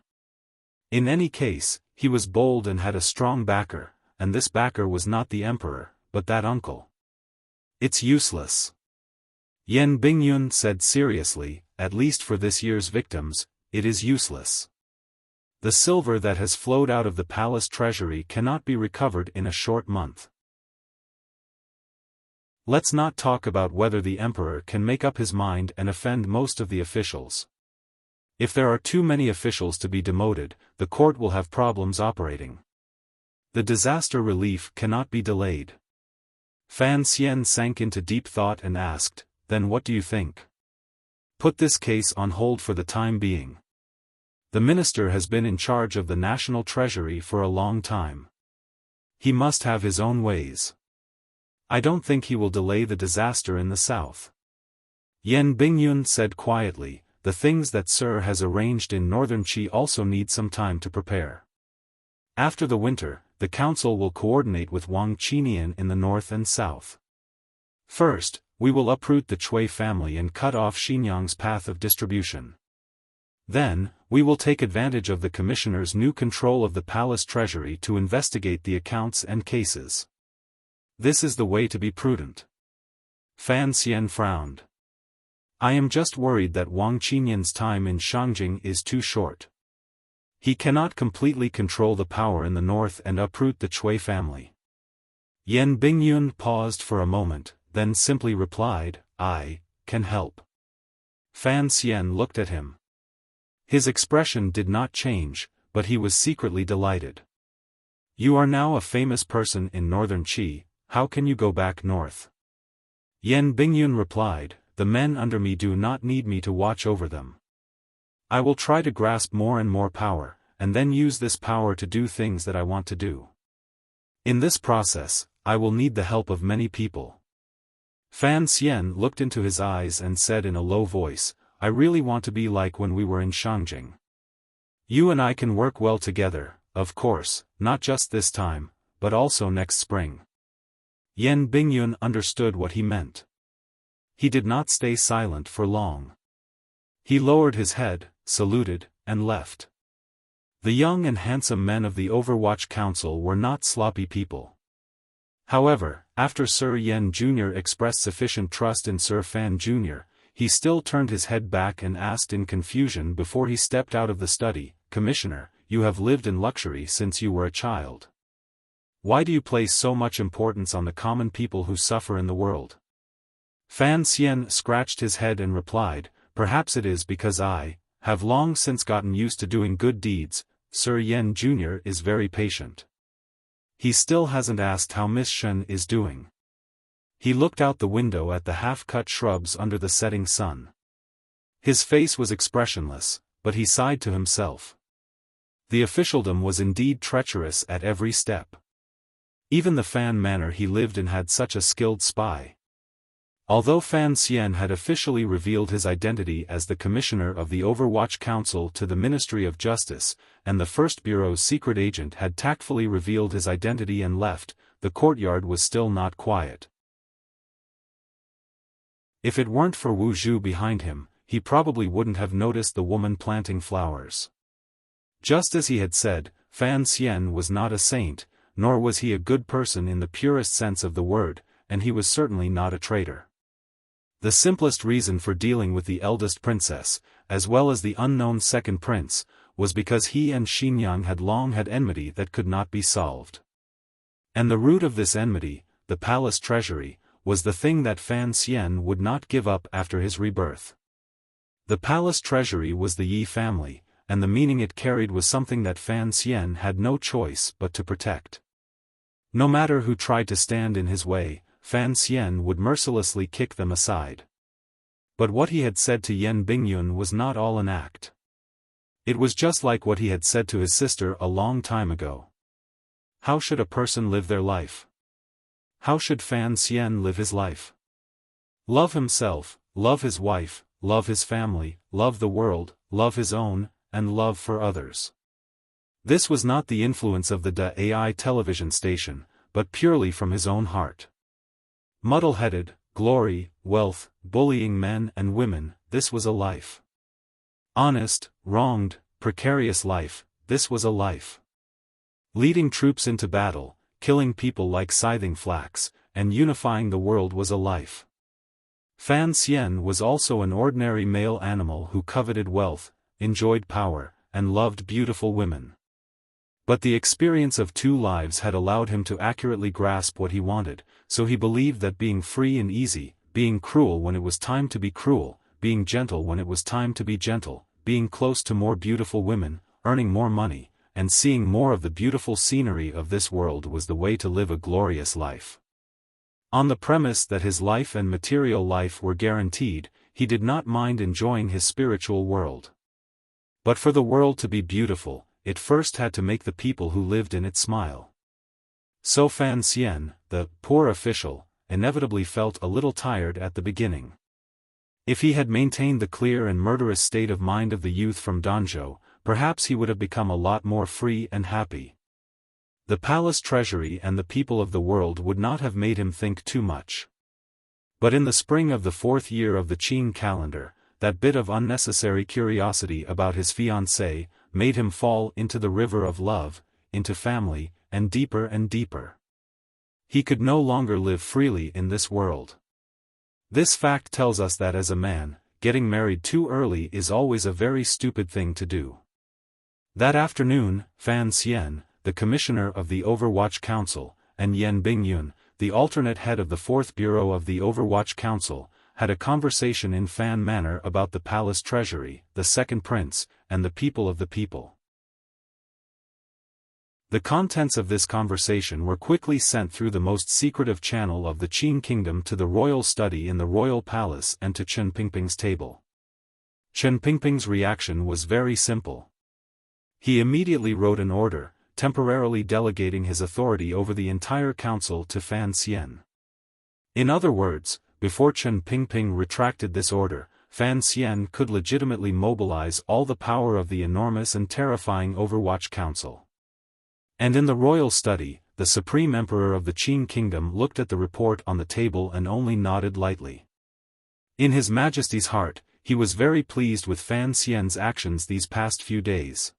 In any case, he was bold and had a strong backer, and this backer was not the emperor, but that uncle. It's useless. Yan Bingyun said seriously, at least for this year's victims, it is useless. The silver that has flowed out of the palace treasury cannot be recovered in a short month. Let's not talk about whether the emperor can make up his mind and offend most of the officials. If there are too many officials to be demoted, the court will have problems operating. The disaster relief cannot be delayed. Fan Xian sank into deep thought and asked, then what do you think? Put this case on hold for the time being. The minister has been in charge of the national treasury for a long time. He must have his own ways. I don't think he will delay the disaster in the south. Yan Bingyun said quietly, the things that Sir has arranged in northern Qi also need some time to prepare. After the winter, the council will coordinate with Wang Qinian in the north and south. First, we will uproot the Cui family and cut off Xinyang's path of distribution. Then, we will take advantage of the commissioner's new control of the palace treasury to investigate the accounts and cases. This is the way to be prudent. Fan Xian frowned. I am just worried that Wang Qinian's time in Shangjing is too short. He cannot completely control the power in the north and uproot the Cui family. Yan Bingyun paused for a moment, then simply replied, I can help. Fan Xian looked at him. His expression did not change, but he was secretly delighted. You are now a famous person in northern Qi, how can you go back north? Yan Bingyun replied, the men under me do not need me to watch over them. I will try to grasp more and more power, and then use this power to do things that I want to do. In this process, I will need the help of many people. Fan Xian looked into his eyes and said in a low voice, I really want to be like when we were in Shangjing. You and I can work well together, of course, not just this time, but also next spring. Yan Bingyun understood what he meant. He did not stay silent for long. He lowered his head, saluted, and left. The young and handsome men of the Overwatch Council were not sloppy people. However, after Sir Yan Jr. expressed sufficient trust in Sir Fan Jr., he still turned his head back and asked in confusion before he stepped out of the study, Commissioner, you have lived in luxury since you were a child. Why do you place so much importance on the common people who suffer in the world? Fan Xian scratched his head and replied, perhaps it is because I have long since gotten used to doing good deeds. Sir Yan Jr. is very patient. He still hasn't asked how Miss Shen is doing. He looked out the window at the half-cut shrubs under the setting sun. His face was expressionless, but he sighed to himself. The officialdom was indeed treacherous at every step. Even the Fan manor he lived in had such a skilled spy. Although Fan Xian had officially revealed his identity as the Commissioner of the Overwatch Council to the Ministry of Justice, and the First Bureau's secret agent had tactfully revealed his identity and left, the courtyard was still not quiet. If it weren't for Wu Zhu behind him, he probably wouldn't have noticed the woman planting flowers. Just as he had said, Fan Xian was not a saint, nor was he a good person in the purest sense of the word, and he was certainly not a traitor. The simplest reason for dealing with the eldest princess, as well as the unknown second prince, was because he and Xinyang had long had enmity that could not be solved. And the root of this enmity, the palace treasury, was the thing that Fan Xian would not give up after his rebirth. The palace treasury was the Yi family, and the meaning it carried was something that Fan Xian had no choice but to protect. No matter who tried to stand in his way, Fan Xian would mercilessly kick them aside. But what he had said to Yan Bingyun was not all an act. It was just like what he had said to his sister a long time ago. How should a person live their life? How should Fan Xian live his life? Love himself, love his wife, love his family, love the world, love his own, and love for others. This was not the influence of the AI television station, but purely from his own heart. Muddle-headed, glory, wealth, bullying men and women, this was a life. Honest, wronged, precarious life, this was a life. Leading troops into battle, killing people like scything flax, and unifying the world was a life. Fan Xian was also an ordinary male animal who coveted wealth, enjoyed power, and loved beautiful women. But the experience of 2 lives had allowed him to accurately grasp what he wanted, so he believed that being free and easy, being cruel when it was time to be cruel, being gentle when it was time to be gentle, being close to more beautiful women, earning more money, and seeing more of the beautiful scenery of this world was the way to live a glorious life. On the premise that his life and material life were guaranteed, he did not mind enjoying his spiritual world. But for the world to be beautiful, it first had to make the people who lived in it smile. So Fan Xian, the poor official, inevitably felt a little tired at the beginning. If he had maintained the clear and murderous state of mind of the youth from Danzhou, perhaps he would have become a lot more free and happy. The palace treasury and the people of the world would not have made him think too much. But in the spring of the 4th year of the Qing calendar, that bit of unnecessary curiosity about his fiancée made him fall into the river of love, into family, and deeper. He could no longer live freely in this world. This fact tells us that as a man, getting married too early is always a very stupid thing to do. That afternoon, Fan Xian, the commissioner of the Overwatch Council, and Yan Bingyun, the alternate head of the 4th Bureau of the Overwatch Council, had a conversation in Fan Manor about the palace treasury, the second prince, and the people of the people. The contents of this conversation were quickly sent through the most secretive channel of the Qing kingdom to the royal study in the royal palace and to Chen Pingping's table. Chen Pingping's reaction was very simple. He immediately wrote an order, temporarily delegating his authority over the entire council to Fan Xian. In other words, before Chen Pingping retracted this order, Fan Xian could legitimately mobilize all the power of the enormous and terrifying Overwatch Council. And in the royal study, the Supreme Emperor of the Qing Kingdom looked at the report on the table and only nodded lightly. In His Majesty's heart, he was very pleased with Fan Xian's actions these past few days.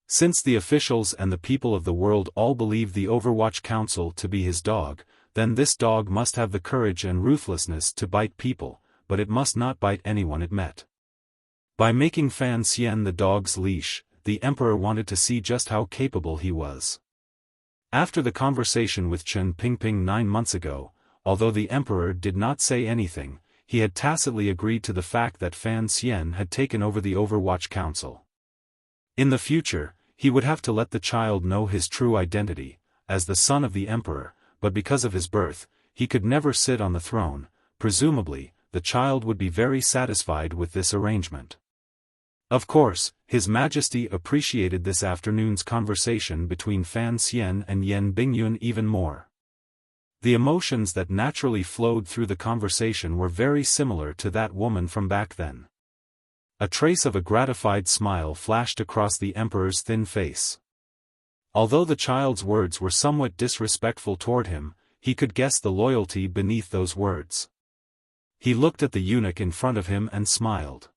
Since the officials and the people of the world all believe the Overwatch Council to be his dog, then this dog must have the courage and ruthlessness to bite people, but it must not bite anyone it met. By making Fan Xian the dog's leash, the emperor wanted to see just how capable he was. After the conversation with Chen Pingping 9 months ago, although the emperor did not say anything, he had tacitly agreed to the fact that Fan Xian had taken over the Overwatch Council. In the future, he would have to let the child know his true identity, as the son of the emperor, but because of his birth, he could never sit on the throne. Presumably, the child would be very satisfied with this arrangement. Of course, His Majesty appreciated this afternoon's conversation between Fan Xian and Yan Bingyun even more. The emotions that naturally flowed through the conversation were very similar to that woman from back then. A trace of a gratified smile flashed across the emperor's thin face. Although the child's words were somewhat disrespectful toward him, he could guess the loyalty beneath those words. He looked at the eunuch in front of him and smiled.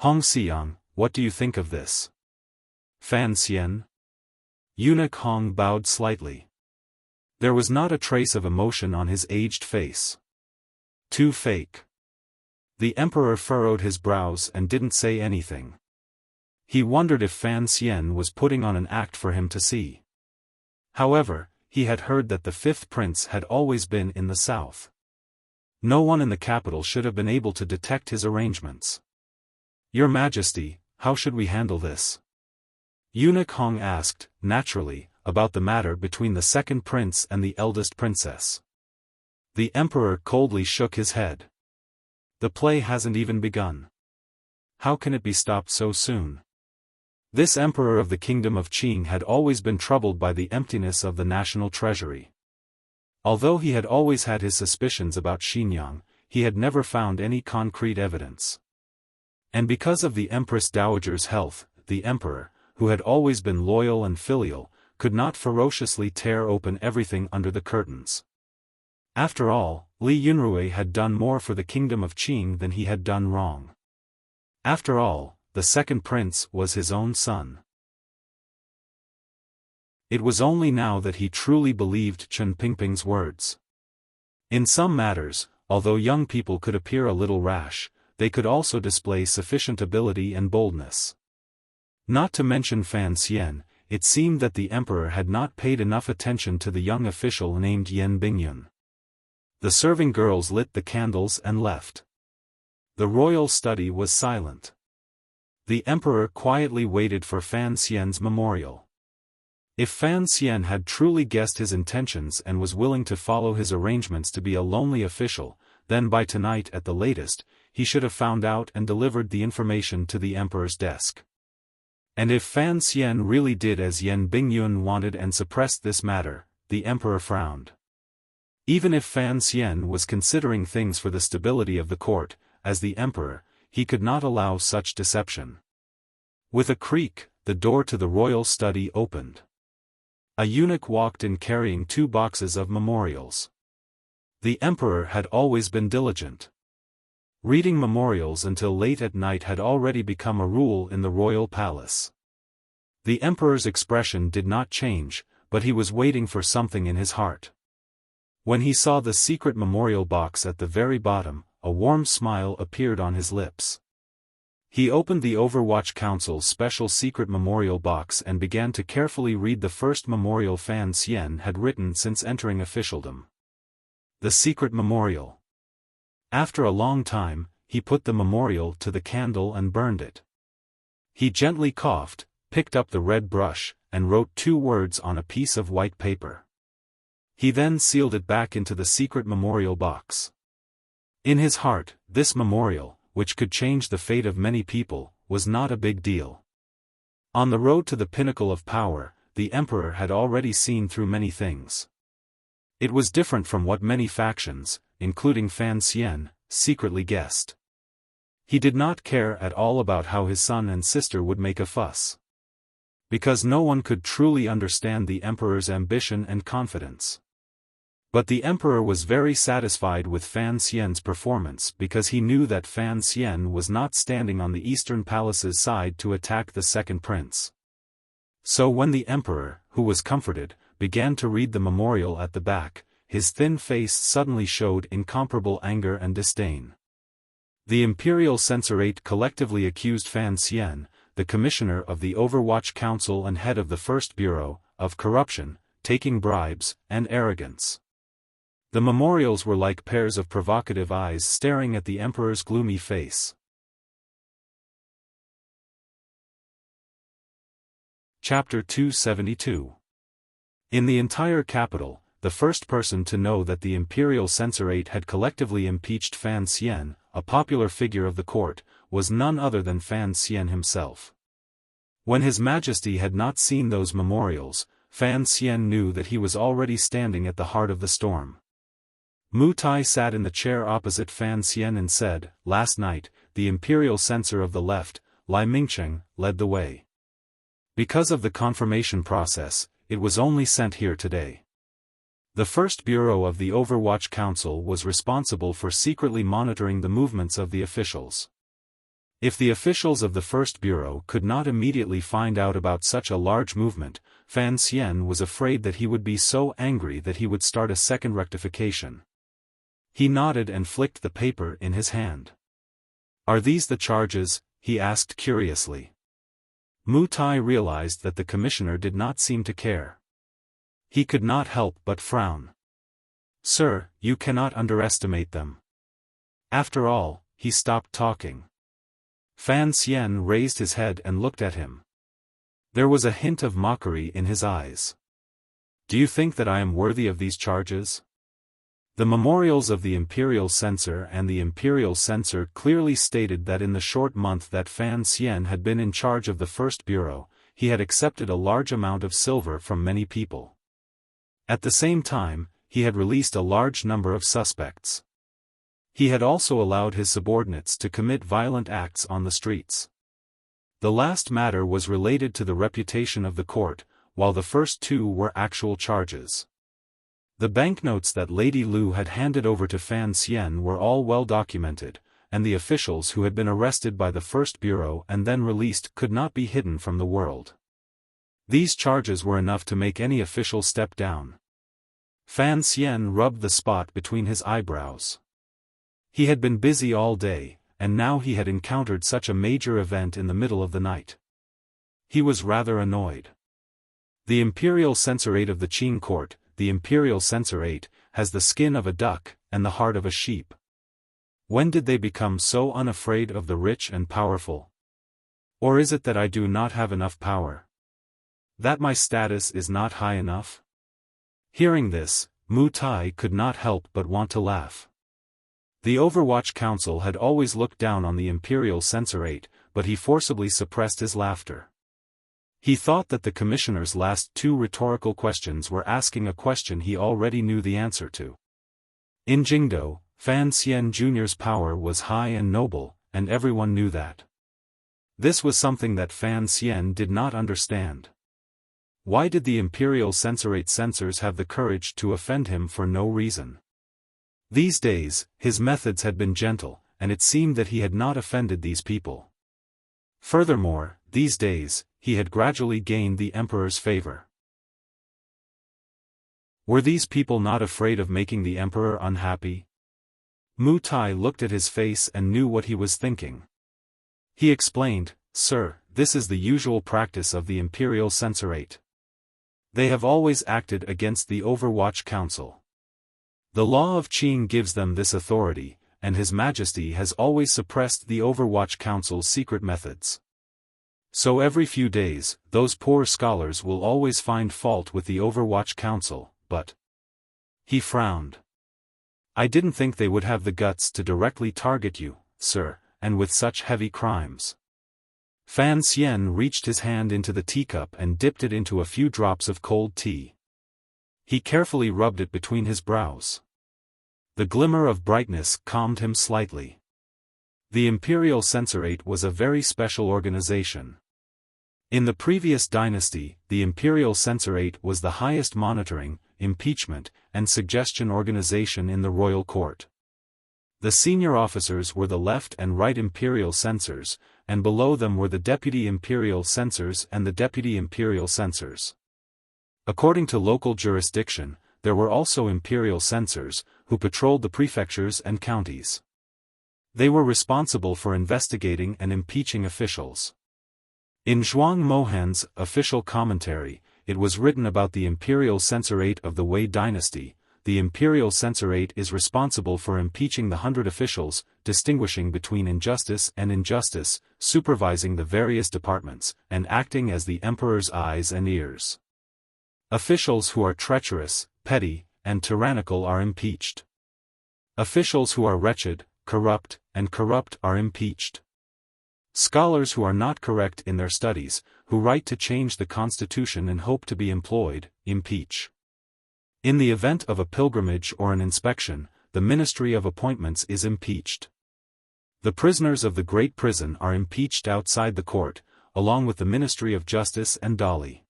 Hong Xiang, what do you think of this? Fan Xian? Eunuch Hong bowed slightly. There was not a trace of emotion on his aged face. Too fake. The emperor furrowed his brows and didn't say anything. He wondered if Fan Xian was putting on an act for him to see. However, he had heard that the 5th prince had always been in the south. No one in the capital should have been able to detect his arrangements. Your Majesty, how should we handle this? Eunuch Hong asked, naturally, about the matter between the 2nd prince and the eldest princess. The emperor coldly shook his head. The play hasn't even begun. How can it be stopped so soon? This emperor of the kingdom of Qing had always been troubled by the emptiness of the national treasury. Although he had always had his suspicions about Xinyang, he had never found any concrete evidence. And because of the Empress Dowager's health, the emperor, who had always been loyal and filial, could not ferociously tear open everything under the curtains. After all, Li Yunrui had done more for the kingdom of Qing than he had done wrong. After all, the 2nd prince was his own son. It was only now that he truly believed Chen Pingping's words. In some matters, although young people could appear a little rash, they could also display sufficient ability and boldness. Not to mention Fan Xian, it seemed that the emperor had not paid enough attention to the young official named Yan Bingyun. The serving girls lit the candles and left. The royal study was silent. The emperor quietly waited for Fan Xian's memorial. If Fan Xian had truly guessed his intentions and was willing to follow his arrangements to be a lonely official, then by tonight at the latest, he should have found out and delivered the information to the emperor's desk. And if Fan Xian really did as Yan Bingyun wanted and suppressed this matter, the emperor frowned. Even if Fan Xian was considering things for the stability of the court, as the emperor, he could not allow such deception. With a creak, the door to the royal study opened. A eunuch walked in carrying 2 boxes of memorials. The emperor had always been diligent. Reading memorials until late at night had already become a rule in the royal palace. The emperor's expression did not change, but he was waiting for something in his heart. When he saw the secret memorial box at the very bottom, a warm smile appeared on his lips. He opened the Overwatch Council's special secret memorial box and began to carefully read the first memorial Fan Xian had written since entering officialdom. The secret memorial. After a long time, he put the memorial to the candle and burned it. He gently coughed, picked up the red brush, and wrote 2 words on a piece of white paper. He then sealed it back into the secret memorial box. In his heart, this memorial, which could change the fate of many people, was not a big deal. On the road to the pinnacle of power, the emperor had already seen through many things. It was different from what many factions, including Fan Xian, secretly guessed. He did not care at all about how his son and sister would make a fuss. Because no one could truly understand the emperor's ambition and confidence. But the emperor was very satisfied with Fan Xian's performance because he knew that Fan Xian was not standing on the Eastern Palace's side to attack the second prince. So when the emperor, who was comforted, began to read the memorial at the back, his thin face suddenly showed incomparable anger and disdain. The Imperial Censorate collectively accused Fan Xian, the commissioner of the Overwatch Council and head of the First Bureau, of corruption, taking bribes, and arrogance. The memorials were like pairs of provocative eyes staring at the emperor's gloomy face. Chapter 272. In the entire capital, the first person to know that the Imperial Censorate had collectively impeached Fan Xian, a popular figure of the court, was none other than Fan Xian himself. When His Majesty had not seen those memorials, Fan Xian knew that he was already standing at the heart of the storm. Mu Tai sat in the chair opposite Fan Xian and said, "Last night, the Imperial Censor of the left, Lai Mingcheng, led the way. Because of the confirmation process, it was only sent here today. The First Bureau of the Overwatch Council was responsible for secretly monitoring the movements of the officials. If the officials of the First Bureau could not immediately find out about such a large movement, Fan Xian was afraid that he would be so angry that he would start a second rectification." He nodded and flicked the paper in his hand. "Are these the charges?" he asked curiously. Mu Tai realized that the commissioner did not seem to care. He could not help but frown. "Sir, you cannot underestimate them." After all, he stopped talking. Fan Xian raised his head and looked at him. There was a hint of mockery in his eyes. "Do you think that I am worthy of these charges?" The memorials of the Imperial Censor and the Imperial Censor clearly stated that in the short month that Fan Xian had been in charge of the First Bureau, he had accepted a large amount of silver from many people. At the same time, he had released a large number of suspects. He had also allowed his subordinates to commit violent acts on the streets. The last matter was related to the reputation of the court, while the first 2 were actual charges. The banknotes that Lady Lu had handed over to Fan Xian were all well documented, and the officials who had been arrested by the First Bureau and then released could not be hidden from the world. These charges were enough to make any official step down. Fan Xian rubbed the spot between his eyebrows. He had been busy all day, and now he had encountered such a major event in the middle of the night. He was rather annoyed. The Imperial Censorate of the Qing Court, the Imperial Censorate, has the skin of a duck, and the heart of a sheep. When did they become so unafraid of the rich and powerful? Or is it that I do not have enough power? That my status is not high enough? Hearing this, Mu Tai could not help but want to laugh. The Overwatch Council had always looked down on the Imperial Censorate, but he forcibly suppressed his laughter. He thought that the commissioner's last two rhetorical questions were asking a question he already knew the answer to. In Jingdo, Fan Xian Jr.'s power was high and noble, and everyone knew that. This was something that Fan Xian did not understand. Why did the imperial censorate censors have the courage to offend him for no reason? These days, his methods had been gentle, and it seemed that he had not offended these people. Furthermore, these days, he had gradually gained the emperor's favor. Were these people not afraid of making the emperor unhappy? Mu Tai looked at his face and knew what he was thinking. He explained, "Sir, this is the usual practice of the imperial censorate. They have always acted against the Overwatch Council. The law of Qing gives them this authority, and His Majesty has always suppressed the Overwatch Council's secret methods. So every few days, those poor scholars will always find fault with the Overwatch Council, but..." He frowned. "I didn't think they would have the guts to directly target you, sir, and with such heavy crimes." Fan Xian reached his hand into the teacup and dipped it into a few drops of cold tea. He carefully rubbed it between his brows. The glimmer of brightness calmed him slightly. The imperial censorate was a very special organization. In the previous dynasty, the imperial censorate was the highest monitoring, impeachment, and suggestion organization in the royal court. The senior officers were the left and right imperial censors, and below them were the deputy imperial censors and the deputy imperial censors. According to local jurisdiction, there were also imperial censors, who patrolled the prefectures and counties. They were responsible for investigating and impeaching officials. In Zhuang Mohan's official commentary, it was written about the imperial censorate of the Wei dynasty. The imperial censorate is responsible for impeaching the 100 officials, distinguishing between injustice and injustice, supervising the various departments, and acting as the emperor's eyes and ears. Officials who are treacherous, petty, and tyrannical are impeached. Officials who are wretched, corrupt, and corrupt are impeached. Scholars who are not correct in their studies, who write to change the constitution and hope to be employed, impeach. In the event of a pilgrimage or an inspection, the Ministry of Appointments is impeached. The prisoners of the Great Prison are impeached outside the court, along with the Ministry of Justice and Dali.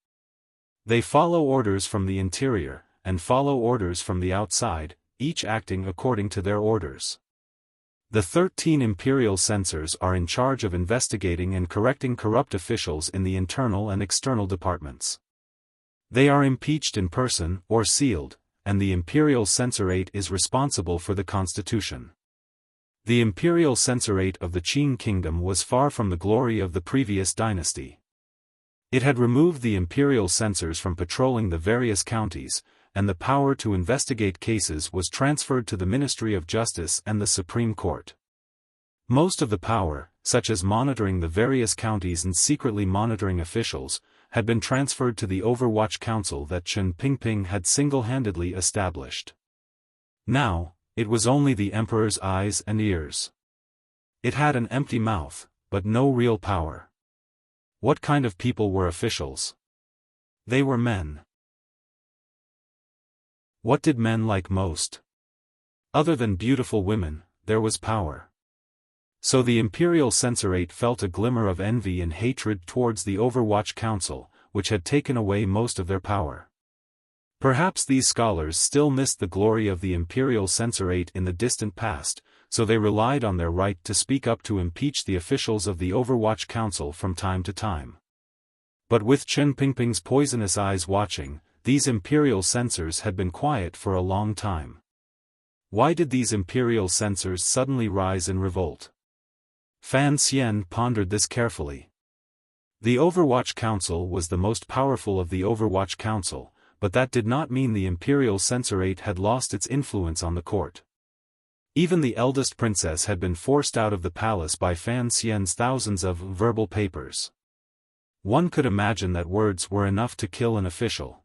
They follow orders from the interior, and follow orders from the outside, each acting according to their orders. The 13 imperial censors are in charge of investigating and correcting corrupt officials in the internal and external departments. They are impeached in person or sealed, and the imperial censorate is responsible for the constitution. The imperial censorate of the Qing kingdom was far from the glory of the previous dynasty. It had removed the imperial censors from patrolling the various counties, and the power to investigate cases was transferred to the Ministry of Justice and the Supreme Court. Most of the power, such as monitoring the various counties and secretly monitoring officials, had been transferred to the Overwatch Council that Chen Pingping had single-handedly established. Now, it was only the emperor's eyes and ears. It had an empty mouth, but no real power. What kind of people were officials? They were men. What did men like most? Other than beautiful women, there was power. So the imperial censorate felt a glimmer of envy and hatred towards the Overwatch Council, which had taken away most of their power. Perhaps these scholars still missed the glory of the imperial censorate in the distant past, so they relied on their right to speak up to impeach the officials of the Overwatch Council from time to time. But with Chen Pingping's poisonous eyes watching, these imperial censors had been quiet for a long time. Why did these imperial censors suddenly rise in revolt? Fan Xian pondered this carefully. The Overwatch Council was the most powerful of the Overwatch Council, but that did not mean the imperial censorate had lost its influence on the court. Even the eldest princess had been forced out of the palace by Fan Xian's thousands of verbal papers. One could imagine that words were enough to kill an official.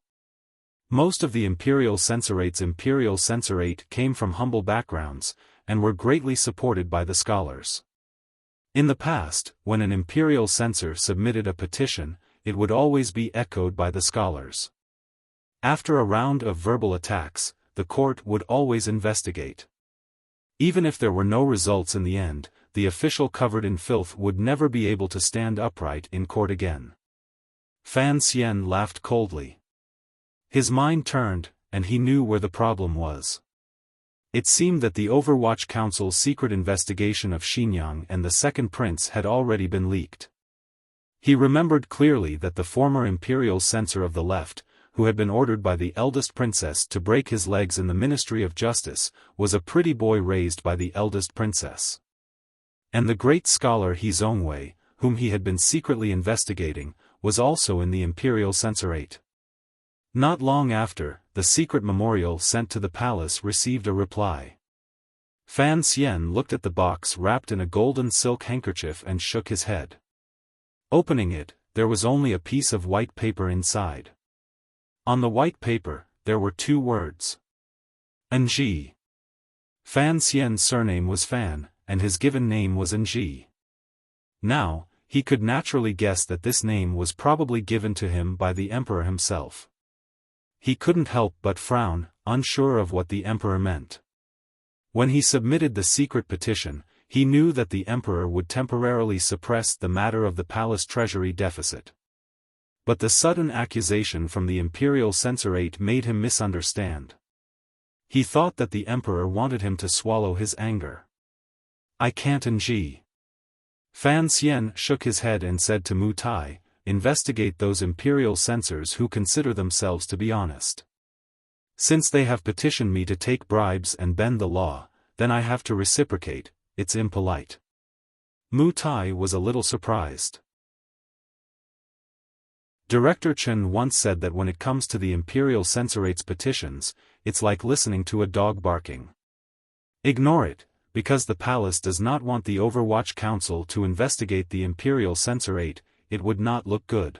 Most of the imperial censorate's imperial censorate came from humble backgrounds, and were greatly supported by the scholars. In the past, when an imperial censor submitted a petition, it would always be echoed by the scholars. After a round of verbal attacks, the court would always investigate. Even if there were no results in the end, the official covered in filth would never be able to stand upright in court again. Fan Xian laughed coldly. His mind turned, and he knew where the problem was. It seemed that the Overwatch Council's secret investigation of Xinyang and the second prince had already been leaked. He remembered clearly that the former imperial censor of the left, who had been ordered by the eldest princess to break his legs in the Ministry of Justice, was a pretty boy raised by the eldest princess. And the great scholar He Zongwei, whom he had been secretly investigating, was also in the imperial censorate. Not long after, the secret memorial sent to the palace received a reply. Fan Xian looked at the box wrapped in a golden silk handkerchief and shook his head. Opening it, there was only a piece of white paper inside. On the white paper, there were 2 words. Nji. Fan Xian's surname was Fan, and his given name was Nji. Now, he could naturally guess that this name was probably given to him by the emperor himself. He couldn't help but frown, unsure of what the emperor meant. When he submitted the secret petition, he knew that the emperor would temporarily suppress the matter of the palace treasury deficit. But the sudden accusation from the imperial censorate made him misunderstand. He thought that the emperor wanted him to swallow his anger. I can't Nji. Fan Xian shook his head and said to Mu Tai, investigate those imperial censors who consider themselves to be honest. Since they have petitioned me to take bribes and bend the law, then I have to reciprocate, it's impolite. Mu Tai was a little surprised. Director Chen once said that when it comes to the imperial censorate's petitions, it's like listening to a dog barking. Ignore it, because the palace does not want the Overwatch Council to investigate the imperial censorate, it would not look good.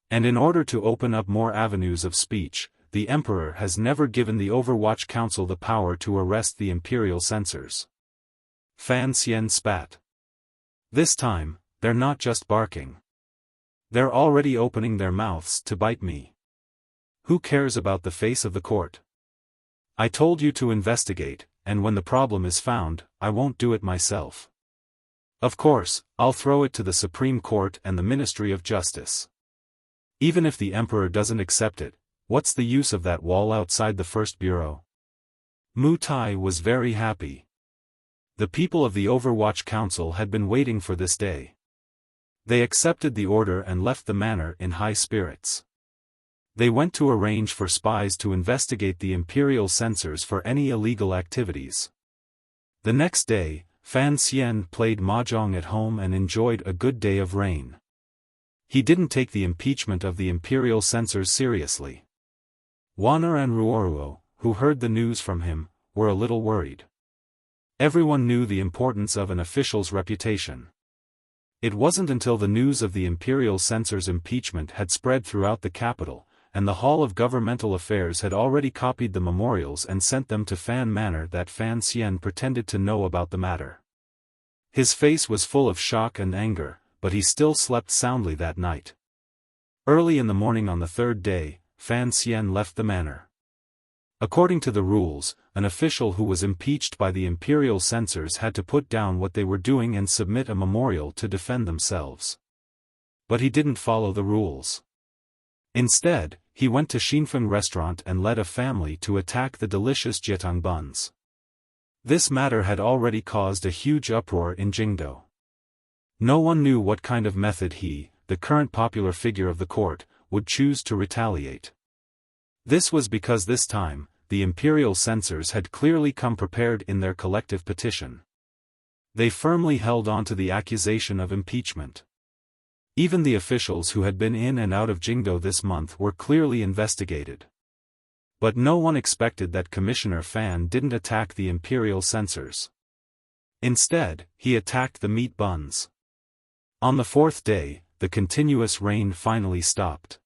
And in order to open up more avenues of speech, the emperor has never given the Overwatch Council the power to arrest the imperial censors. Fan Xian spat. This time, they're not just barking. They're already opening their mouths to bite me. Who cares about the face of the court? I told you to investigate, and when the problem is found, I won't do it myself. Of course, I'll throw it to the Supreme Court and the Ministry of Justice. Even if the emperor doesn't accept it, what's the use of that wall outside the first bureau? Mu Tai was very happy. The people of the Overwatch Council had been waiting for this day. They accepted the order and left the manor in high spirits. They went to arrange for spies to investigate the imperial censors for any illegal activities. The next day, Fan Xian played mahjong at home and enjoyed a good day of rain. He didn't take the impeachment of the imperial censors seriously. Wan'er and Ruoruo, who heard the news from him, were a little worried. Everyone knew the importance of an official's reputation. It wasn't until the news of the imperial censors' impeachment had spread throughout the capital, and the Hall of Governmental Affairs had already copied the memorials and sent them to Fan Manor that Fan Xian pretended to know about the matter. His face was full of shock and anger, but he still slept soundly that night. Early in the morning on the 3rd day, Fan Xian left the manor. According to the rules, an official who was impeached by the imperial censors had to put down what they were doing and submit a memorial to defend themselves. But he didn't follow the rules. Instead, he went to Xianfeng restaurant and led a family to attack the delicious jietang buns. This matter had already caused a huge uproar in Jingdo. No one knew what kind of method he, the current popular figure of the court, would choose to retaliate. This was because this time, the imperial censors had clearly come prepared in their collective petition. They firmly held on to the accusation of impeachment. Even the officials who had been in and out of Jingdo this month were clearly investigated. But no one expected that Commissioner Fan didn't attack the imperial censors. Instead, he attacked the meat buns. On the 4th day, the continuous rain finally stopped.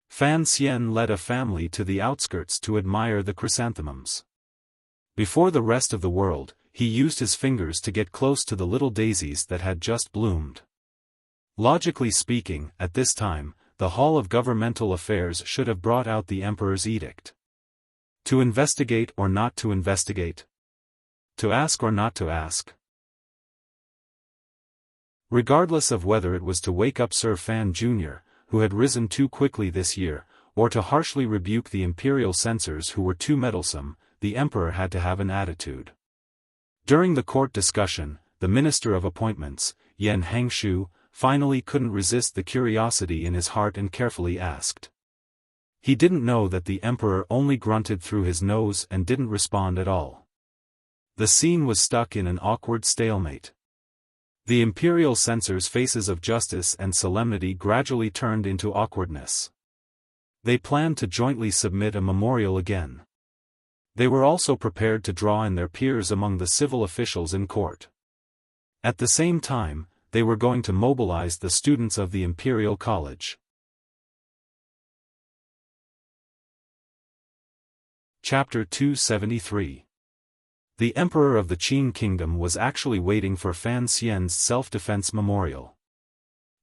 Fan Xian led a family to the outskirts to admire the chrysanthemums. Before the rest of the world, he used his fingers to get close to the little daisies that had just bloomed. Logically speaking, at this time, the Hall of Governmental Affairs should have brought out the emperor's edict. To investigate or not to investigate? To ask or not to ask? Regardless of whether it was to wake up Sir Fan Jr., who had risen too quickly this year, or to harshly rebuke the imperial censors who were too meddlesome, the emperor had to have an attitude. During the court discussion, the Minister of Appointments, Yan Hangshu, finally couldn't resist the curiosity in his heart and carefully asked. He didn't know that the emperor only grunted through his nose and didn't respond at all. The scene was stuck in an awkward stalemate. The imperial censors' faces of justice and solemnity gradually turned into awkwardness. They planned to jointly submit a memorial again. They were also prepared to draw in their peers among the civil officials in court. At the same time, they were going to mobilize the students of the Imperial College. Chapter 273. The Emperor of the Qin Kingdom was actually waiting for Fan Xian's self-defense memorial.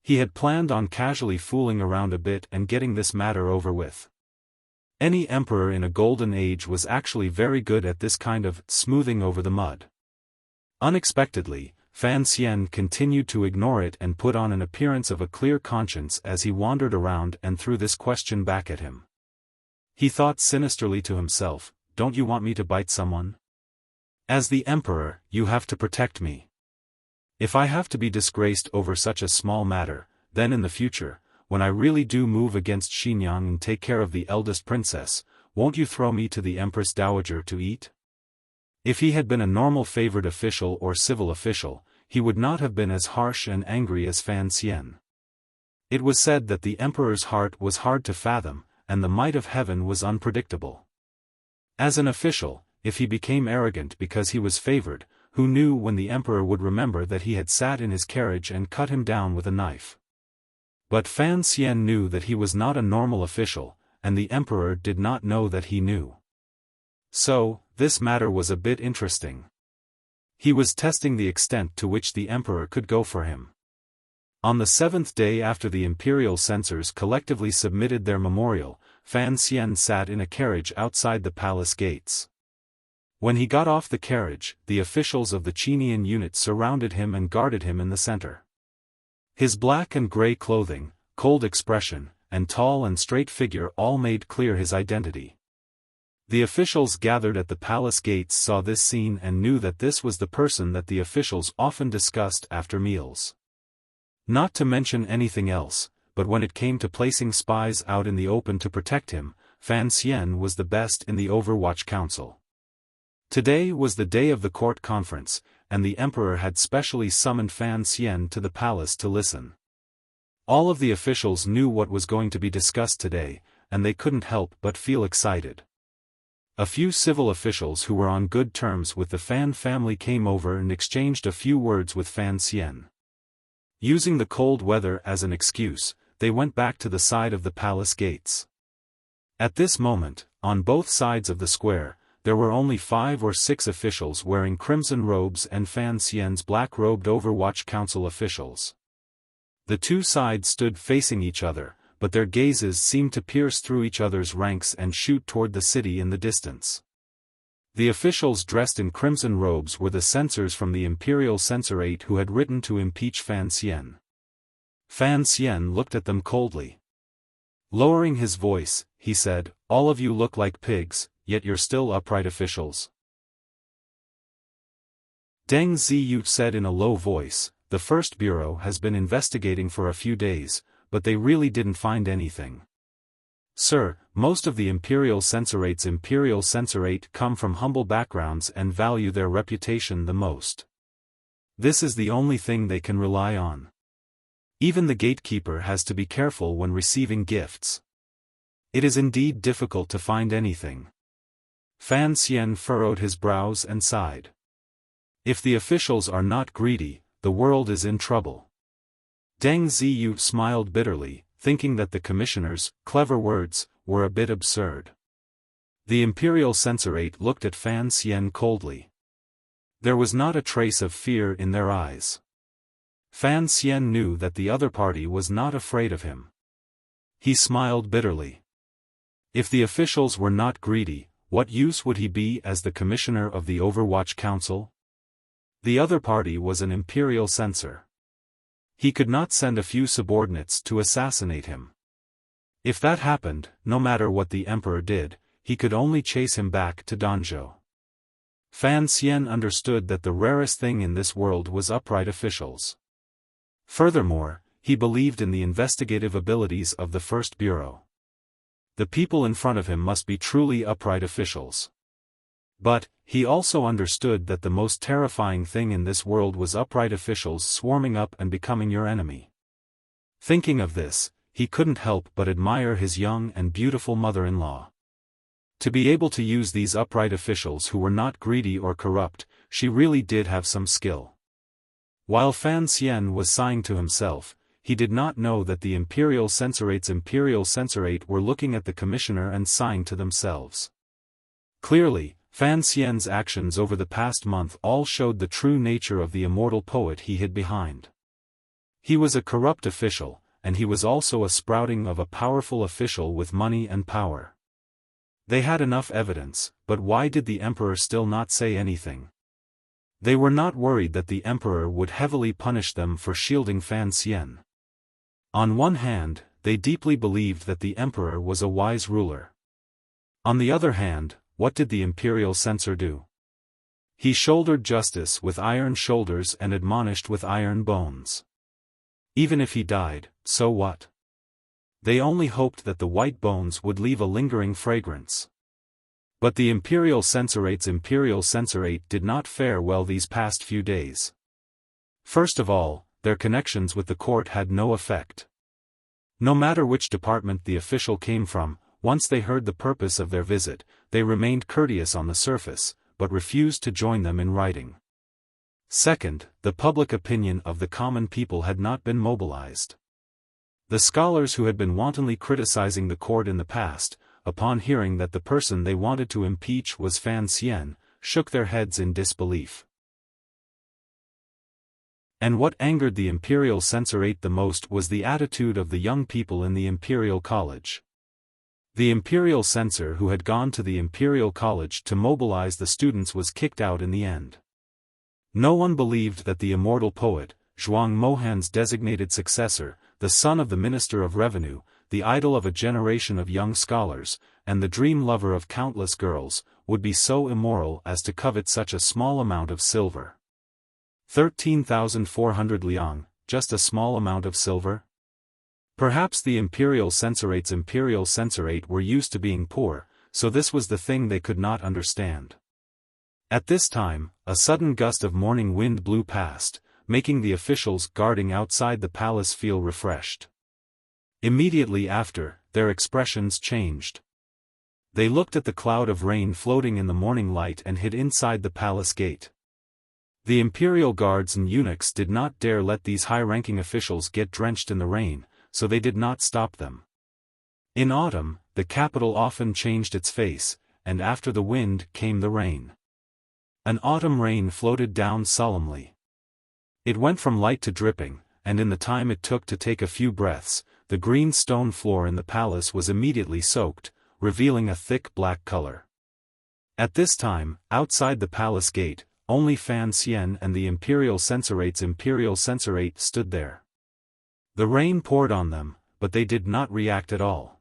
He had planned on casually fooling around a bit and getting this matter over with. Any emperor in a golden age was actually very good at this kind of smoothing over the mud. Unexpectedly, Fan Xian continued to ignore it and put on an appearance of a clear conscience as he wandered around and threw this question back at him. He thought sinisterly to himself, "Don't you want me to bite someone? As the emperor, you have to protect me. If I have to be disgraced over such a small matter, then in the future, when I really do move against Xinjiang and take care of the eldest princess, won't you throw me to the Empress Dowager to eat?" If he had been a normal favored official or civil official, he would not have been as harsh and angry as Fan Xian. It was said that the emperor's heart was hard to fathom, and the might of heaven was unpredictable. As an official, if he became arrogant because he was favored, who knew when the emperor would remember that he had sat in his carriage and cut him down with a knife? But Fan Xian knew that he was not a normal official, and the emperor did not know that he knew. So, this matter was a bit interesting. He was testing the extent to which the emperor could go for him. On the 7th day after the imperial censors collectively submitted their memorial, Fan Xian sat in a carriage outside the palace gates. When he got off the carriage, the officials of the Qinian unit surrounded him and guarded him in the center. His black and gray clothing, cold expression, and tall and straight figure all made clear his identity. The officials gathered at the palace gates saw this scene and knew that this was the person that the officials often discussed after meals. Not to mention anything else, but when it came to placing spies out in the open to protect him, Fan Xian was the best in the Overwatch Council. Today was the day of the court conference, and the emperor had specially summoned Fan Xian to the palace to listen. All of the officials knew what was going to be discussed today, and they couldn't help but feel excited. A few civil officials who were on good terms with the Fan family came over and exchanged a few words with Fan Xian. Using the cold weather as an excuse, they went back to the side of the palace gates. At this moment, on both sides of the square, there were only 5 or 6 officials wearing crimson robes and Fan Xian's black-robed Overwatch Council officials. The two sides stood facing each other, but their gazes seemed to pierce through each other's ranks and shoot toward the city in the distance. The officials dressed in crimson robes were the censors from the Imperial Censorate who had written to impeach Fan Xian. Fan Xian looked at them coldly. Lowering his voice, he said, "All of you look like pigs, yet you're still upright officials." Deng Ziyu said in a low voice, "The First Bureau has been investigating for a few days, but they really didn't find anything. Sir, most of the Imperial Censorate come from humble backgrounds and value their reputation the most. This is the only thing they can rely on. Even the gatekeeper has to be careful when receiving gifts. It is indeed difficult to find anything." Fan Xian furrowed his brows and sighed. If the officials are not greedy, the world is in trouble. Deng Ziyu smiled bitterly, thinking that the commissioner's clever words were a bit absurd. The Imperial Censorate looked at Fan Xian coldly. There was not a trace of fear in their eyes. Fan Xian knew that the other party was not afraid of him. He smiled bitterly. If the officials were not greedy, what use would he be as the commissioner of the Overwatch Council? The other party was an imperial censor. He could not send a few subordinates to assassinate him. If that happened, no matter what the emperor did, he could only chase him back to Danzhou. Fan Xian understood that the rarest thing in this world was upright officials. Furthermore, he believed in the investigative abilities of the First Bureau. The people in front of him must be truly upright officials. But, he also understood that the most terrifying thing in this world was upright officials swarming up and becoming your enemy. Thinking of this, he couldn't help but admire his young and beautiful mother-in-law. To be able to use these upright officials who were not greedy or corrupt, she really did have some skill. While Fan Xian was sighing to himself, he did not know that the Imperial Censorate's Imperial Censorate were looking at the commissioner and sighing to themselves. Clearly, Fan Xian's actions over the past month all showed the true nature of the immortal poet he hid behind. He was a corrupt official, and he was also a sprouting of a powerful official with money and power. They had enough evidence, but why did the emperor still not say anything? They were not worried that the emperor would heavily punish them for shielding Fan Xian. On one hand, they deeply believed that the emperor was a wise ruler. On the other hand, what did the imperial censor do? He shouldered justice with iron shoulders and admonished with iron bones. Even if he died, so what? They only hoped that the white bones would leave a lingering fragrance. But the Imperial Censorate's Imperial Censorate did not fare well these past few days. First of all, their connections with the court had no effect. No matter which department the official came from, once they heard the purpose of their visit, they remained courteous on the surface, but refused to join them in writing. Second, the public opinion of the common people had not been mobilized. The scholars who had been wantonly criticizing the court in the past, upon hearing that the person they wanted to impeach was Fan Xian, shook their heads in disbelief. And what angered the Imperial Censorate the most was the attitude of the young people in the Imperial College. The Imperial Censor who had gone to the Imperial College to mobilize the students was kicked out in the end. No one believed that the immortal poet, Zhuang Mohan's designated successor, the son of the Minister of Revenue, the idol of a generation of young scholars, and the dream lover of countless girls, would be so immoral as to covet such a small amount of silver. 13,400 liang, just a small amount of silver? Perhaps the Imperial Censorate's Imperial Censorate were used to being poor, so this was the thing they could not understand. At this time, a sudden gust of morning wind blew past, making the officials guarding outside the palace feel refreshed. Immediately after, their expressions changed. They looked at the cloud of rain floating in the morning light and hid inside the palace gate. The imperial guards and eunuchs did not dare let these high-ranking officials get drenched in the rain, so they did not stop them. In autumn, the capital often changed its face, and after the wind came the rain. An autumn rain floated down solemnly. It went from light to dripping, and in the time it took to take a few breaths, the green stone floor in the palace was immediately soaked, revealing a thick black color. At this time, outside the palace gate, only Fan Xian and the Imperial Censorate's Imperial Censorate stood there. The rain poured on them, but they did not react at all.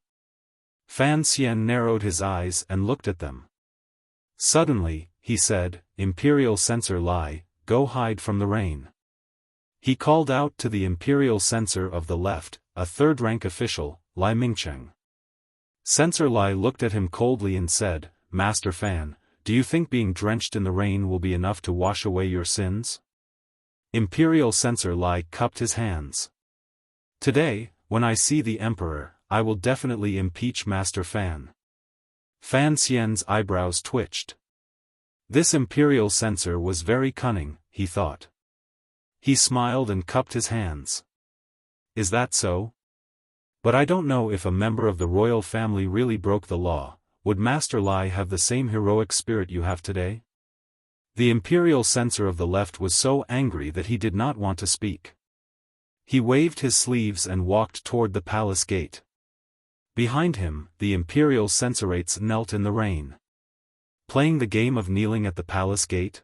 Fan Xian narrowed his eyes and looked at them. Suddenly, he said, "Imperial Censor Lai, go hide from the rain." He called out to the Imperial Censor of the left, a third-rank official, Lai Mingcheng. Censor Lai looked at him coldly and said, "Master Fan, do you think being drenched in the rain will be enough to wash away your sins?" Imperial Censor Lai cupped his hands. "Today, when I see the Emperor, I will definitely impeach Master Fan." Fan Xian's eyebrows twitched. This Imperial Censor was very cunning, he thought. He smiled and cupped his hands. "Is that so? But I don't know if a member of the royal family really broke the law. Would Master Lai have the same heroic spirit you have today?" The Imperial Censor of the left was so angry that he did not want to speak. He waved his sleeves and walked toward the palace gate. Behind him, the imperial censorites knelt in the rain. Playing the game of kneeling at the palace gate?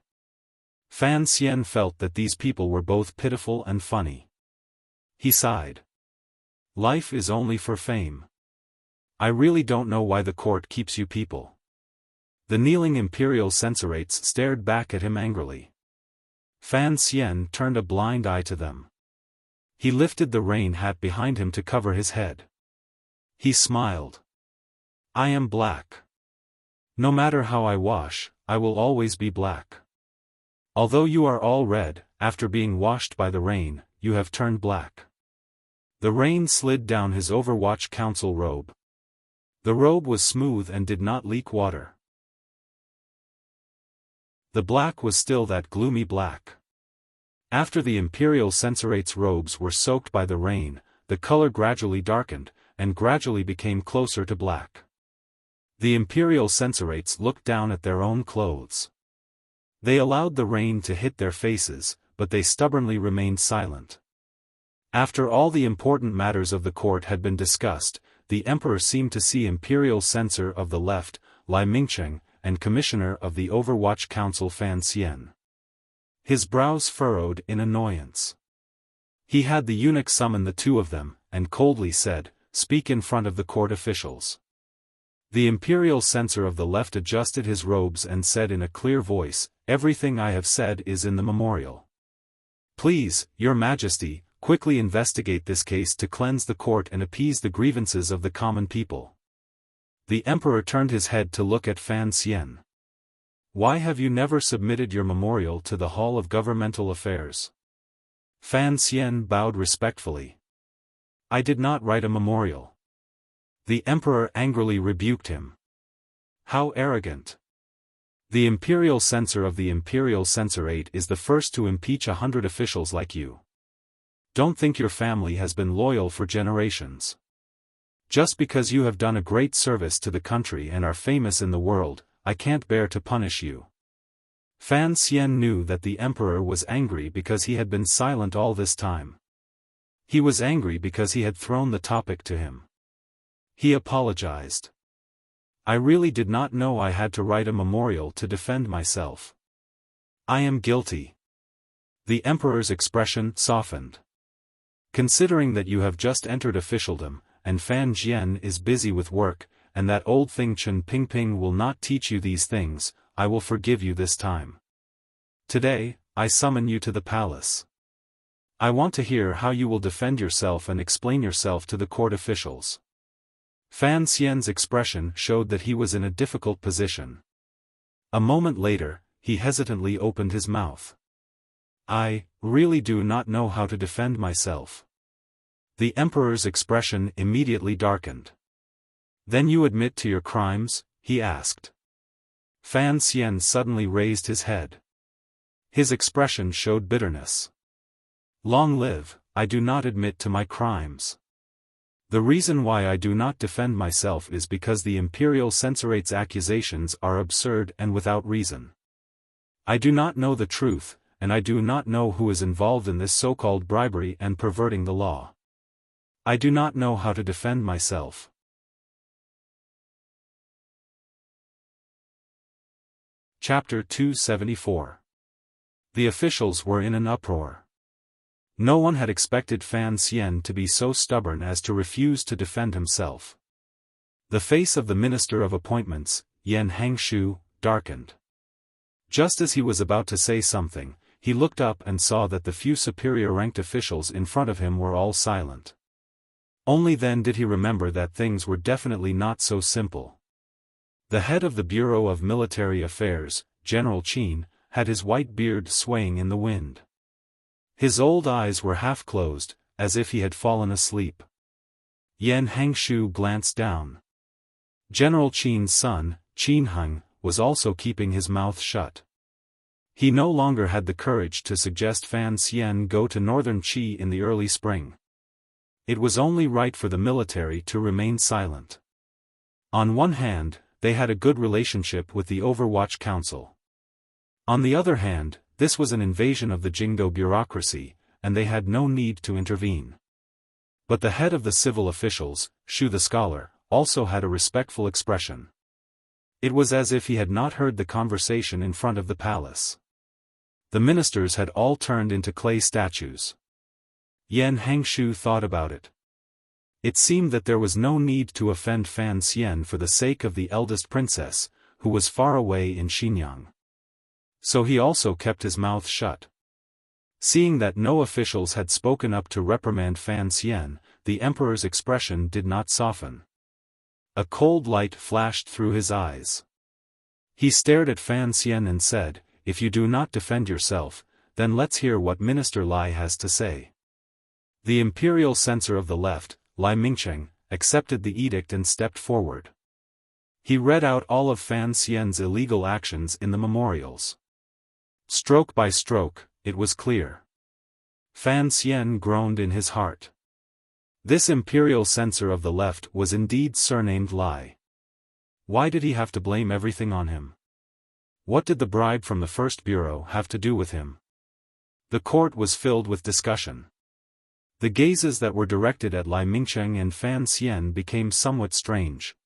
Fan Xian felt that these people were both pitiful and funny. He sighed. Life is only for fame. I really don't know why the court keeps you people. The kneeling imperial censorites stared back at him angrily. Fan Xian turned a blind eye to them. He lifted the rain hat behind him to cover his head. He smiled. I am black. No matter how I wash, I will always be black. Although you are all red, after being washed by the rain, you have turned black. The rain slid down his Overwatch Council robe. The robe was smooth and did not leak water. The black was still that gloomy black. After the imperial censorites' robes were soaked by the rain, the color gradually darkened, and gradually became closer to black. The imperial censorites looked down at their own clothes. They allowed the rain to hit their faces, but they stubbornly remained silent. After all the important matters of the court had been discussed, the emperor seemed to see imperial censor of the left, Lai Mingcheng, and commissioner of the Overwatch Council Fan Xian. His brows furrowed in annoyance. He had the eunuch summon the two of them, and coldly said, "Speak in front of the court officials." The imperial censor of the left adjusted his robes and said in a clear voice, "Everything I have said is in the memorial. Please, Your Majesty, quickly investigate this case to cleanse the court and appease the grievances of the common people." The emperor turned his head to look at Fan Xian. "Why have you never submitted your memorial to the Hall of Governmental Affairs?" Fan Xian bowed respectfully. "I did not write a memorial." The emperor angrily rebuked him. "How arrogant! The imperial censor of the imperial censorate is the first to impeach 100 officials like you. Don't think your family has been loyal for generations. Just because you have done a great service to the country and are famous in the world, I can't bear to punish you." Fan Xian knew that the emperor was angry because he had been silent all this time. He was angry because he had thrown the topic to him. He apologized. "I really did not know I had to write a memorial to defend myself. I am guilty." The emperor's expression softened. "Considering that you have just entered officialdom, and Fan Jian is busy with work, and that old thing Chen Pingping will not teach you these things, I will forgive you this time. Today, I summon you to the palace. I want to hear how you will defend yourself and explain yourself to the court officials." Fan Xian's expression showed that he was in a difficult position. A moment later, he hesitantly opened his mouth. "I really do not know how to defend myself." The emperor's expression immediately darkened. "Then you admit to your crimes?" he asked. Fan Xian suddenly raised his head. His expression showed bitterness. "Long live, I do not admit to my crimes. The reason why I do not defend myself is because the imperial censorate's accusations are absurd and without reason. I do not know the truth, and I do not know who is involved in this so-called bribery and perverting the law. I do not know how to defend myself." Chapter 274. The officials were in an uproar. No one had expected Fan Xian to be so stubborn as to refuse to defend himself. The face of the Minister of Appointments, Yan Hangshu, darkened. Just as he was about to say something, he looked up and saw that the few superior-ranked officials in front of him were all silent. Only then did he remember that things were definitely not so simple. The head of the Bureau of Military Affairs, General Qin, had his white beard swaying in the wind. His old eyes were half closed, as if he had fallen asleep. Yan Hangshu glanced down. General Qin's son, Qin Heng, was also keeping his mouth shut. He no longer had the courage to suggest Fan Xian go to northern Qi in the early spring. It was only right for the military to remain silent. On one hand, they had a good relationship with the Overwatch Council. On the other hand, this was an invasion of the Jingdo bureaucracy, and they had no need to intervene. But the head of the civil officials, Shu the scholar, also had a respectful expression. It was as if he had not heard the conversation in front of the palace. The ministers had all turned into clay statues. Yan Hangshu thought about it. It seemed that there was no need to offend Fan Xian for the sake of the eldest princess, who was far away in Xinyang. So he also kept his mouth shut. Seeing that no officials had spoken up to reprimand Fan Xian, the emperor's expression did not soften. A cold light flashed through his eyes. He stared at Fan Xian and said, "If you do not defend yourself, then let's hear what Minister Lai has to say." The imperial censor of the left, Lai Mingcheng, accepted the edict and stepped forward. He read out all of Fan Xian's illegal actions in the memorials. Stroke by stroke, it was clear. Fan Xian groaned in his heart. This imperial censor of the left was indeed surnamed Lai. Why did he have to blame everything on him? What did the bribe from the first bureau have to do with him? The court was filled with discussion. The gazes that were directed at Lai Mingcheng and Fan Xian became somewhat strange.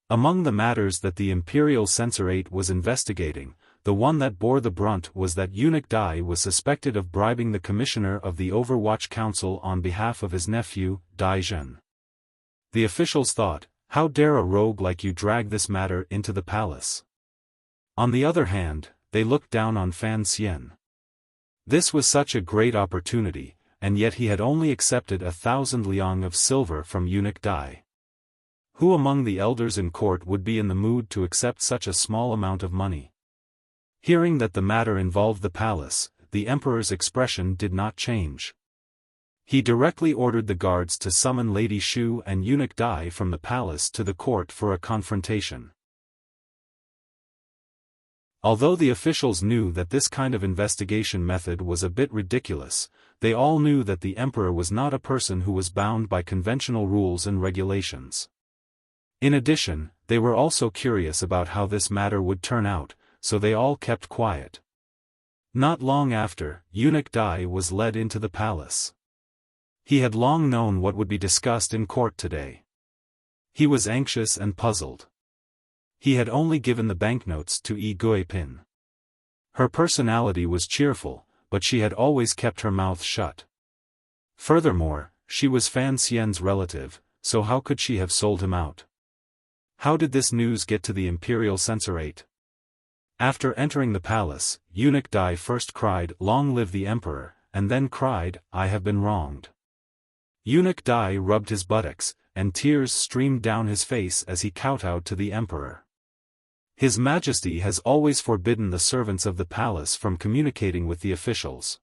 Among the matters that the imperial censorate was investigating, the one that bore the brunt was that eunuch Dai was suspected of bribing the commissioner of the Overwatch Council on behalf of his nephew, Dai Zhen. The officials thought, "How dare a rogue like you drag this matter into the palace?" On the other hand, they looked down on Fan Xian. This was such a great opportunity, and yet he had only accepted 1,000 liang of silver from eunuch Dai. Who among the elders in court would be in the mood to accept such a small amount of money? Hearing that the matter involved the palace, the emperor's expression did not change. He directly ordered the guards to summon Lady Shu and eunuch Dai from the palace to the court for a confrontation. Although the officials knew that this kind of investigation method was a bit ridiculous, they all knew that the emperor was not a person who was bound by conventional rules and regulations. In addition, they were also curious about how this matter would turn out, so they all kept quiet. Not long after, eunuch Dai was led into the palace. He had long known what would be discussed in court today. He was anxious and puzzled. He had only given the banknotes to Yi Guipin. Her personality was cheerful, but she had always kept her mouth shut. Furthermore, she was Fan Xian's relative, so how could she have sold him out? How did this news get to the imperial censorate? After entering the palace, eunuch Dai first cried, "Long live the emperor," and then cried, "I have been wronged." Eunuch Dai rubbed his buttocks, and tears streamed down his face as he kowtowed to the emperor. His Majesty has always forbidden the servants of the palace from communicating with the officials.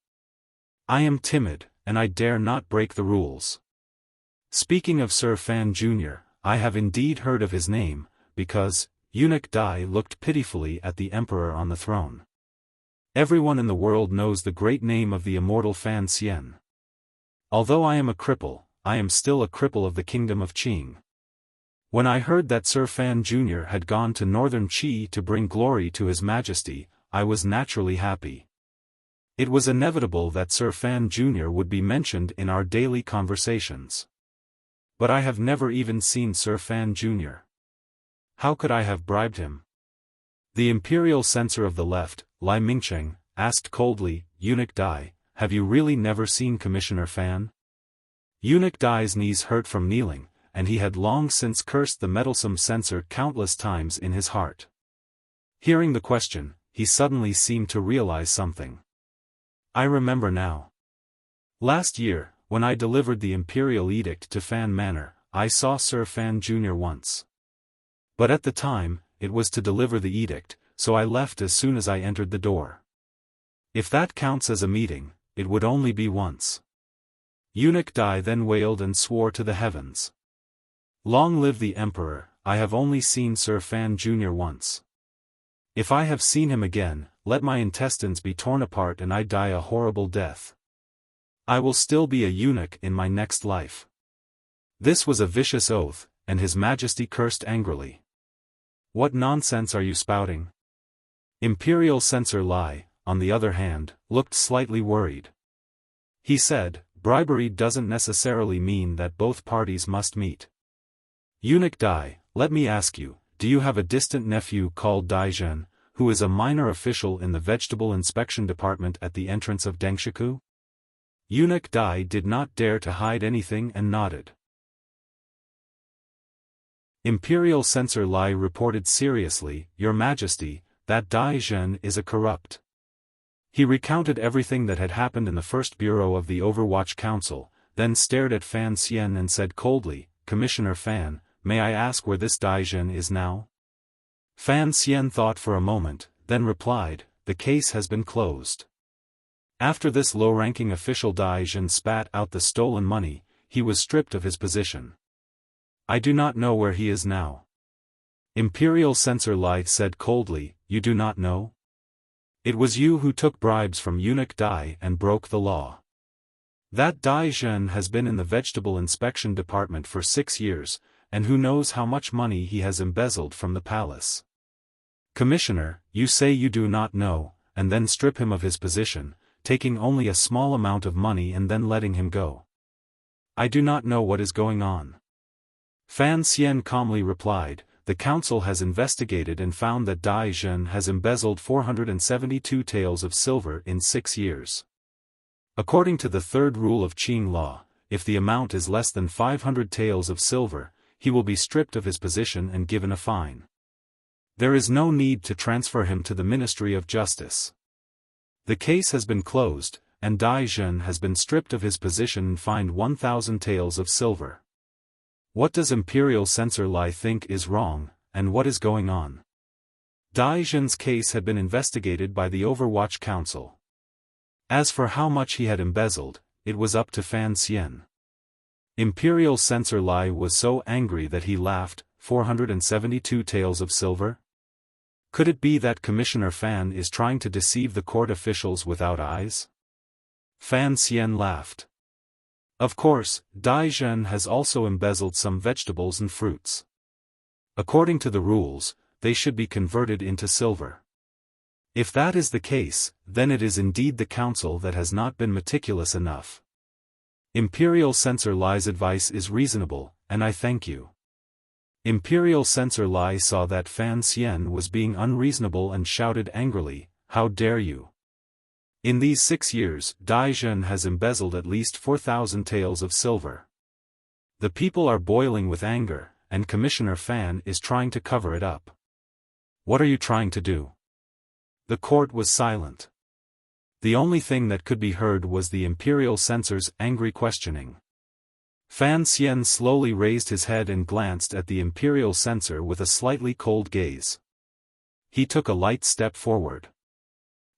I am timid, and I dare not break the rules. Speaking of Sir Fan Jr., I have indeed heard of his name, because, eunuch Dai looked pitifully at the emperor on the throne. Everyone in the world knows the great name of the immortal Fan Xian. Although I am a cripple, I am still a cripple of the kingdom of Qing. When I heard that Sir Fan Jr. had gone to northern Qi to bring glory to His Majesty, I was naturally happy. It was inevitable that Sir Fan Jr. would be mentioned in our daily conversations. But I have never even seen Sir Fan Jr. How could I have bribed him? The imperial censor of the left, Lai Mingcheng, asked coldly, "Eunuch Dai, have you really never seen Commissioner Fan?" Eunuch Dai's knees hurt from kneeling, and he had long since cursed the meddlesome censor countless times in his heart. Hearing the question, he suddenly seemed to realize something. I remember now. Last year, when I delivered the imperial edict to Fan Manor, I saw Sir Fan Jr. once. But at the time, it was to deliver the edict, so I left as soon as I entered the door. If that counts as a meeting, it would only be once. Eunuch Dai then wailed and swore to the heavens. Long live the emperor, I have only seen Sir Fan Jr. once. If I have seen him again, let my intestines be torn apart and I die a horrible death. I will still be a eunuch in my next life. This was a vicious oath, and His Majesty cursed angrily. What nonsense are you spouting? Imperial censor Lai, on the other hand, looked slightly worried. He said, bribery doesn't necessarily mean that both parties must meet. Eunuch Dai, let me ask you, do you have a distant nephew called Dai Zhen, who is a minor official in the vegetable inspection department at the entrance of Dengshiku? Eunuch Dai did not dare to hide anything and nodded. Imperial Censor Lai reported seriously, Your Majesty, that Dai Zhen is a corrupt. He recounted everything that had happened in the first bureau of the Overwatch Council, then stared at Fan Xian and said coldly, Commissioner Fan, may I ask where this Dai Zhen is now? Fan Xian thought for a moment, then replied, the case has been closed. After this low-ranking official Dai Zhen spat out the stolen money, he was stripped of his position. I do not know where he is now. Imperial Censor Lai said coldly, You do not know? It was you who took bribes from Eunuch Dai and broke the law. That Dai Zhen has been in the vegetable inspection department for 6 years, and who knows how much money he has embezzled from the palace. Commissioner, you say you do not know, and then strip him of his position, taking only a small amount of money and then letting him go. I do not know what is going on. Fan Xian calmly replied, the council has investigated and found that Dai Zhen has embezzled 472 taels of silver in 6 years. According to the third rule of Qing law, if the amount is less than 500 taels of silver, he will be stripped of his position and given a fine. There is no need to transfer him to the Ministry of Justice. The case has been closed, and Dai Zhen has been stripped of his position and fined 1,000 taels of silver. What does Imperial Censor Lai think is wrong, and what is going on? Dai Zhen's case had been investigated by the Overwatch Council. As for how much he had embezzled, it was up to Fan Xian. Imperial Censor Lai was so angry that he laughed, 472 taels of silver? Could it be that Commissioner Fan is trying to deceive the court officials without eyes? Fan Xian laughed. Of course, Dai Zhen has also embezzled some vegetables and fruits. According to the rules, they should be converted into silver. If that is the case, then it is indeed the council that has not been meticulous enough. Imperial Censor Lai's advice is reasonable, and I thank you. Imperial Censor Lai saw that Fan Xian was being unreasonable and shouted angrily, How dare you! In these 6 years, Dai Zhen has embezzled at least 4,000 taels of silver. The people are boiling with anger, and Commissioner Fan is trying to cover it up. What are you trying to do? The court was silent. The only thing that could be heard was the Imperial Censor's angry questioning. Fan Xian slowly raised his head and glanced at the Imperial Censor with a slightly cold gaze. He took a light step forward.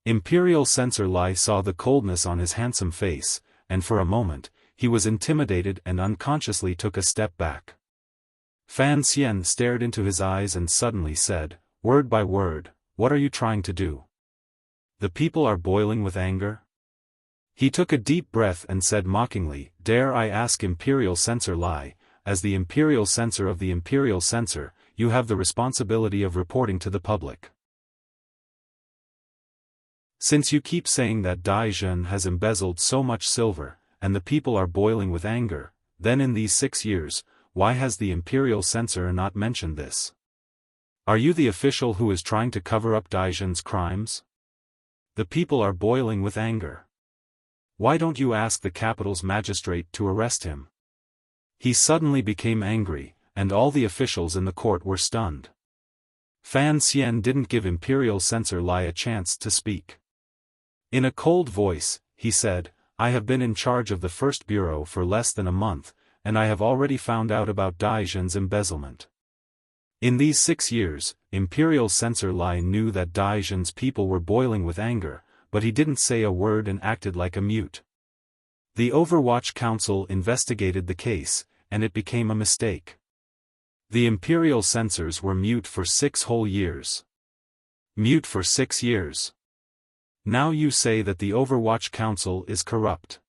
Imperial Censor Lai saw the coldness on his handsome face, and for a moment, he was intimidated and unconsciously took a step back. Fan Xian stared into his eyes and suddenly said, word by word, what are you trying to do? The people are boiling with anger? He took a deep breath and said mockingly, dare I ask Imperial Censor Lai, as the Imperial Censor of the Imperial Censor, you have the responsibility of reporting to the public. Since you keep saying that Dai Zhen has embezzled so much silver, and the people are boiling with anger, then in these 6 years, why has the Imperial Censor not mentioned this? Are you the official who is trying to cover up Dai Zhen's crimes? The people are boiling with anger. Why don't you ask the capital's magistrate to arrest him? He suddenly became angry, and all the officials in the court were stunned. Fan Xian didn't give Imperial Censor Lai a chance to speak. In a cold voice, he said, I have been in charge of the first bureau for less than a month, and I have already found out about Dai Zhen's embezzlement. In these 6 years, Imperial Censor Lai knew that Dai Zhen's people were boiling with anger, but he didn't say a word and acted like a mute. The Overwatch Council investigated the case, and it became a mistake. The Imperial Censors were mute for 6 whole years. Mute for 6 years. Now you say that the Overwatch Council is corrupt.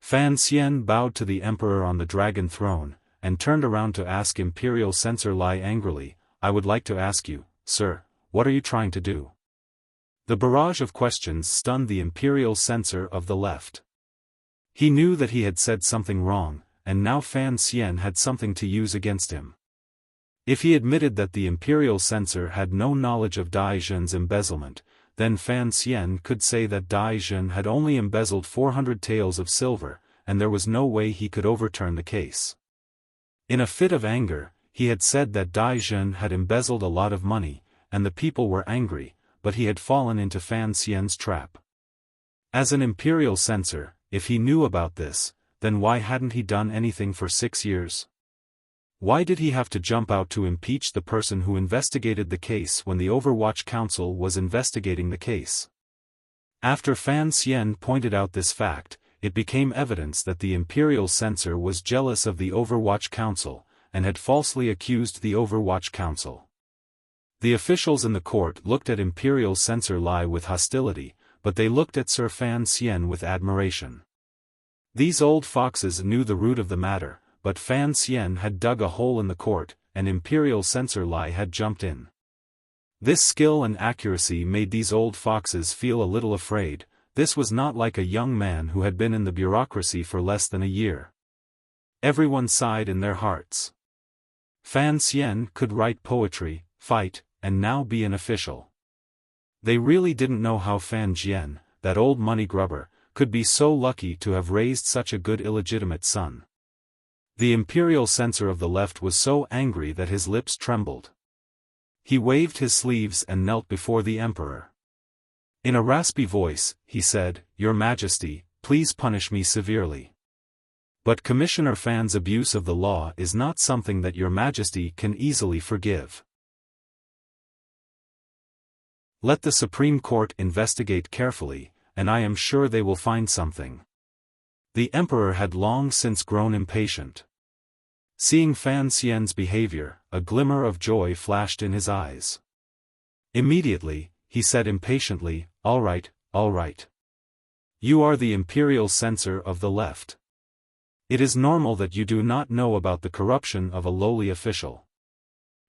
Fan Xian bowed to the Emperor on the dragon throne, and turned around to ask Imperial Censor Lai angrily, I would like to ask you, sir, what are you trying to do? The barrage of questions stunned the Imperial Censor of the left. He knew that he had said something wrong, and now Fan Xian had something to use against him. If he admitted that the imperial censor had no knowledge of Dai Zhen's embezzlement, then Fan Xian could say that Dai Zhen had only embezzled 400 taels of silver, and there was no way he could overturn the case. In a fit of anger, he had said that Dai Zhen had embezzled a lot of money, and the people were angry, but he had fallen into Fan Xian's trap. As an imperial censor, if he knew about this, then why hadn't he done anything for 6 years? Why did he have to jump out to impeach the person who investigated the case when the Overwatch Council was investigating the case? After Fan Xian pointed out this fact, it became evidence that the imperial censor was jealous of the Overwatch Council, and had falsely accused the Overwatch Council. The officials in the court looked at imperial censor Lai with hostility, but they looked at Sir Fan Xian with admiration. These old foxes knew the root of the matter, but Fan Xian had dug a hole in the court, and imperial censor Lai had jumped in. This skill and accuracy made these old foxes feel a little afraid. This was not like a young man who had been in the bureaucracy for less than a year. Everyone sighed in their hearts. Fan Xian could write poetry, fight, and now be an official. They really didn't know how Fan Jian, that old money grubber, could be so lucky to have raised such a good illegitimate son. The imperial censor of the left was so angry that his lips trembled. He waved his sleeves and knelt before the emperor. In a raspy voice, he said, "Your Majesty, please punish me severely. But Commissioner Fan's abuse of the law is not something that Your Majesty can easily forgive. Let the Supreme Court investigate carefully, and I am sure they will find something." The emperor had long since grown impatient. Seeing Fan Xian's behavior, a glimmer of joy flashed in his eyes. Immediately, he said impatiently, all right. You are the imperial censor of the left. It is normal that you do not know about the corruption of a lowly official.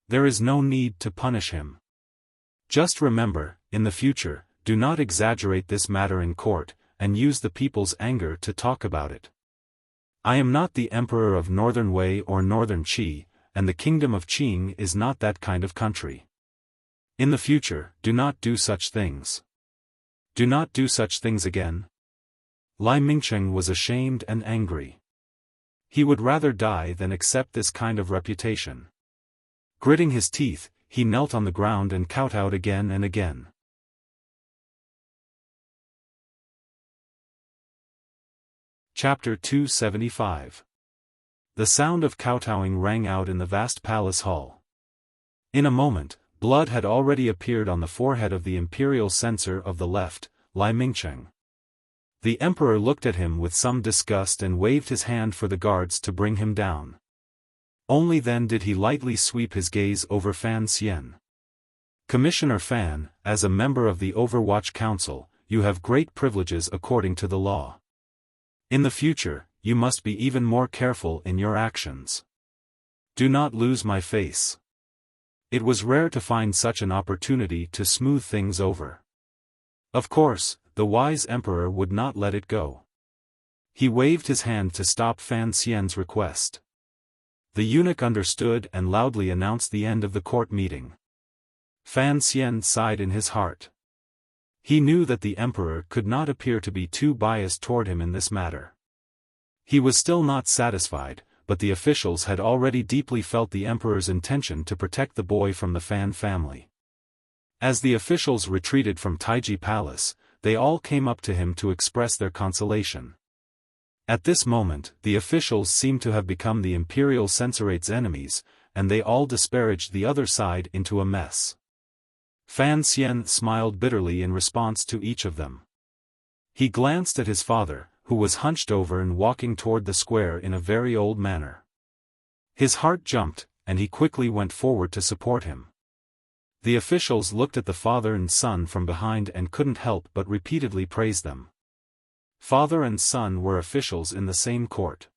There is no need to punish him. Just remember, in the future, do not exaggerate this matter in court, and use the people's anger to talk about it. I am not the emperor of Northern Wei or Northern Qi, and the kingdom of Qing is not that kind of country. In the future, do not do such things. Do not do such things again. Lai Mingcheng was ashamed and angry. He would rather die than accept this kind of reputation. Gritting his teeth, he knelt on the ground and kowtowed again and again. Chapter 275. The sound of kowtowing rang out in the vast palace hall. In a moment, blood had already appeared on the forehead of the imperial censor of the left, Lai Mingcheng. The emperor looked at him with some disgust and waved his hand for the guards to bring him down. Only then did he lightly sweep his gaze over Fan Xian. Commissioner Fan, as a member of the Overwatch Council, you have great privileges according to the law. In the future, you must be even more careful in your actions. Do not lose my face. It was rare to find such an opportunity to smooth things over. Of course, the wise emperor would not let it go. He waved his hand to stop Fan Xian's request. The eunuch understood and loudly announced the end of the court meeting. Fan Xian sighed in his heart. He knew that the emperor could not appear to be too biased toward him in this matter. He was still not satisfied, but the officials had already deeply felt the emperor's intention to protect the boy from the Fan family. As the officials retreated from Taiji Palace, they all came up to him to express their consolation. At this moment, the officials seemed to have become the imperial censorate's enemies, and they all disparaged the other side into a mess. Fan Xian smiled bitterly in response to each of them. He glanced at his father, who was hunched over and walking toward the square in a very old manner. His heart jumped, and he quickly went forward to support him. The officials looked at the father and son from behind and couldn't help but repeatedly praise them. Father and son were officials in the same court.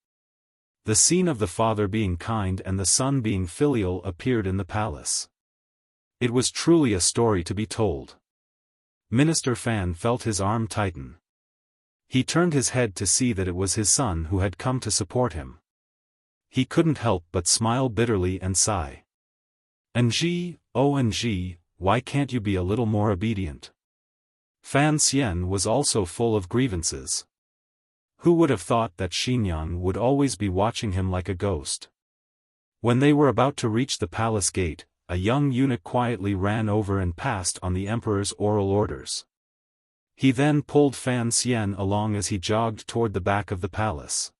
The scene of the father being kind and the son being filial appeared in the palace. It was truly a story to be told. Minister Fan felt his arm tighten. He turned his head to see that it was his son who had come to support him. He couldn't help but smile bitterly and sigh. "Ng, oh Ng, why can't you be a little more obedient?" Fan Xian was also full of grievances. Who would have thought that Xinyan would always be watching him like a ghost? When they were about to reach the palace gate, a young eunuch quietly ran over and passed on the emperor's oral orders. He then pulled Fan Xian along as he jogged toward the back of the palace.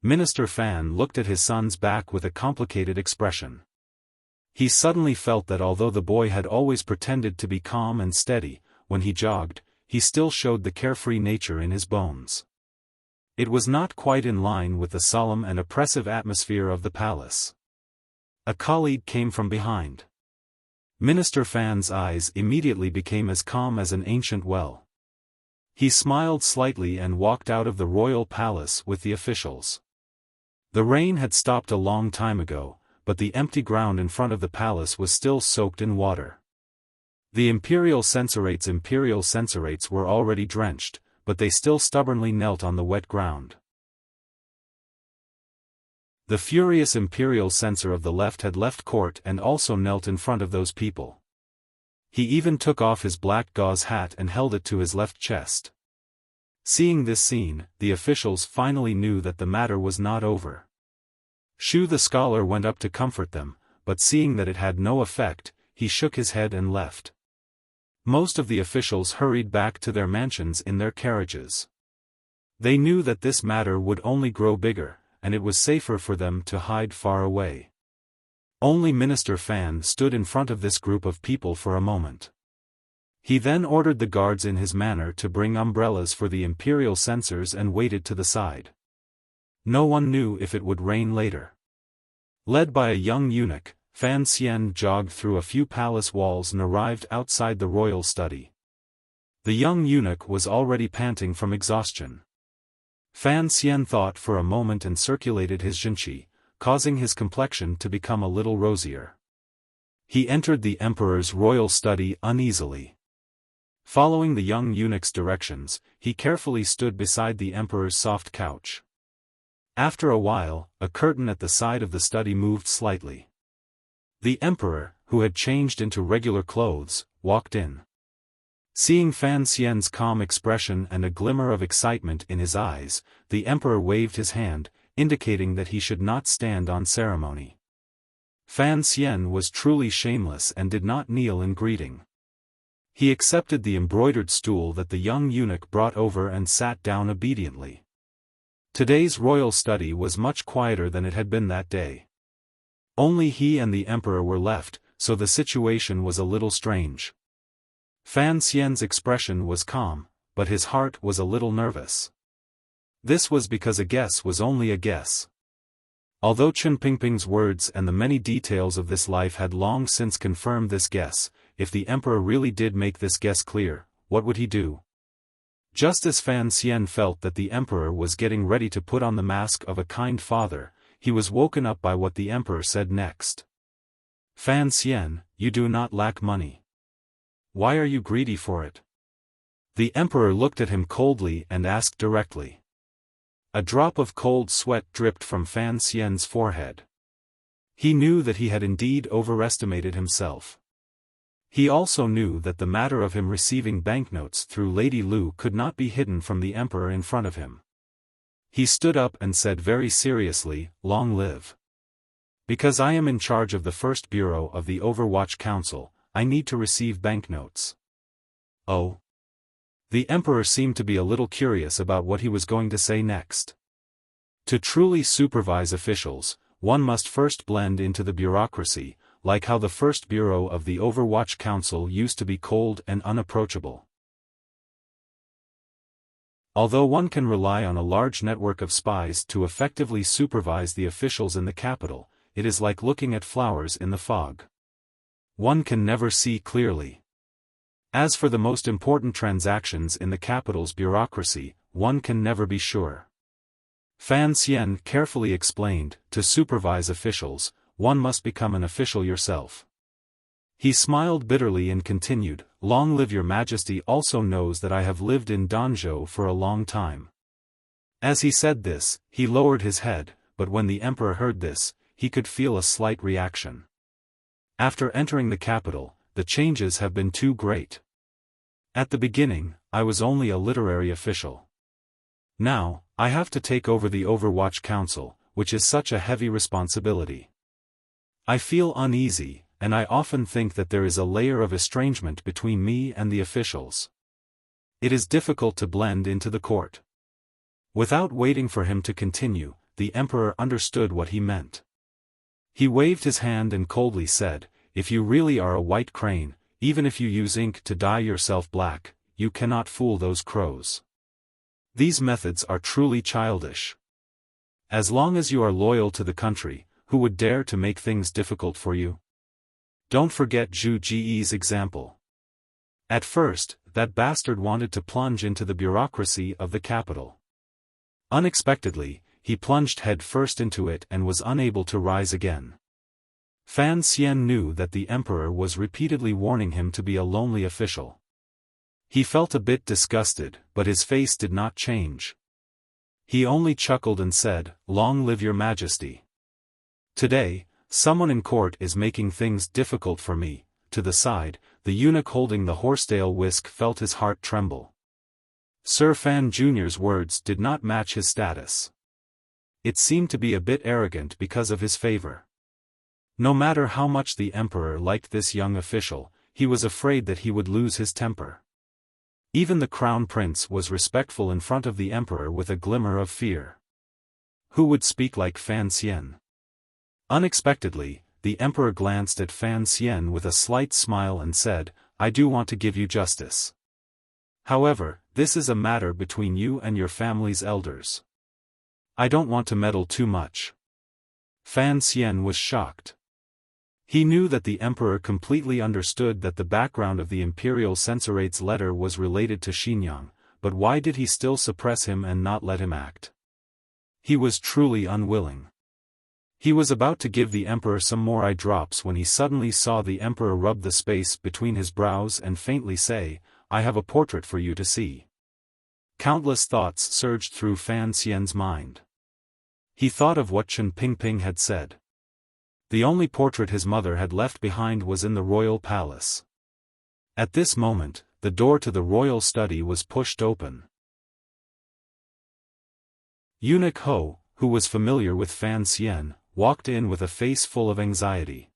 Minister Fan looked at his son's back with a complicated expression. He suddenly felt that although the boy had always pretended to be calm and steady, when he jogged, he still showed the carefree nature in his bones. It was not quite in line with the solemn and oppressive atmosphere of the palace. A colleague came from behind. Minister Fan's eyes immediately became as calm as an ancient well. He smiled slightly and walked out of the royal palace with the officials. The rain had stopped a long time ago, but the empty ground in front of the palace was still soaked in water. The imperial censorates were already drenched, but they still stubbornly knelt on the wet ground. The furious imperial censor of the left had left court and also knelt in front of those people. He even took off his black gauze hat and held it to his left chest. Seeing this scene, the officials finally knew that the matter was not over. Shu the scholar went up to comfort them, but seeing that it had no effect, he shook his head and left. Most of the officials hurried back to their mansions in their carriages. They knew that this matter would only grow bigger, and it was safer for them to hide far away. Only Minister Fan stood in front of this group of people for a moment. He then ordered the guards in his manner to bring umbrellas for the imperial censors and waited to the side. No one knew if it would rain later. Led by a young eunuch, Fan Xian jogged through a few palace walls and arrived outside the royal study. The young eunuch was already panting from exhaustion. Fan Xian thought for a moment and circulated his zhenqi, causing his complexion to become a little rosier. He entered the emperor's royal study uneasily. Following the young eunuch's directions, he carefully stood beside the emperor's soft couch. After a while, a curtain at the side of the study moved slightly. The emperor, who had changed into regular clothes, walked in. Seeing Fan Xian's calm expression and a glimmer of excitement in his eyes, the emperor waved his hand, indicating that he should not stand on ceremony. Fan Xian was truly shameless and did not kneel in greeting. He accepted the embroidered stool that the young eunuch brought over and sat down obediently. Today's royal study was much quieter than it had been that day. Only he and the emperor were left, so the situation was a little strange. Fan Xian's expression was calm, but his heart was a little nervous. This was because a guess was only a guess. Although Chen Pingping's words and the many details of this life had long since confirmed this guess, if the emperor really did make this guess clear, what would he do? Just as Fan Xian felt that the emperor was getting ready to put on the mask of a kind father, he was woken up by what the emperor said next. "Fan Xian, you do not lack money. Why are you greedy for it?" The emperor looked at him coldly and asked directly. A drop of cold sweat dripped from Fan Xian's forehead. He knew that he had indeed overestimated himself. He also knew that the matter of him receiving banknotes through Lady Lu could not be hidden from the emperor in front of him. He stood up and said very seriously, "Long live. Because I am in charge of the first bureau of the Overwatch Council, I need to receive banknotes." Oh. The emperor seemed to be a little curious about what he was going to say next. To truly supervise officials, one must first blend into the bureaucracy, like how the first bureau of the Overwatch Council used to be cold and unapproachable. Although one can rely on a large network of spies to effectively supervise the officials in the capital, it is like looking at flowers in the fog. One can never see clearly. As for the most important transactions in the capital's bureaucracy, one can never be sure. Fan Xian carefully explained, to supervise officials, one must become an official yourself. He smiled bitterly and continued, "Long live your majesty also knows that I have lived in Danzhou for a long time." As he said this, he lowered his head, but when the emperor heard this, he could feel a slight reaction. After entering the capital, the changes have been too great. At the beginning, I was only a literary official. Now, I have to take over the Overwatch Council, which is such a heavy responsibility. I feel uneasy, and I often think that there is a layer of estrangement between me and the officials. It is difficult to blend into the court. Without waiting for him to continue, the emperor understood what he meant. He waved his hand and coldly said, "If you really are a white crane, even if you use ink to dye yourself black, you cannot fool those crows. These methods are truly childish. As long as you are loyal to the country, who would dare to make things difficult for you? Don't forget Zhu Ji's example. At first, that bastard wanted to plunge into the bureaucracy of the capital. Unexpectedly, he plunged head first into it and was unable to rise again." Fan Xian knew that the emperor was repeatedly warning him to be a lonely official. He felt a bit disgusted, but his face did not change. He only chuckled and said, "Long live your majesty. Today, someone in court is making things difficult for me." To the side, the eunuch holding the horsetail whisk felt his heart tremble. Sir Fan Jr.'s words did not match his status. It seemed to be a bit arrogant because of his favor. No matter how much the emperor liked this young official, he was afraid that he would lose his temper. Even the crown prince was respectful in front of the emperor with a glimmer of fear. Who would speak like Fan Xian? Unexpectedly, the emperor glanced at Fan Xian with a slight smile and said, "I do want to give you justice. However, this is a matter between you and your family's elders. I don't want to meddle too much." Fan Xian was shocked. He knew that the emperor completely understood that the background of the imperial censorate's letter was related to Xinjiang, but why did he still suppress him and not let him act? He was truly unwilling. He was about to give the emperor some more eye drops when he suddenly saw the emperor rub the space between his brows and faintly say, "I have a portrait for you to see." Countless thoughts surged through Fan Xian's mind. He thought of what Chen Pingping had said. The only portrait his mother had left behind was in the royal palace. At this moment, the door to the royal study was pushed open. Eunuch Ho, who was familiar with Fan Xian, walked in with a face full of anxiety.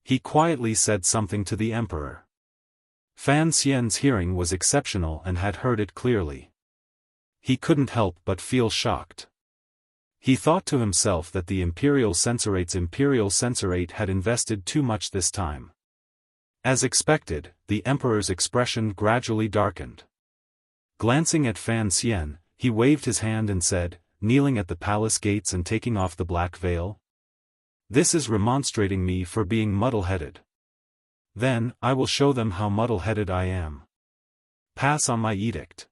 He quietly said something to the emperor. Fan Xian's hearing was exceptional and had heard it clearly. He couldn't help but feel shocked. He thought to himself that the imperial censorate had invested too much this time. As expected, the emperor's expression gradually darkened. Glancing at Fan Xian, he waved his hand and said, "Kneeling at the palace gates and taking off the black veil? This is remonstrating me for being muddle-headed. Then, I will show them how muddle-headed I am. Pass on my edict."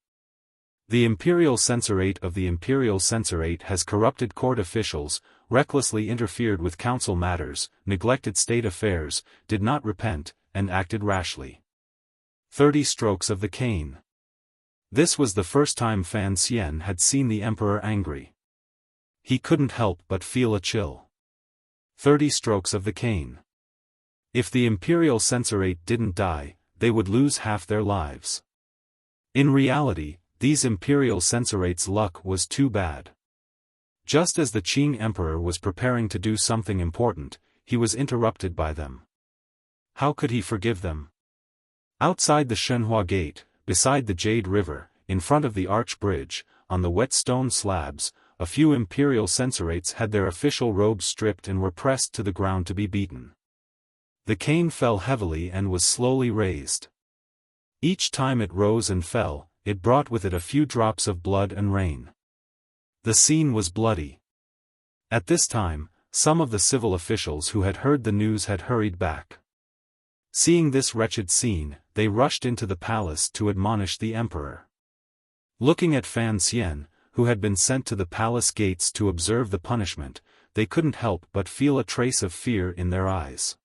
The imperial censorate of the imperial censorate has corrupted court officials, recklessly interfered with council matters, neglected state affairs, did not repent, and acted rashly. 30 strokes of the cane. This was the first time Fan Xian had seen the emperor angry. He couldn't help but feel a chill. 30 strokes of the cane. If the imperial censorate didn't die, they would lose half their lives. In reality, these imperial censorate's luck was too bad. Just as the Qing emperor was preparing to do something important, he was interrupted by them. How could he forgive them? Outside the Shenhua Gate, beside the Jade River, in front of the arch bridge, on the wet stone slabs, a few imperial censorates had their official robes stripped and were pressed to the ground to be beaten. The cane fell heavily and was slowly raised. Each time it rose and fell, it brought with it a few drops of blood and rain. The scene was bloody. At this time, some of the civil officials who had heard the news had hurried back. Seeing this wretched scene, they rushed into the palace to admonish the emperor. Looking at Fan Xian, who had been sent to the palace gates to observe the punishment, they couldn't help but feel a trace of fear in their eyes.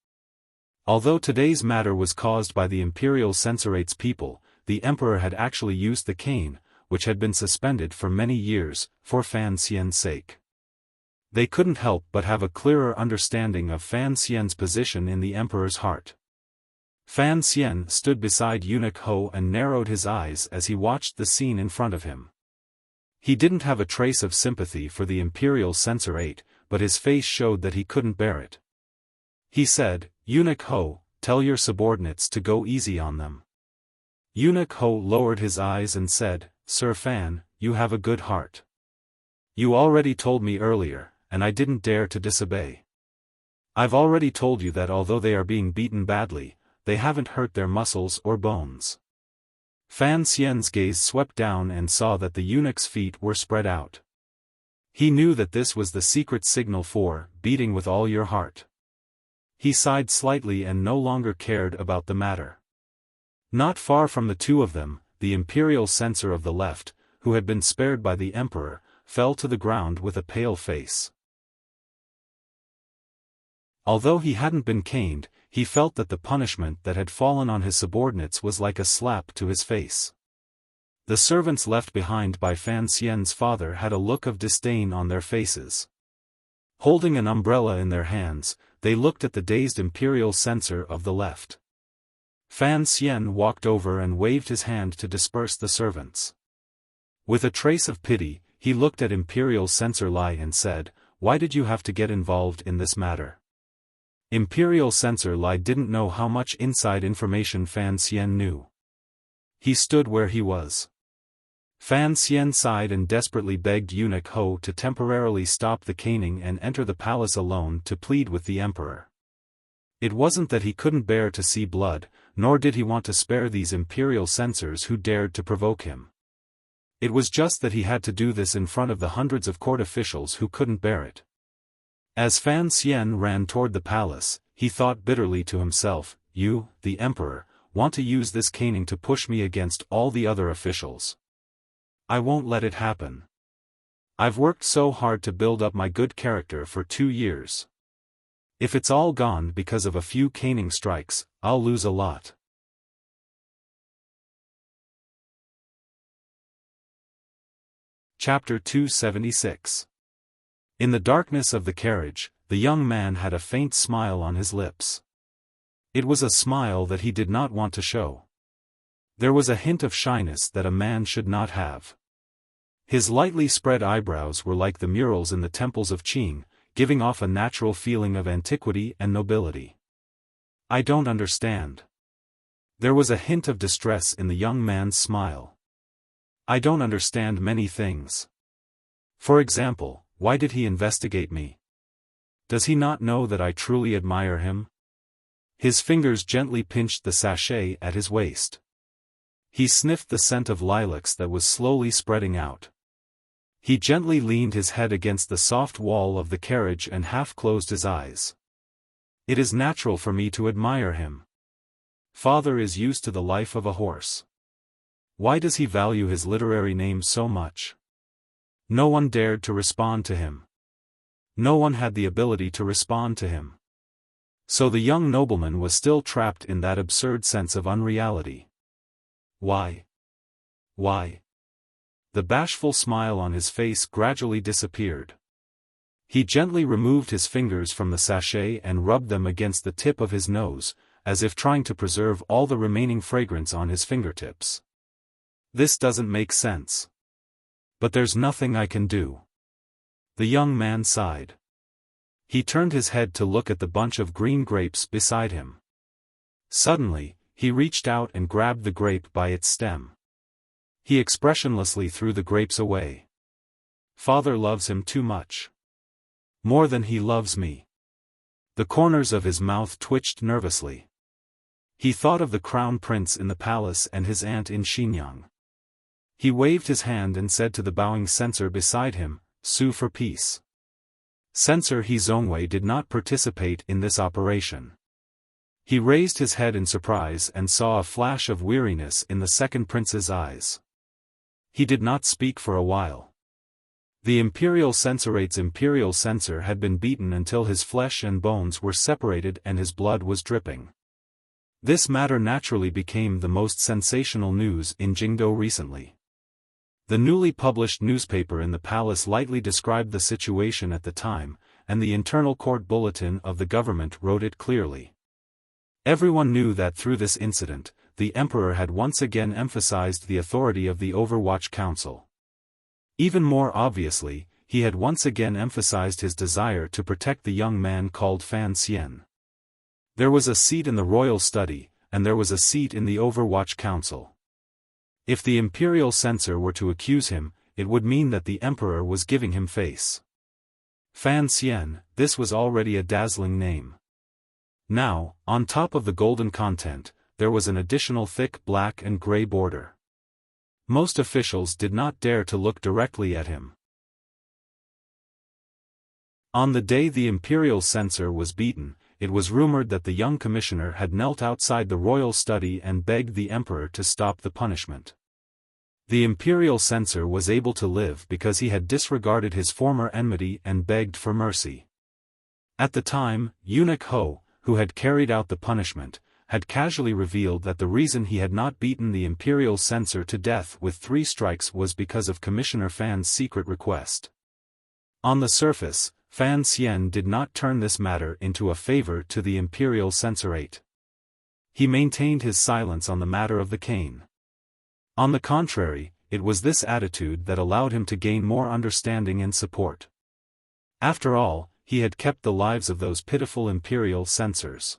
Although today's matter was caused by the Imperial Censorate's people, the Emperor had actually used the cane, which had been suspended for many years, for Fan Xian's sake. They couldn't help but have a clearer understanding of Fan Xian's position in the Emperor's heart. Fan Xian stood beside Eunuch Ho and narrowed his eyes as he watched the scene in front of him. He didn't have a trace of sympathy for the Imperial Censorate, but his face showed that he couldn't bear it. He said, "Eunuch Ho, tell your subordinates to go easy on them." Eunuch Ho lowered his eyes and said, "Sir Fan, you have a good heart. You already told me earlier, and I didn't dare to disobey. I've already told you that although they are being beaten badly, they haven't hurt their muscles or bones." Fan Xian's gaze swept down and saw that the eunuch's feet were spread out. He knew that this was the secret signal for beating with all your heart. He sighed slightly and no longer cared about the matter. Not far from the two of them, the Imperial Censor of the left, who had been spared by the Emperor, fell to the ground with a pale face. Although he hadn't been caned, he felt that the punishment that had fallen on his subordinates was like a slap to his face. The servants left behind by Fan Xian's father had a look of disdain on their faces. Holding an umbrella in their hands, they looked at the dazed Imperial Censor of the left. Fan Xian walked over and waved his hand to disperse the servants. With a trace of pity, he looked at Imperial Censor Lai and said, "Why did you have to get involved in this matter?" Imperial Censor Lai didn't know how much inside information Fan Xian knew. He stood where he was. Fan Xian sighed and desperately begged Eunuch Ho to temporarily stop the caning and enter the palace alone to plead with the Emperor. It wasn't that he couldn't bear to see blood, nor did he want to spare these Imperial censors who dared to provoke him. It was just that he had to do this in front of the hundreds of court officials who couldn't bear it. As Fan Xian ran toward the palace, he thought bitterly to himself, "You, the Emperor, want to use this caning to push me against all the other officials. I won't let it happen. I've worked so hard to build up my good character for 2 years. If it's all gone because of a few caning strikes, I'll lose a lot." Chapter 276. In the darkness of the carriage, the young man had a faint smile on his lips. It was a smile that he did not want to show. There was a hint of shyness that a man should not have. His lightly spread eyebrows were like the murals in the temples of Qing, giving off a natural feeling of antiquity and nobility. "I don't understand." There was a hint of distress in the young man's smile. "I don't understand many things. For example, why did he investigate me? Does he not know that I truly admire him?" His fingers gently pinched the sachet at his waist. He sniffed the scent of lilacs that was slowly spreading out. He gently leaned his head against the soft wall of the carriage and half-closed his eyes. "It is natural for me to admire him. Father is used to the life of a horse. Why does he value his literary name so much?" No one dared to respond to him. No one had the ability to respond to him. So the young nobleman was still trapped in that absurd sense of unreality. Why? Why? The bashful smile on his face gradually disappeared. He gently removed his fingers from the sachet and rubbed them against the tip of his nose, as if trying to preserve all the remaining fragrance on his fingertips. "This doesn't make sense. But there's nothing I can do." The young man sighed. He turned his head to look at the bunch of green grapes beside him. Suddenly, he reached out and grabbed the grape by its stem. He expressionlessly threw the grapes away. "Father loves him too much. More than he loves me." The corners of his mouth twitched nervously. He thought of the crown prince in the palace and his aunt in Xinyang. He waved his hand and said to the bowing censor beside him, "Sue for peace." Censor He Zongwei did not participate in this operation. He raised his head in surprise and saw a flash of weariness in the second prince's eyes. He did not speak for a while. The Imperial Censorate's Imperial Censor had been beaten until his flesh and bones were separated and his blood was dripping. This matter naturally became the most sensational news in Jingdo recently. The newly published newspaper in the palace lightly described the situation at the time, and the internal court bulletin of the government wrote it clearly. Everyone knew that through this incident, the emperor had once again emphasized the authority of the Overwatch Council. Even more obviously, he had once again emphasized his desire to protect the young man called Fan Xian. There was a seat in the royal study, and there was a seat in the Overwatch Council. If the imperial censor were to accuse him, it would mean that the emperor was giving him face. Fan Xian, this was already a dazzling name. Now, on top of the golden content, there was an additional thick black and gray border. Most officials did not dare to look directly at him. On the day the imperial censor was beaten, it was rumored that the young commissioner had knelt outside the royal study and begged the emperor to stop the punishment. The imperial censor was able to live because he had disregarded his former enmity and begged for mercy. At the time, eunuch Ho, who had carried out the punishment, had casually revealed that the reason he had not beaten the imperial censor to death with 3 strikes was because of Commissioner Fan's secret request. On the surface, Fan Xian did not turn this matter into a favor to the imperial censorate. He maintained his silence on the matter of the cane. On the contrary, it was this attitude that allowed him to gain more understanding and support. After all, he had kept the lives of those pitiful imperial censors.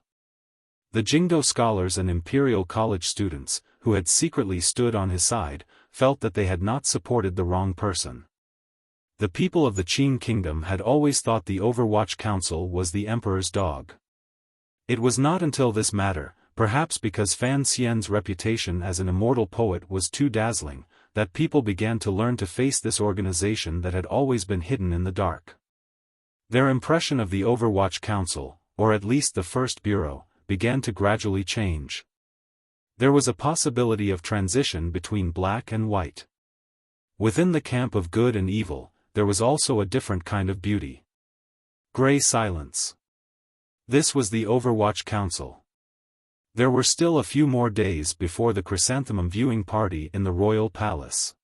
The Jingdo scholars and imperial college students, who had secretly stood on his side, felt that they had not supported the wrong person. The people of the Qin kingdom had always thought the Overwatch Council was the emperor's dog. It was not until this matter, perhaps because Fan Xian's reputation as an immortal poet was too dazzling, that people began to learn to face this organization that had always been hidden in the dark. Their impression of the Overwatch Council, or at least the First Bureau, began to gradually change. There was a possibility of transition between black and white. Within the camp of good and evil, there was also a different kind of beauty. Gray silence. This was the Overwatch Council. There were still a few more days before the chrysanthemum viewing party in the royal palace.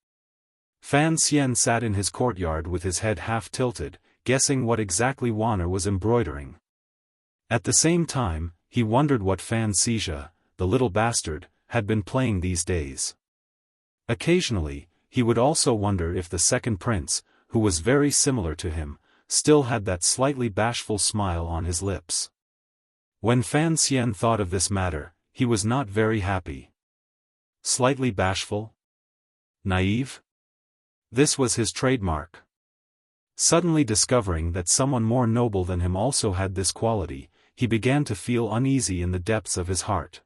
Fan Xian sat in his courtyard with his head half tilted, guessing what exactly Wanner was embroidering. At the same time, he wondered what Fan Xija, the little bastard, had been playing these days. Occasionally, he would also wonder if the second prince, who was very similar to him, still had that slightly bashful smile on his lips. When Fan Xian thought of this matter, he was not very happy. Slightly bashful? Naive? This was his trademark. Suddenly discovering that someone more noble than him also had this quality, he began to feel uneasy in the depths of his heart.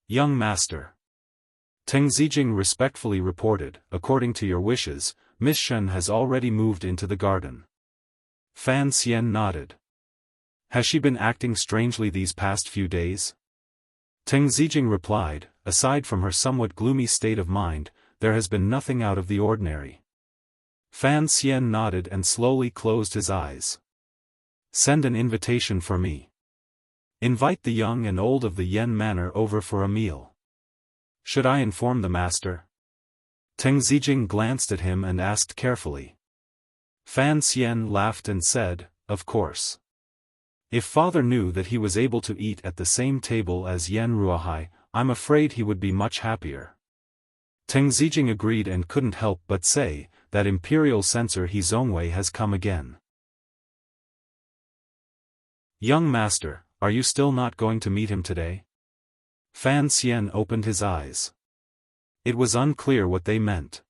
Young master. Teng Zijing respectfully reported, according to your wishes, Miss Shen has already moved into the garden. Fan Xian nodded. Has she been acting strangely these past few days? Teng Zijing replied, aside from her somewhat gloomy state of mind, there has been nothing out of the ordinary. Fan Xian nodded and slowly closed his eyes. Send an invitation for me. Invite the young and old of the Yen Manor over for a meal. Should I inform the master? Teng Zijing glanced at him and asked carefully. Fan Xian laughed and said, of course. If father knew that he was able to eat at the same table as Yen Ruohai, I'm afraid he would be much happier. Teng Zijing agreed and couldn't help but say, that imperial censor He Zongwei has come again. Young master, are you still not going to meet him today? Fan Xian opened his eyes. It was unclear what they meant.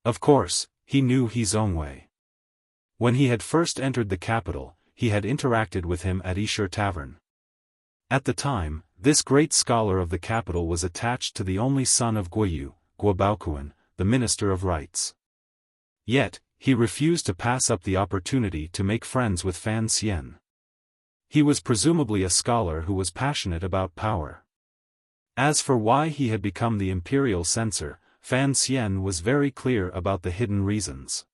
Of course, he knew He Zongwei. When he had first entered the capital, he had interacted with him at Yishir Tavern. At the time, this great scholar of the capital was attached to the only son of Guoyu, Guo Baoquan, the Minister of Rites. Yet, he refused to pass up the opportunity to make friends with Fan Xian. He was presumably a scholar who was passionate about power. As for why he had become the imperial censor, Fan Xian was very clear about the hidden reasons.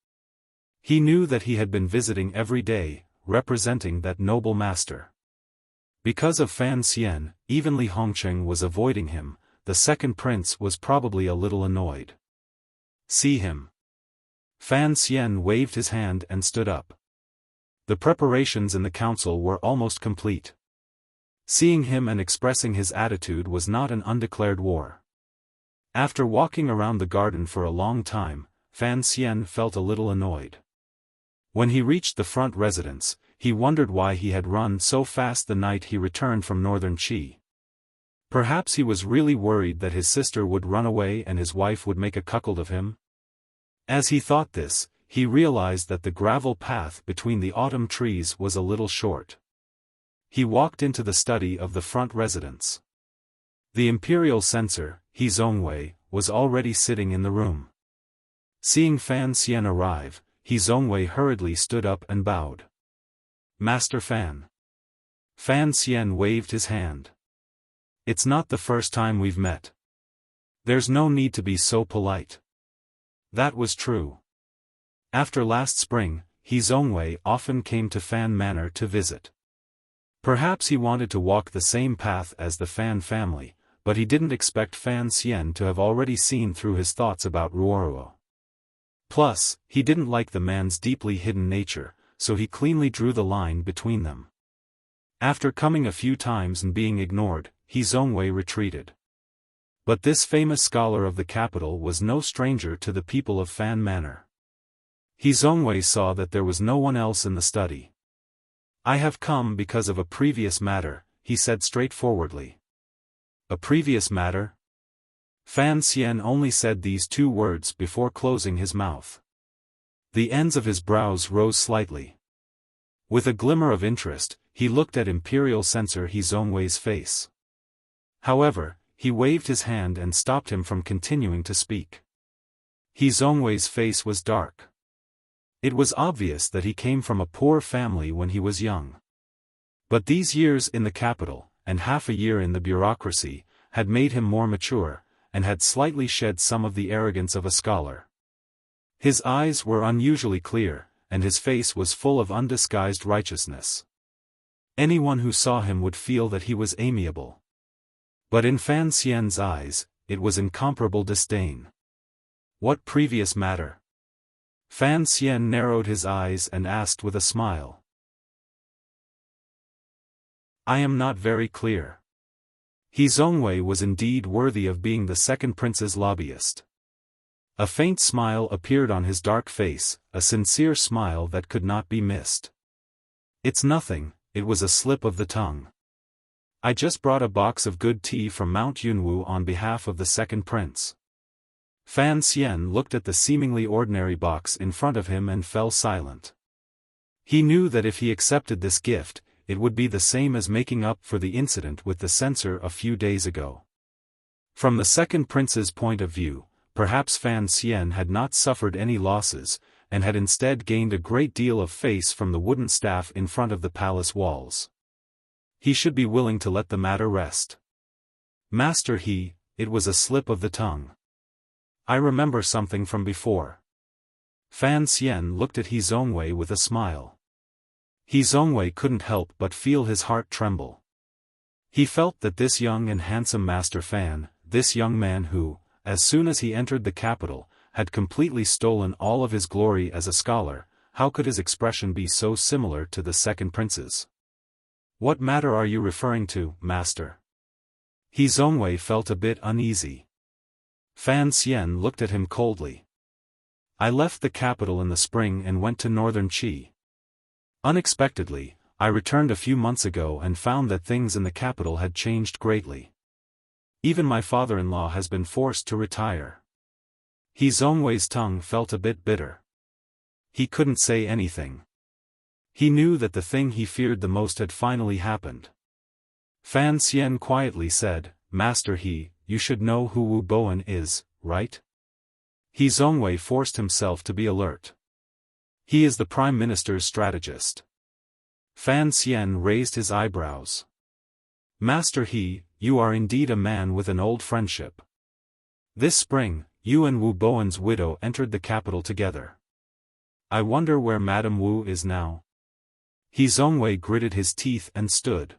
He knew that he had been visiting every day, representing that noble master. Because of Fan Xian, even Li Hongqing was avoiding him. The second prince was probably a little annoyed. See him. Fan Xian waved his hand and stood up. The preparations in the council were almost complete. Seeing him and expressing his attitude was not an undeclared war. After walking around the garden for a long time, Fan Xian felt a little annoyed. When he reached the front residence, he wondered why he had run so fast the night he returned from northern Qi. Perhaps he was really worried that his sister would run away and his wife would make a cuckold of him. As he thought this, he realized that the gravel path between the autumn trees was a little short. He walked into the study of the front residence. The imperial censor, He Zongwei, was already sitting in the room. Seeing Fan Xian arrive, He Zongwei hurriedly stood up and bowed. Master Fan. Fan Xian waved his hand. It's not the first time we've met. There's no need to be so polite. That was true. After last spring, He Zongwei often came to Fan Manor to visit. Perhaps he wanted to walk the same path as the Fan family, but he didn't expect Fan Xian to have already seen through his thoughts about Ruoruo. Plus, he didn't like the man's deeply hidden nature, so he cleanly drew the line between them. After coming a few times and being ignored, He Zongwei retreated. But this famous scholar of the capital was no stranger to the people of Fan Manor. He Zongwei saw that there was no one else in the study. I have come because of a previous matter, he said straightforwardly. A previous matter? Fan Xian only said these two words before closing his mouth. The ends of his brows rose slightly. With a glimmer of interest, he looked at Imperial Censor He Zongwei's face. However, he waved his hand and stopped him from continuing to speak. He Zongwei's face was dark. It was obvious that he came from a poor family when he was young. But these years in the capital, and half a year in the bureaucracy, had made him more mature, and had slightly shed some of the arrogance of a scholar. His eyes were unusually clear, and his face was full of undisguised righteousness. Anyone who saw him would feel that he was amiable. But in Fan Xian's eyes, it was incomparable disdain. What previous matter? Fan Xian narrowed his eyes and asked with a smile. I am not very clear. He Zongwei was indeed worthy of being the second prince's lobbyist. A faint smile appeared on his dark face, a sincere smile that could not be missed. It's nothing, it was a slip of the tongue. I just brought a box of good tea from Mount Yunwu on behalf of the second prince. Fan Xian looked at the seemingly ordinary box in front of him and fell silent. He knew that if he accepted this gift, it would be the same as making up for the incident with the censor a few days ago. From the second prince's point of view, perhaps Fan Xian had not suffered any losses, and had instead gained a great deal of face from the wooden staff in front of the palace walls. He should be willing to let the matter rest. Master He, it was a slip of the tongue. I remember something from before. Fan Xian looked at He Zongwei with a smile. He Zongwei couldn't help but feel his heart tremble. He felt that this young and handsome Master Fan, this young man who, as soon as he entered the capital, had completely stolen all of his glory as a scholar, how could his expression be so similar to the second prince's? What matter are you referring to, master? He Zongwei felt a bit uneasy. Fan Xian looked at him coldly. I left the capital in the spring and went to northern Qi. Unexpectedly, I returned a few months ago and found that things in the capital had changed greatly. Even my father-in-law has been forced to retire. He Zongwei's tongue felt a bit bitter. He couldn't say anything. He knew that the thing he feared the most had finally happened. Fan Xian quietly said, Master He, you should know who Wu Bowen is, right? He Zongwei forced himself to be alert. He is the Prime Minister's strategist. Fan Xian raised his eyebrows. Master He, you are indeed a man with an old friendship. This spring, you and Wu Bowen's widow entered the capital together. I wonder where Madame Wu is now. He Zongwei gritted his teeth and stood.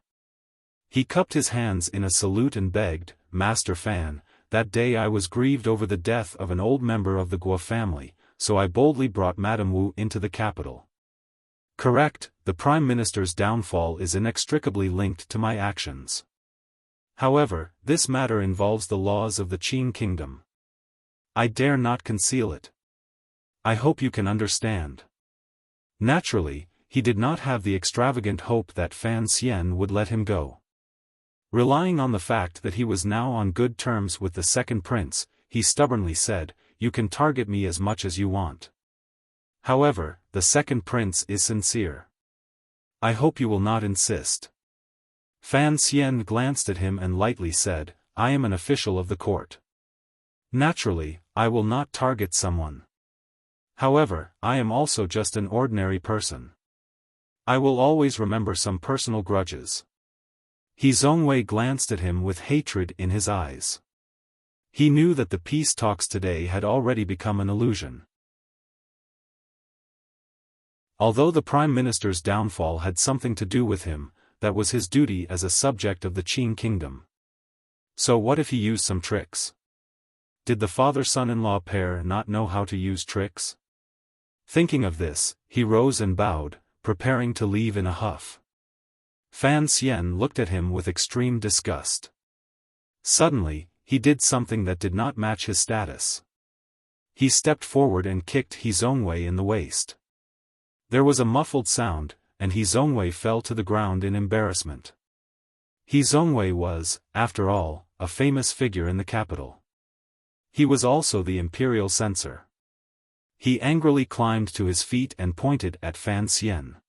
He cupped his hands in a salute and begged, "Master Fan, that day I was grieved over the death of an old member of the Guo family, so I boldly brought Madame Wu into the capital." Correct, the Prime Minister's downfall is inextricably linked to my actions. However, this matter involves the laws of the Qin kingdom. I dare not conceal it. I hope you can understand. Naturally, he did not have the extravagant hope that Fan Xian would let him go. Relying on the fact that he was now on good terms with the second prince, he stubbornly said, "You can target me as much as you want. However, the second prince is sincere. I hope you will not insist." Fan Xian glanced at him and lightly said, "I am an official of the court. Naturally, I will not target someone. However, I am also just an ordinary person. I will always remember some personal grudges." He Zhongwei glanced at him with hatred in his eyes. He knew that the peace talks today had already become an illusion. Although the Prime Minister's downfall had something to do with him, that was his duty as a subject of the Qin kingdom. So what if he used some tricks? Did the father-son-in-law pair not know how to use tricks? Thinking of this, he rose and bowed, preparing to leave in a huff. Fan Xian looked at him with extreme disgust. Suddenly, he did something that did not match his status. He stepped forward and kicked He Zhongwei in the waist. There was a muffled sound, and He Zhongwei fell to the ground in embarrassment. He Zhongwei was, after all, a famous figure in the capital. He was also the imperial censor. He angrily climbed to his feet and pointed at Fan Xian.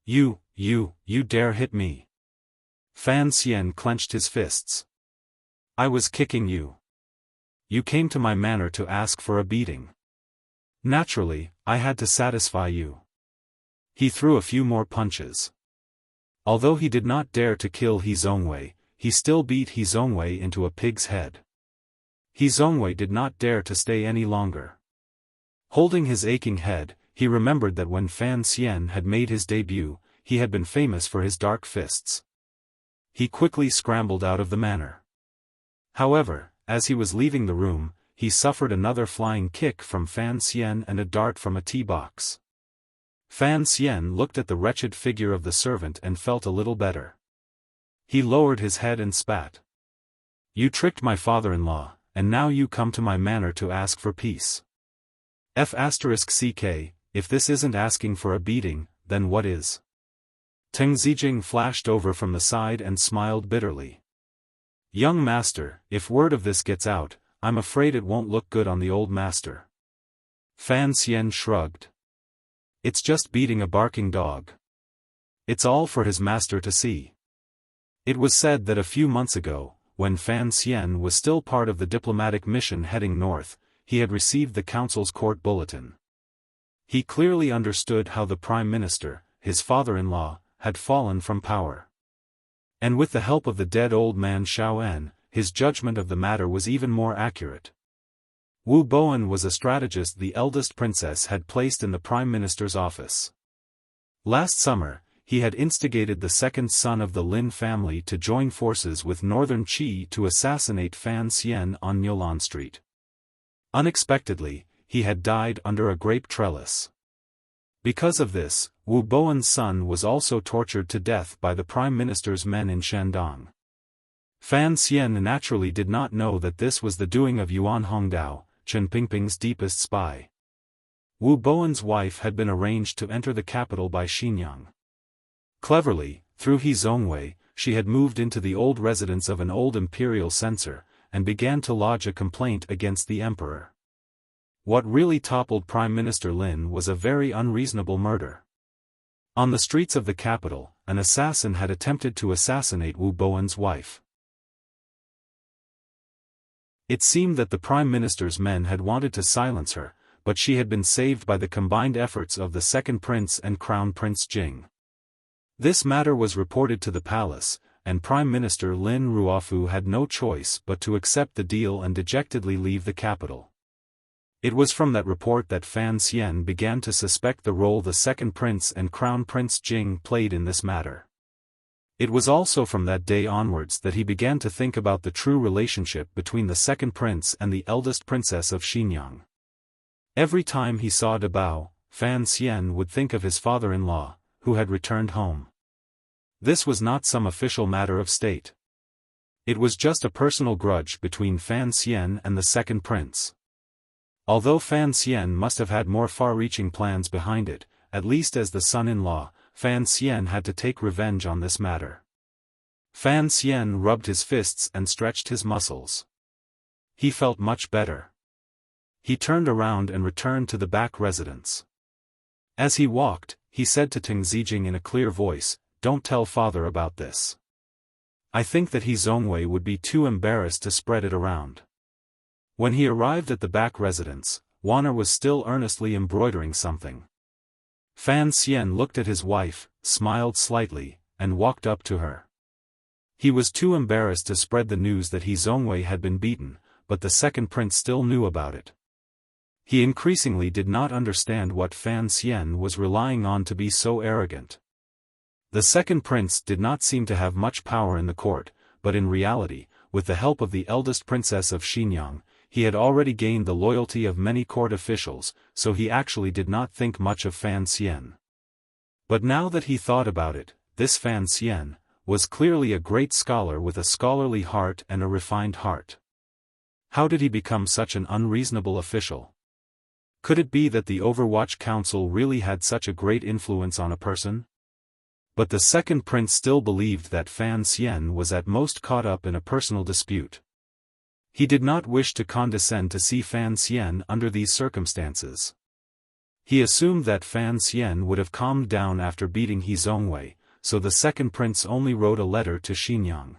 You dare hit me." Fan Xian clenched his fists. "I was kicking you. You came to my manor to ask for a beating. Naturally, I had to satisfy you." He threw a few more punches. Although he did not dare to kill He Zhongwei, he still beat He Zhongwei into a pig's head. He Zhongwei did not dare to stay any longer. Holding his aching head, he remembered that when Fan Xian had made his debut, he had been famous for his dark fists. He quickly scrambled out of the manor. However, as he was leaving the room, he suffered another flying kick from Fan Xian and a dart from a tea box. Fan Xian looked at the wretched figure of the servant and felt a little better. He lowered his head and spat. "You tricked my father-in-law, and now you come to my manor to ask for peace. F***ck, if this isn't asking for a beating, then what is?" Teng Zijing flashed over from the side and smiled bitterly. "Young master, if word of this gets out, I'm afraid it won't look good on the old master." Fan Xian shrugged. "It's just beating a barking dog. It's all for his master to see." It was said that a few months ago, when Fan Xian was still part of the diplomatic mission heading north, he had received the council's court bulletin. He clearly understood how the Prime Minister, his father-in-law, had fallen from power. And with the help of the dead old man Xiaofan, his judgment of the matter was even more accurate. Wu Boan was a strategist the eldest princess had placed in the Prime Minister's office. Last summer, he had instigated the second son of the Lin family to join forces with Northern Qi to assassinate Fan Xian on Nyolan Street. Unexpectedly, he had died under a grape trellis. Because of this, Wu Boan's son was also tortured to death by the Prime Minister's men in Shandong. Fan Xian naturally did not know that this was the doing of Yuan Hongdao, Chen Pingping's deepest spy. Wu Boan's wife had been arranged to enter the capital by Xinyang. Cleverly, through He Zhongwei, she had moved into the old residence of an old imperial censor, and began to lodge a complaint against the emperor. What really toppled Prime Minister Lin was a very unreasonable murder. On the streets of the capital, an assassin had attempted to assassinate Wu Boan's wife. It seemed that the Prime Minister's men had wanted to silence her, but she had been saved by the combined efforts of the second prince and Crown Prince Jing. This matter was reported to the palace, and Prime Minister Lin Ruofu had no choice but to accept the deal and dejectedly leave the capital. It was from that report that Fan Xian began to suspect the role the second prince and Crown Prince Jing played in this matter. It was also from that day onwards that he began to think about the true relationship between the second prince and the eldest princess of Xinyang. Every time he saw De Bao, Fan Xian would think of his father-in-law, who had returned home. This was not some official matter of state. It was just a personal grudge between Fan Xian and the second prince. Although Fan Xian must have had more far-reaching plans behind it, at least as the son-in-law, Fan Xian had to take revenge on this matter. Fan Xian rubbed his fists and stretched his muscles. He felt much better. He turned around and returned to the back residence. As he walked, he said to Teng Zijing in a clear voice, "Don't tell father about this. I think that he Zhongwei would be too embarrassed to spread it around." When he arrived at the back residence, Wanner was still earnestly embroidering something. Fan Xian looked at his wife, smiled slightly, and walked up to her. He was too embarrassed to spread the news that he Zhongwei had been beaten, but the second prince still knew about it. He increasingly did not understand what Fan Xian was relying on to be so arrogant. The second prince did not seem to have much power in the court, but in reality, with the help of the eldest princess of Xinyang, he had already gained the loyalty of many court officials, so he actually did not think much of Fan Xian. But now that he thought about it, this Fan Xian was clearly a great scholar with a scholarly heart and a refined heart. How did he become such an unreasonable official? Could it be that the Overwatch Council really had such a great influence on a person? But the second prince still believed that Fan Xian was at most caught up in a personal dispute. He did not wish to condescend to see Fan Xian under these circumstances. He assumed that Fan Xian would have calmed down after beating He Zhongwei, so the second prince only wrote a letter to Xinyang.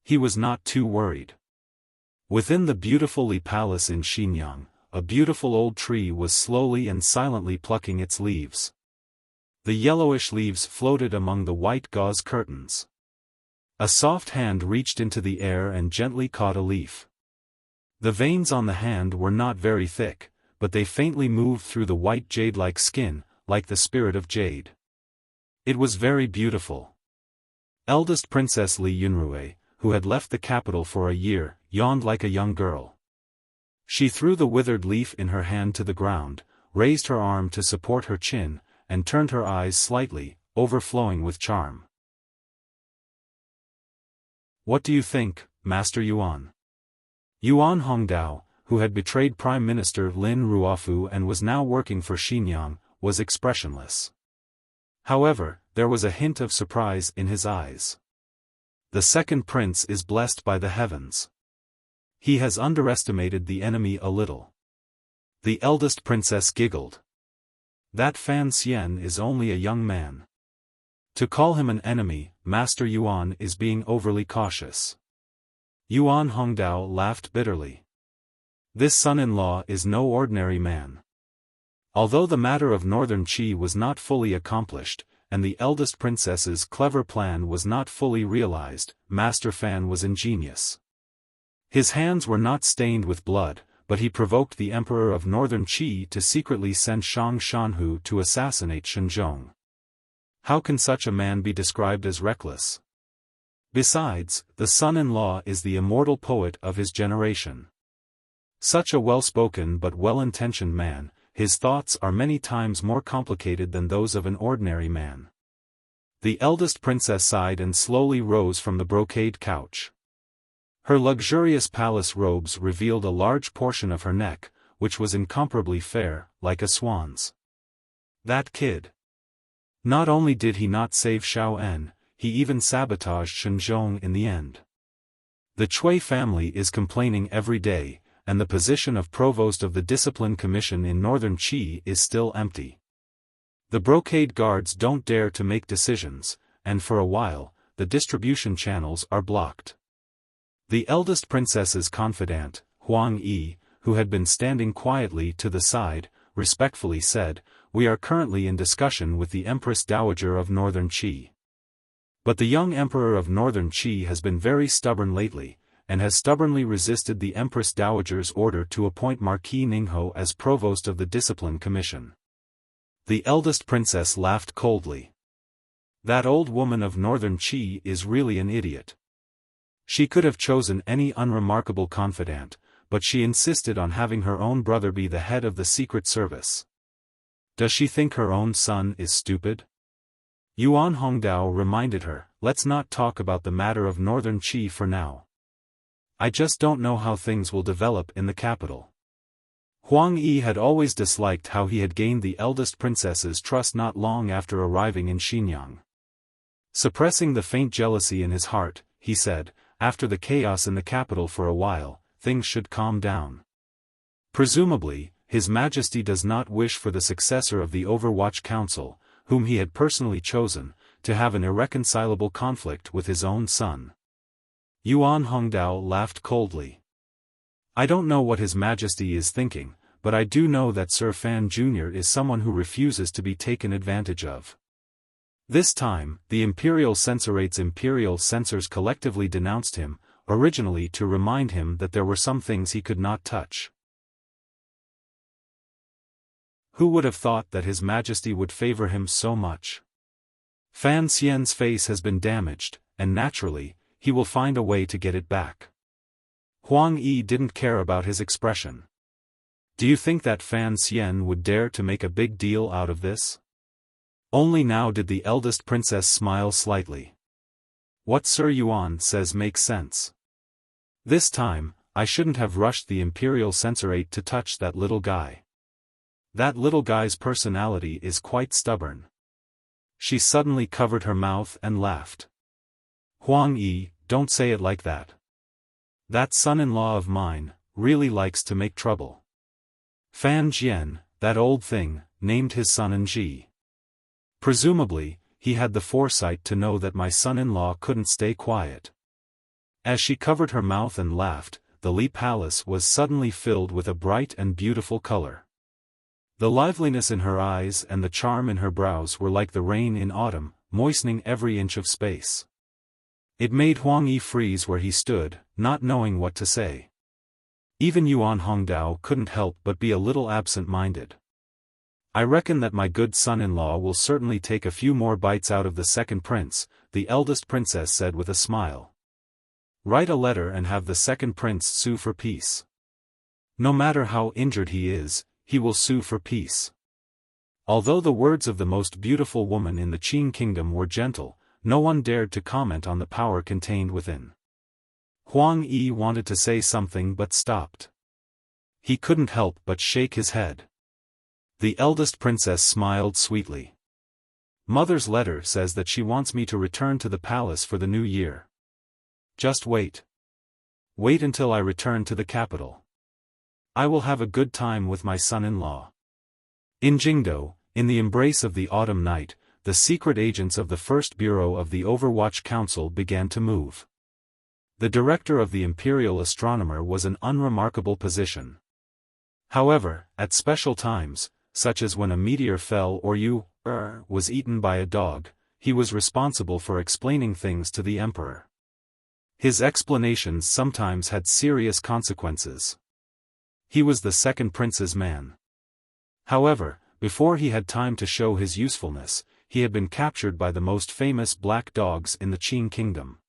He was not too worried. Within the beautiful Li Palace in Xinyang, a beautiful old tree was slowly and silently plucking its leaves. The yellowish leaves floated among the white gauze curtains. A soft hand reached into the air and gently caught a leaf. The veins on the hand were not very thick, but they faintly moved through the white jade-like skin, like the spirit of jade. It was very beautiful. Eldest Princess Li Yunrui, who had left the capital for a year, yawned like a young girl. She threw the withered leaf in her hand to the ground, raised her arm to support her chin, and turned her eyes slightly, overflowing with charm. "What do you think, Master Yuan?" Yuan Hongdao, who had betrayed Prime Minister Lin Ruofu and was now working for Xinyang, was expressionless. However, there was a hint of surprise in his eyes. The second prince is blessed by the heavens. He has underestimated the enemy a little. The eldest princess giggled. That Fan Xian is only a young man. To call him an enemy, Master Yuan is being overly cautious. Yuan Hongdao laughed bitterly. This son-in-law is no ordinary man. Although the matter of Northern Qi was not fully accomplished, and the eldest princess's clever plan was not fully realized, Master Fan was ingenious. His hands were not stained with blood, but he provoked the emperor of Northern Qi to secretly send Shang Shanhu to assassinate Shenzhong. How can such a man be described as reckless? Besides, the son-in-law is the immortal poet of his generation. Such a well-spoken but well-intentioned man, his thoughts are many times more complicated than those of an ordinary man. The eldest princess sighed and slowly rose from the brocade couch. Her luxurious palace robes revealed a large portion of her neck, which was incomparably fair, like a swan's. That kid. Not only did he not save Xiao En, he even sabotaged Shenzhong in the end. The Cui family is complaining every day, and the position of provost of the Discipline Commission in Northern Qi is still empty. The brocade guards don't dare to make decisions, and for a while, the distribution channels are blocked. The eldest princess's confidant, Huang Yi, who had been standing quietly to the side, respectfully said, "We are currently in discussion with the Empress Dowager of Northern Qi. But the young emperor of Northern Qi has been very stubborn lately, and has stubbornly resisted the Empress Dowager's order to appoint Marquis Ningho as provost of the Discipline Commission." The eldest princess laughed coldly. That old woman of Northern Qi is really an idiot. She could have chosen any unremarkable confidant, but she insisted on having her own brother be the head of the Secret Service. Does she think her own son is stupid? Yuan Hongdao reminded her, let's not talk about the matter of Northern Qi for now. I just don't know how things will develop in the capital. Huang Yi had always disliked how he had gained the eldest princess's trust not long after arriving in Xinyang. Suppressing the faint jealousy in his heart, he said, after the chaos in the capital for a while, things should calm down. Presumably, His Majesty does not wish for the successor of the Overwatch Council, whom he had personally chosen, to have an irreconcilable conflict with his own son. Yuan Hongdao laughed coldly. I don't know what His Majesty is thinking, but I do know that Sir Fan Jr. is someone who refuses to be taken advantage of. This time, the Imperial Censorate's Imperial Censors collectively denounced him, originally to remind him that there were some things he could not touch. Who would have thought that His Majesty would favor him so much? Fan Xian's face has been damaged, and naturally, he will find a way to get it back. Huang Yi didn't care about his expression. Do you think that Fan Xian would dare to make a big deal out of this? Only now did the eldest princess smile slightly. What Sir Yuan says makes sense. This time, I shouldn't have rushed the Imperial Censorate to touch that little guy. That little guy's personality is quite stubborn. She suddenly covered her mouth and laughed. Huang Yi, don't say it like that. That son-in-law of mine really likes to make trouble. Fan Jian, that old thing, named his son Nji. Presumably, he had the foresight to know that my son-in-law couldn't stay quiet. As she covered her mouth and laughed, the Li Palace was suddenly filled with a bright and beautiful color. The liveliness in her eyes and the charm in her brows were like the rain in autumn, moistening every inch of space. It made Huang Yi freeze where he stood, not knowing what to say. Even Yuan Hongdao couldn't help but be a little absent-minded. I reckon that my good son-in-law will certainly take a few more bites out of the second prince, the eldest princess said with a smile. Write a letter and have the second prince sue for peace. No matter how injured he is, he will sue for peace. Although the words of the most beautiful woman in the Qin kingdom were gentle, no one dared to comment on the power contained within. Huang Yi wanted to say something but stopped. He couldn't help but shake his head. The eldest princess smiled sweetly. Mother's letter says that she wants me to return to the palace for the new year. Just wait. Wait until I return to the capital. I will have a good time with my son-in-law. In Jingdo, in the embrace of the autumn night, the secret agents of the First Bureau of the Overwatch Council began to move. The director of the Imperial Astronomer was an unremarkable position. However, at special times, such as when a meteor fell or was eaten by a dog, he was responsible for explaining things to the emperor. His explanations sometimes had serious consequences. He was the second prince's man. However, before he had time to show his usefulness, he had been captured by the most famous black dogs in the Qin kingdom.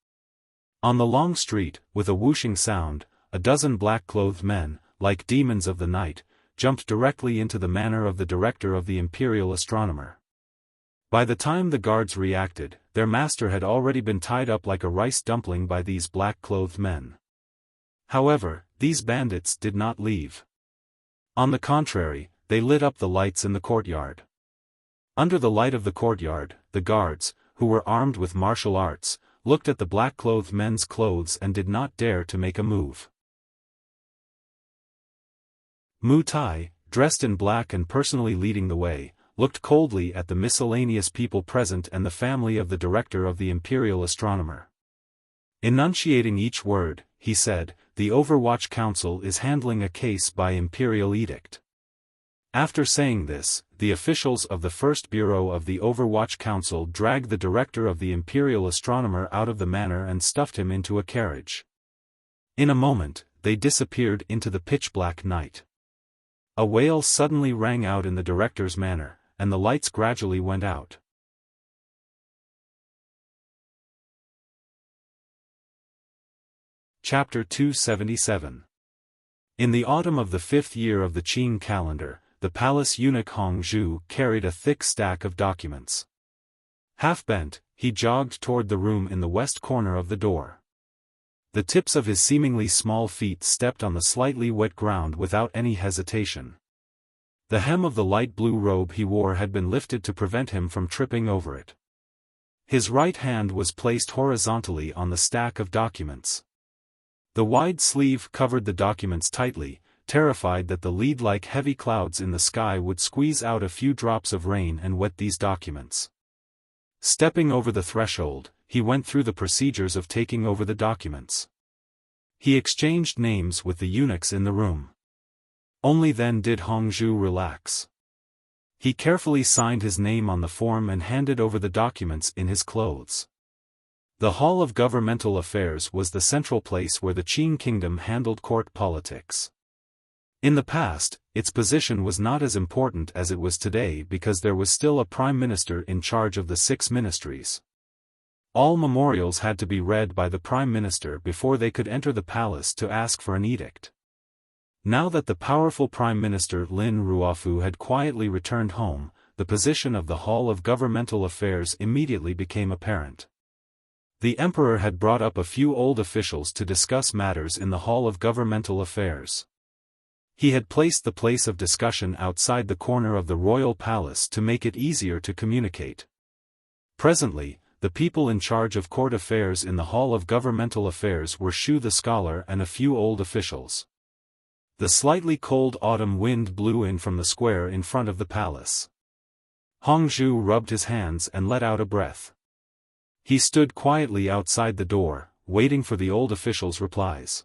On the long street, with a whooshing sound, a dozen black-clothed men, like demons of the night, jumped directly into the manor of the director of the Imperial Astronomer. By the time the guards reacted, their master had already been tied up like a rice dumpling by these black-clothed men. However, these bandits did not leave. On the contrary, they lit up the lights in the courtyard. Under the light of the courtyard, the guards, who were armed with martial arts, looked at the black-clothed men's clothes and did not dare to make a move. Mu Tai, dressed in black and personally leading the way, looked coldly at the miscellaneous people present and the family of the director of the Imperial Astronomer. Enunciating each word, he said, "The Overwatch Council is handling a case by imperial edict." After saying this, the officials of the First Bureau of the Overwatch Council dragged the director of the Imperial Astronomer out of the manor and stuffed him into a carriage. In a moment, they disappeared into the pitch-black night. A wail suddenly rang out in the director's manor, and the lights gradually went out. Chapter 277. In the autumn of the 5th year of the Qing calendar, the palace eunuch Hong Zhu carried a thick stack of documents. Half-bent, he jogged toward the room in the west corner of the door. The tips of his seemingly small feet stepped on the slightly wet ground without any hesitation. The hem of the light blue robe he wore had been lifted to prevent him from tripping over it. His right hand was placed horizontally on the stack of documents. The wide sleeve covered the documents tightly, terrified that the lead-like heavy clouds in the sky would squeeze out a few drops of rain and wet these documents. Stepping over the threshold, he went through the procedures of taking over the documents. He exchanged names with the eunuchs in the room. Only then did Hong Zhu relax. He carefully signed his name on the form and handed over the documents in his clothes. The Hall of Governmental Affairs was the central place where the Qing kingdom handled court politics. In the past, its position was not as important as it was today because there was still a prime minister in charge of the 6 ministries. All memorials had to be read by the prime minister before they could enter the palace to ask for an edict. Now that the powerful Prime Minister Lin Ruofu had quietly returned home, the position of the Hall of Governmental Affairs immediately became apparent. The emperor had brought up a few old officials to discuss matters in the Hall of Governmental Affairs. He had placed the place of discussion outside the corner of the royal palace to make it easier to communicate. Presently, the people in charge of court affairs in the Hall of Governmental Affairs were Shu the scholar and a few old officials. The slightly cold autumn wind blew in from the square in front of the palace. Hong Zhu rubbed his hands and let out a breath. He stood quietly outside the door, waiting for the old officials' replies.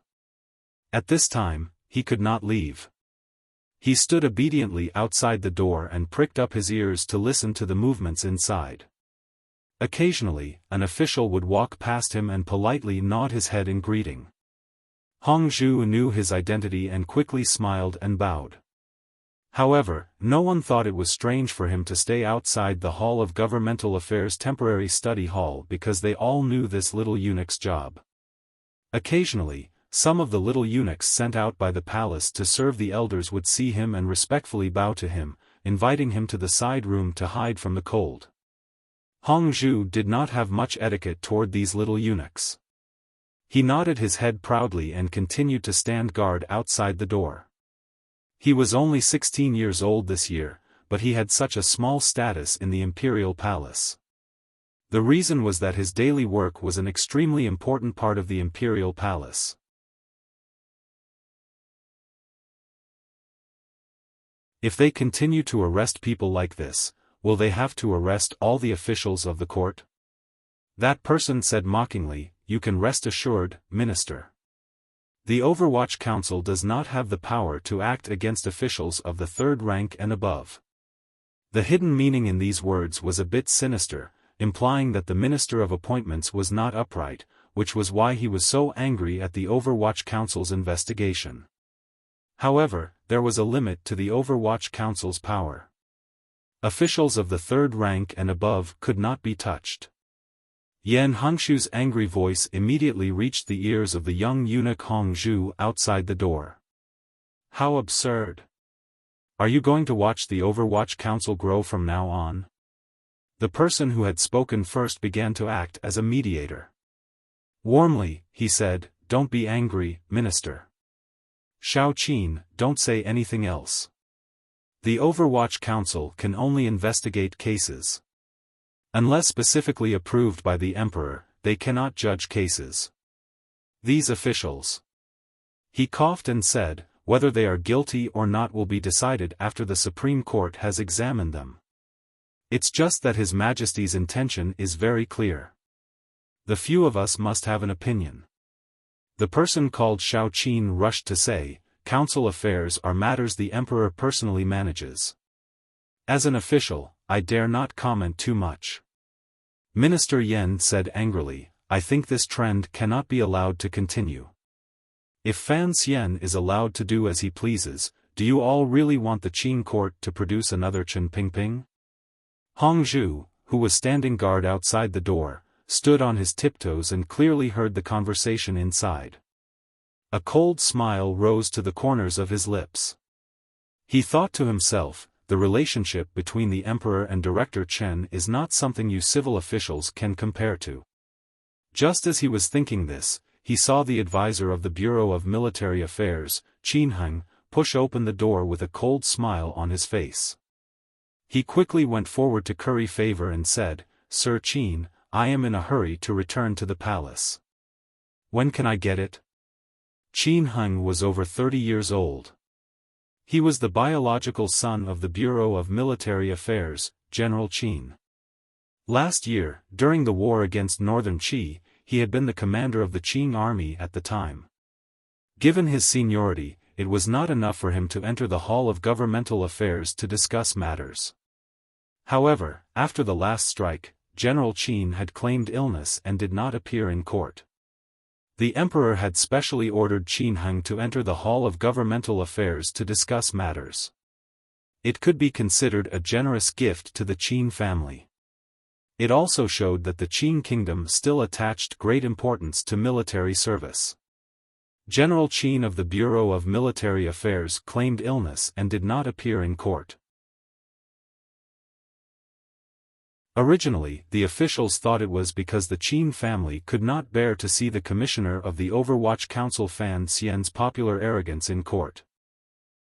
At this time, he could not leave. He stood obediently outside the door and pricked up his ears to listen to the movements inside. Occasionally, an official would walk past him and politely nod his head in greeting. Hong Zhu knew his identity and quickly smiled and bowed. However, no one thought it was strange for him to stay outside the Hall of Governmental Affairs temporary study hall because they all knew this little eunuch's job. Occasionally, some of the little eunuchs sent out by the palace to serve the elders would see him and respectfully bow to him, inviting him to the side room to hide from the cold. Hong Zhu did not have much etiquette toward these little eunuchs. He nodded his head proudly and continued to stand guard outside the door. He was only 16 years old this year, but he had such a small status in the imperial palace. The reason was that his daily work was an extremely important part of the imperial palace. If they continue to arrest people like this, will they have to arrest all the officials of the court? That person said mockingly, "You can rest assured, Minister. The Overwatch Council does not have the power to act against officials of the 3rd rank and above." The hidden meaning in these words was a bit sinister, implying that the Minister of Appointments was not upright, which was why he was so angry at the Overwatch Council's investigation. However, there was a limit to the Overwatch Council's power. Officials of the 3rd rank and above could not be touched. Yan Hongshu's angry voice immediately reached the ears of the young eunuch Hong Zhu outside the door. How absurd! Are you going to watch the Overwatch Council grow from now on? The person who had spoken first began to act as a mediator. Warmly, he said, "Don't be angry, Minister. Xiao Qin, don't say anything else. The Overwatch Council can only investigate cases. Unless specifically approved by the Emperor, they cannot judge cases. These officials," he coughed and said, "whether they are guilty or not will be decided after the Supreme Court has examined them. It's just that His Majesty's intention is very clear. The few of us must have an opinion." The person called Xiao Qin rushed to say, "Council affairs are matters the Emperor personally manages. As an official, I dare not comment too much." Minister Yan said angrily, "I think this trend cannot be allowed to continue. If Fan Xian is allowed to do as he pleases, do you all really want the Qing court to produce another Chen Pingping?" Hong Zhu, who was standing guard outside the door, stood on his tiptoes and clearly heard the conversation inside. A cold smile rose to the corners of his lips. He thought to himself, the relationship between the emperor and Director Chen is not something you civil officials can compare to. Just as he was thinking this, he saw the advisor of the Bureau of Military Affairs, Qin Heng, push open the door with a cold smile on his face. He quickly went forward to curry favor and said, "Sir Qin, I am in a hurry to return to the palace. When can I get it?" Qin Heng was over 30 years old. He was the biological son of the Bureau of Military Affairs, General Qin. Last year, during the war against Northern Qi, he had been the commander of the Qing army at the time. Given his seniority, it was not enough for him to enter the Hall of Governmental Affairs to discuss matters. However, after the last strike, General Qin had claimed illness and did not appear in court. The emperor had specially ordered Qin Heng to enter the Hall of Governmental Affairs to discuss matters. It could be considered a generous gift to the Qin family. It also showed that the Qin kingdom still attached great importance to military service. General Qin of the Bureau of Military Affairs claimed illness and did not appear in court. Originally, the officials thought it was because the Qin family could not bear to see the commissioner of the Overwatch Council Fan Xian's popular arrogance in court.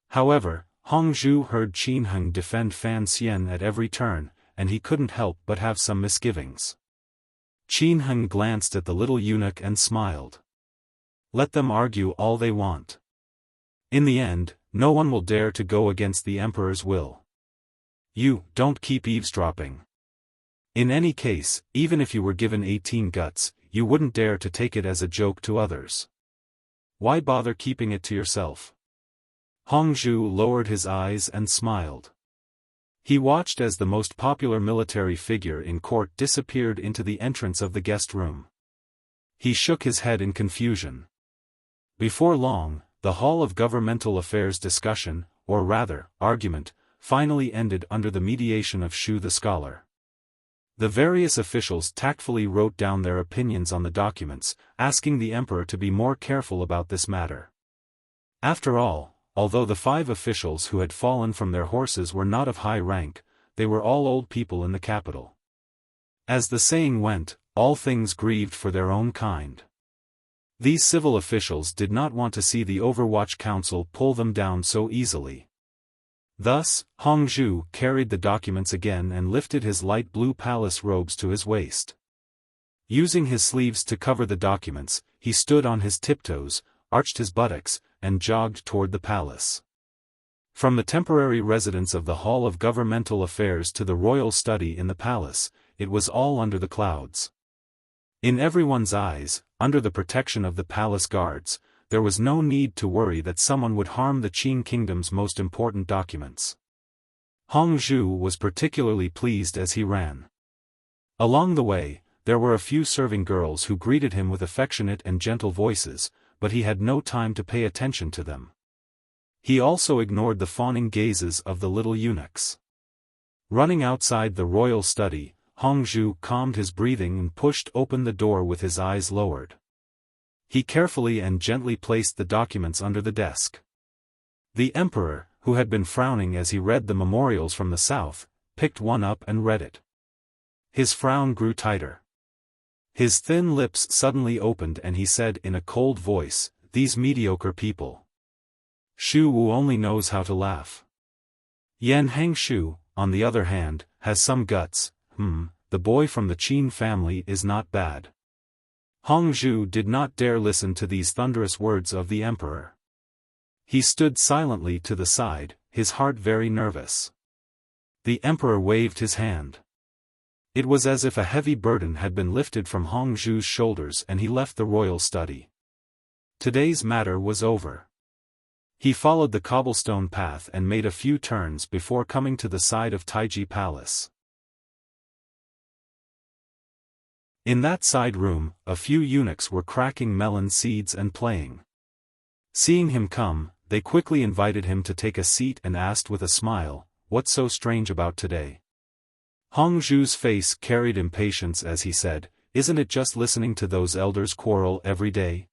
However, Hong Zhu heard Qin Heng defend Fan Xian at every turn, and he couldn't help but have some misgivings. Qin Heng glanced at the little eunuch and smiled. Let them argue all they want. In the end, no one will dare to go against the emperor's will. You don't keep eavesdropping. In any case, even if you were given 18 guts, you wouldn't dare to take it as a joke to others. Why bother keeping it to yourself? Hong Zhu lowered his eyes and smiled. He watched as the most popular military figure in court disappeared into the entrance of the guest room. He shook his head in confusion. Before long, the Hall of Governmental Affairs discussion, or rather, argument, finally ended under the mediation of Shu the scholar. The various officials tactfully wrote down their opinions on the documents, asking the emperor to be more careful about this matter. After all, although the 5 officials who had fallen from their horses were not of high rank, they were all old people in the capital. As the saying went, all things grieved for their own kind. These civil officials did not want to see the Overwatch Council pull them down so easily. Thus, Hong Zhu carried the documents again and lifted his light blue palace robes to his waist. Using his sleeves to cover the documents, he stood on his tiptoes, arched his buttocks, and jogged toward the palace. From the temporary residence of the Hall of Governmental Affairs to the royal study in the palace, it was all under the clouds. In everyone's eyes, under the protection of the palace guards, there was no need to worry that someone would harm the Qin kingdom's most important documents. Hong Zhu was particularly pleased as he ran. Along the way, there were a few serving girls who greeted him with affectionate and gentle voices, but he had no time to pay attention to them. He also ignored the fawning gazes of the little eunuchs. Running outside the royal study, Hong Zhu calmed his breathing and pushed open the door with his eyes lowered. He carefully and gently placed the documents under the desk. The emperor, who had been frowning as he read the memorials from the south, picked one up and read it. His frown grew tighter. His thin lips suddenly opened and he said in a cold voice, "These mediocre people. Shu Wu only knows how to laugh. Yan Hangshu, on the other hand, has some guts. The boy from the Qin family is not bad." Hong Zhu did not dare listen to these thunderous words of the emperor. He stood silently to the side, his heart very nervous. The emperor waved his hand. It was as if a heavy burden had been lifted from Hong Zhu's shoulders and he left the royal study. Today's matter was over. He followed the cobblestone path and made a few turns before coming to the side of Taiji Palace. In that side room, a few eunuchs were cracking melon seeds and playing. Seeing him come, they quickly invited him to take a seat and asked with a smile, "What's so strange about today?" Hong Zhu's face carried impatience as he said, "Isn't it just listening to those elders quarrel every day?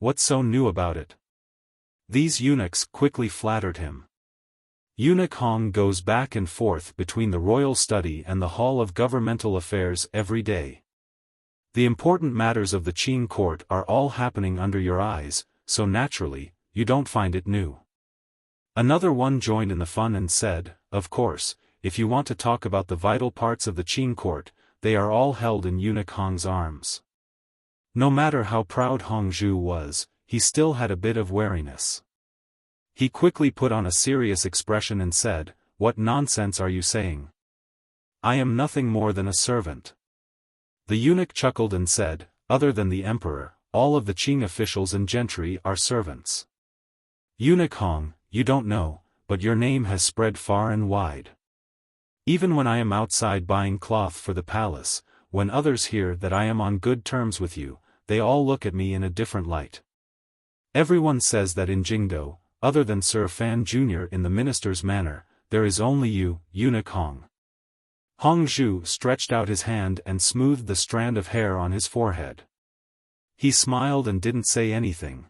What's so new about it? These eunuchs quickly flattered him. Eunuch Hong goes back and forth between the royal study and the hall of governmental affairs every day. The important matters of the Qing court are all happening under your eyes, so naturally, you don't find it new. Another one joined in the fun and said, of course, if you want to talk about the vital parts of the Qing court, they are all held in Eunuch Hong's arms. No matter how proud Hongzhu was, he still had a bit of wariness. He quickly put on a serious expression and said, "What nonsense are you saying? I am nothing more than a servant." The eunuch chuckled and said, "Other than the emperor, all of the Qing officials and gentry are servants. Eunuch Hong, you don't know, but your name has spread far and wide. Even when I am outside buying cloth for the palace, when others hear that I am on good terms with you, they all look at me in a different light. Everyone says that in Jingdo, other than Sir Fan Jr. in the minister's manner, there is only you, Eunuch Hong." Hongzhu stretched out his hand and smoothed the strand of hair on his forehead. He smiled and didn't say anything.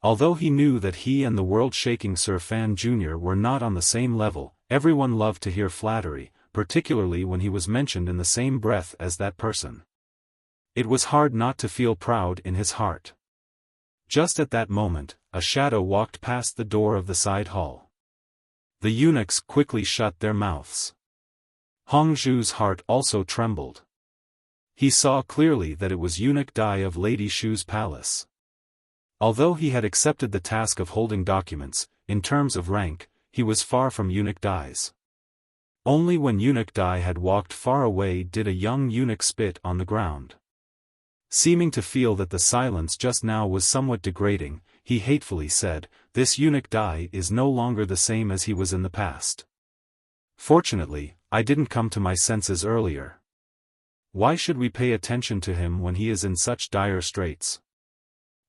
Although he knew that he and the world-shaking Sir Fan Jr. were not on the same level, everyone loved to hear flattery, particularly when he was mentioned in the same breath as that person. It was hard not to feel proud in his heart. Just at that moment, a shadow walked past the door of the side hall. The eunuchs quickly shut their mouths. Hongzhu's heart also trembled. He saw clearly that it was Eunuch Dai of Lady Shu's palace. Although he had accepted the task of holding documents, in terms of rank, he was far from Eunuch Dai's. Only when Eunuch Dai had walked far away did a young eunuch spit on the ground. Seeming to feel that the silence just now was somewhat degrading, he hatefully said, "This Eunuch Dai is no longer the same as he was in the past. Fortunately, I didn't come to my senses earlier. Why should we pay attention to him when he is in such dire straits?"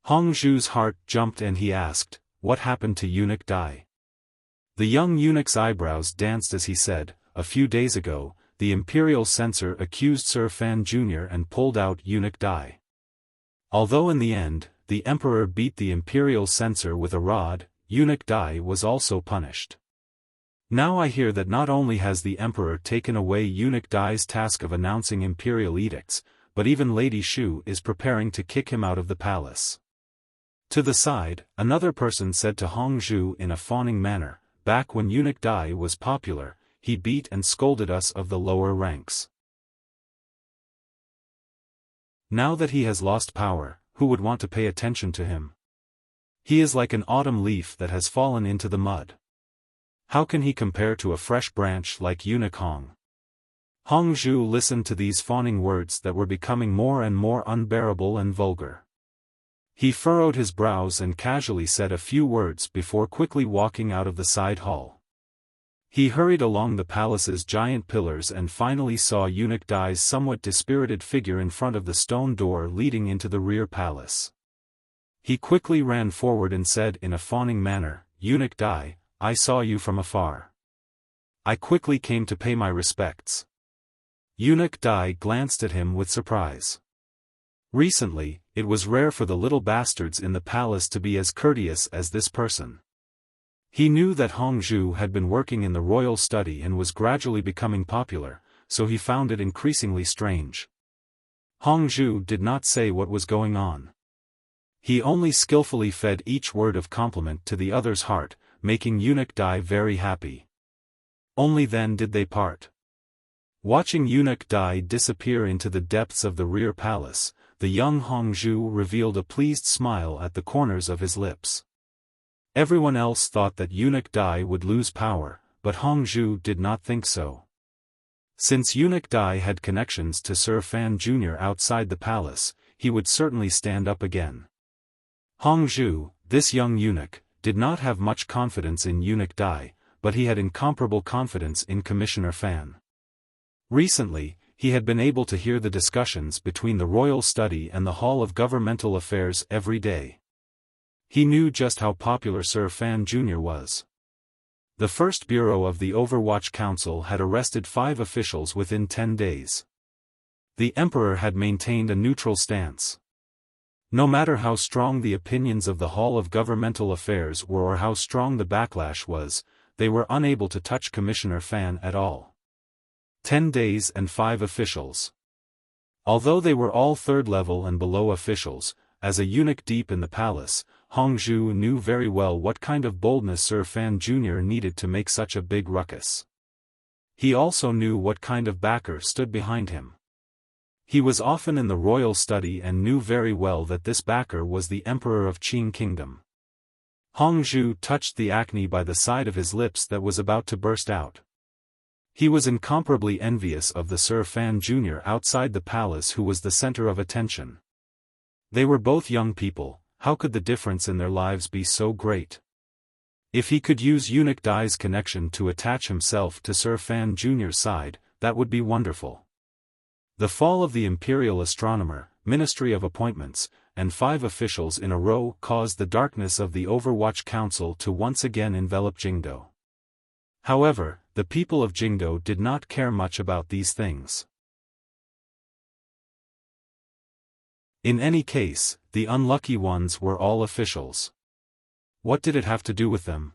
Hongzhu's heart jumped and he asked, "What happened to Eunuch Dai?" The young eunuch's eyebrows danced as he said, "A few days ago, the imperial censor accused Sir Fan Jr. and pulled out Eunuch Dai. Although in the end, the emperor beat the imperial censor with a rod, Eunuch Dai was also punished. Now I hear that not only has the emperor taken away Eunuch Dai's task of announcing imperial edicts, but even Lady Shu is preparing to kick him out of the palace." To the side, another person said to Hongzhu in a fawning manner, "Back when Eunuch Dai was popular, he beat and scolded us of the lower ranks. Now that he has lost power, who would want to pay attention to him? He is like an autumn leaf that has fallen into the mud. How can he compare to a fresh branch like Eunuch Hong?" Hongzhu listened to these fawning words that were becoming more and more unbearable and vulgar. He furrowed his brows and casually said a few words before quickly walking out of the side hall. He hurried along the palace's giant pillars and finally saw Eunuch Dai's somewhat dispirited figure in front of the stone door leading into the rear palace. He quickly ran forward and said in a fawning manner, "Eunuch Dai, I saw you from afar. I quickly came to pay my respects." Eunuch Dai glanced at him with surprise. Recently, it was rare for the little bastards in the palace to be as courteous as this person. He knew that Hongzhu had been working in the royal study and was gradually becoming popular, so he found it increasingly strange. Hongzhu did not say what was going on. He only skillfully fed each word of compliment to the other's heart, making Eunuch Dai very happy. Only then did they part. Watching Eunuch Dai disappear into the depths of the rear palace, the young Hongzhu revealed a pleased smile at the corners of his lips. Everyone else thought that Eunuch Dai would lose power, but Hongzhu did not think so. Since Eunuch Dai had connections to Sir Fan Jr. outside the palace, he would certainly stand up again. Hongzhu, this young eunuch, did not have much confidence in Eunuch Dai, but he had incomparable confidence in Commissioner Fan. Recently, he had been able to hear the discussions between the royal study and the hall of governmental affairs every day. He knew just how popular Sir Fan Jr. was. The first bureau of the Overwatch Council had arrested 5 officials within 10 days. The emperor had maintained a neutral stance. No matter how strong the opinions of the Hall of Governmental Affairs were or how strong the backlash was, they were unable to touch Commissioner Fan at all. 10 days and 5 officials. Although they were all third-level and below officials, as a eunuch deep in the palace, Hongzhu knew very well what kind of boldness Sir Fan Jr. needed to make such a big ruckus. He also knew what kind of backer stood behind him. He was often in the royal study and knew very well that this backer was the Emperor of Qing Kingdom. Hongzhu touched the acne by the side of his lips that was about to burst out. He was incomparably envious of the Sir Fan Jr. outside the palace who was the center of attention. They were both young people, how could the difference in their lives be so great? If he could use Eunuch Dai's connection to attach himself to Sir Fan Jr.'s side, that would be wonderful. The fall of the Imperial Astronomer, Ministry of Appointments, and 5 officials in a row caused the darkness of the Overwatch Council to once again envelop Jingdo. However, the people of Jingdo did not care much about these things. In any case, the unlucky ones were all officials. What did it have to do with them?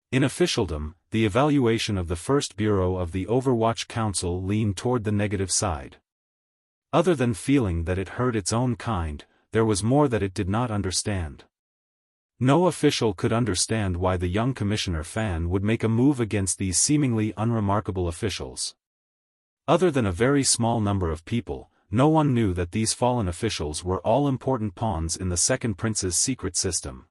In officialdom, the evaluation of the first bureau of the Overwatch Council leaned toward the negative side. Other than feeling that it hurt its own kind, there was more that it did not understand. No official could understand why the young Commissioner Fan would make a move against these seemingly unremarkable officials. Other than a very small number of people, no one knew that these fallen officials were all important pawns in the second prince's secret system.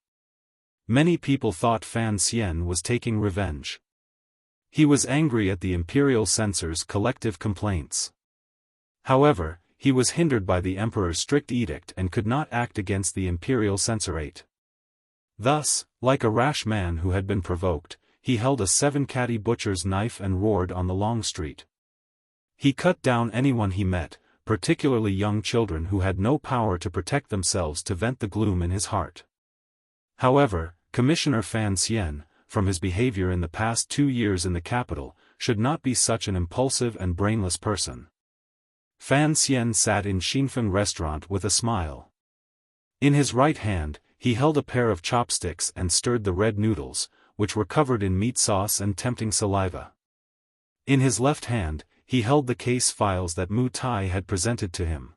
Many people thought Fan Xian was taking revenge. He was angry at the imperial censor's collective complaints. However, he was hindered by the emperor's strict edict and could not act against the imperial censorate. Thus, like a rash man who had been provoked, he held a 7-catty butcher's knife and roared on the long street. He cut down anyone he met, particularly young children who had no power to protect themselves, to vent the gloom in his heart. However, Commissioner Fan Xian, from his behavior in the past 2 years in the capital, should not be such an impulsive and brainless person. Fan Xian sat in Xinfeng restaurant with a smile. In his right hand, he held a pair of chopsticks and stirred the red noodles, which were covered in meat sauce and tempting saliva. In his left hand, he held the case files that Mu Tai had presented to him.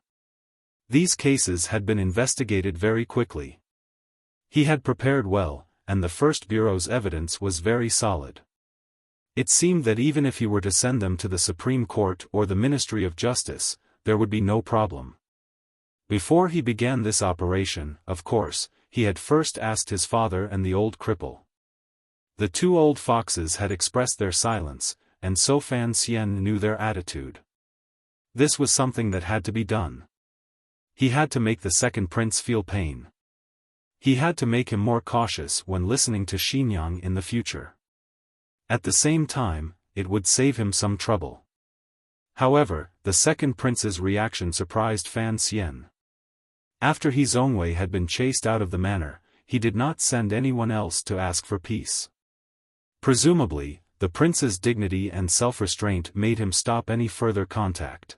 These cases had been investigated very quickly. He had prepared well, and the first bureau's evidence was very solid. It seemed that even if he were to send them to the Supreme Court or the Ministry of Justice, there would be no problem. Before he began this operation, of course, he had first asked his father and the old cripple. The 2 old foxes had expressed their silence, and so Fan Xian knew their attitude. This was something that had to be done. He had to make the second prince feel pain. He had to make him more cautious when listening to Xinyang in the future. At the same time, it would save him some trouble. However, the second prince's reaction surprised Fan Xian. After He Zongwei had been chased out of the manor, he did not send anyone else to ask for peace. Presumably, the prince's dignity and self-restraint made him stop any further contact.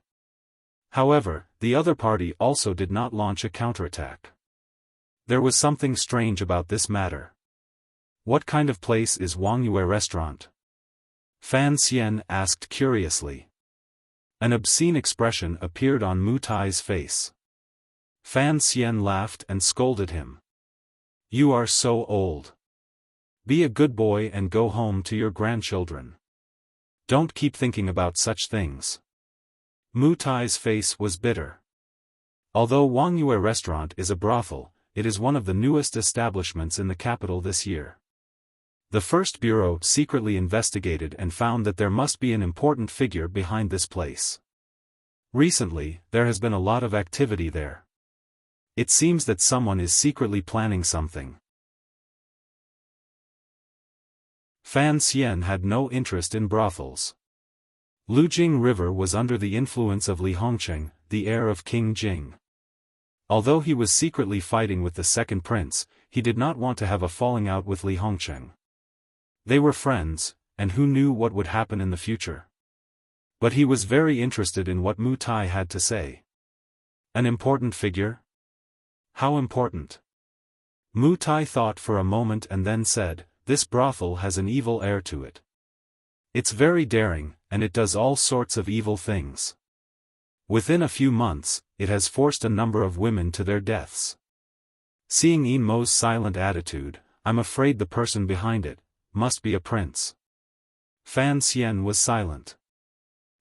However, the other party also did not launch a counterattack. There was something strange about this matter. What kind of place is Wangyue restaurant? Fan Xian asked curiously. An obscene expression appeared on Mu Tai's face. Fan Xian laughed and scolded him. You are so old. Be a good boy and go home to your grandchildren. Don't keep thinking about such things. Mu Tai's face was bitter. Although Wangyue restaurant is a brothel, it is one of the newest establishments in the capital this year. The first bureau secretly investigated and found that there must be an important figure behind this place. Recently, there has been a lot of activity there. It seems that someone is secretly planning something. Fan Xian had no interest in brothels. Lujing River was under the influence of Li Hongqing, the heir of King Jing. Although he was secretly fighting with the second prince, he did not want to have a falling out with Li Hongqing. They were friends, and who knew what would happen in the future? But he was very interested in what Mu Tai had to say. An important figure? How important? Mu Tai thought for a moment and then said, "This brothel has an evil air to it. It's very daring, and it does all sorts of evil things. Within a few months, it has forced a number of women to their deaths." Seeing Yin Mo's silent attitude, "I'm afraid the person behind it must be a prince." Fan Xian was silent.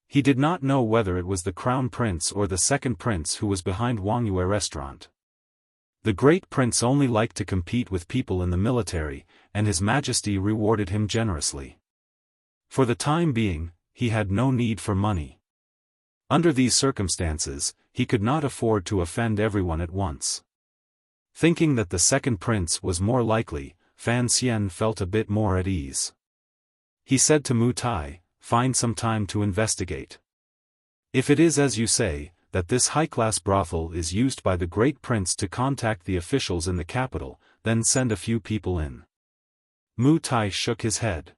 He did not know whether it was the crown prince or the second prince who was behind Wangyue restaurant. The great prince only liked to compete with people in the military, and His Majesty rewarded him generously. For the time being, he had no need for money. Under these circumstances, he could not afford to offend everyone at once. Thinking that the second prince was more likely, Fan Xian felt a bit more at ease. He said to Mu Tai, "Find some time to investigate. If it is as you say, that this high-class brothel is used by the great prince to contact the officials in the capital, then send a few people in." Mu Tai shook his head.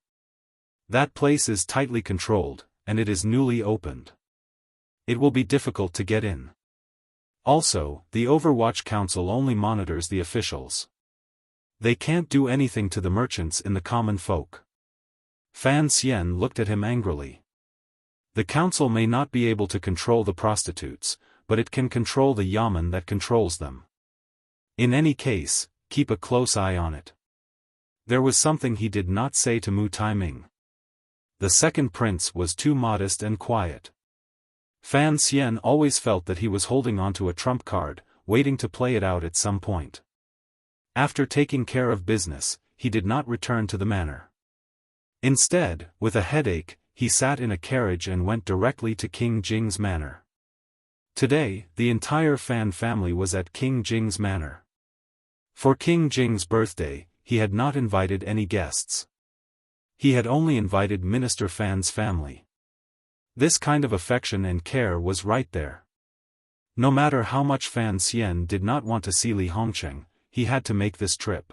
"That place is tightly controlled, and it is newly opened. It will be difficult to get in. Also, the Overwatch Council only monitors the officials. They can't do anything to the merchants in the common folk." Fan Xian looked at him angrily. "The council may not be able to control the prostitutes, but it can control the yamen that controls them. In any case, keep a close eye on it." There was something he did not say to Mu Taiming. The second prince was too modest and quiet. Fan Xian always felt that he was holding onto a trump card, waiting to play it out at some point. After taking care of business, he did not return to the manor. Instead, with a headache, he sat in a carriage and went directly to King Jing's manor. Today, the entire Fan family was at King Jing's manor. For King Jing's birthday, he had not invited any guests. He had only invited Minister Fan's family. This kind of affection and care was right there. No matter how much Fan Xian did not want to see Li Hongcheng, he had to make this trip.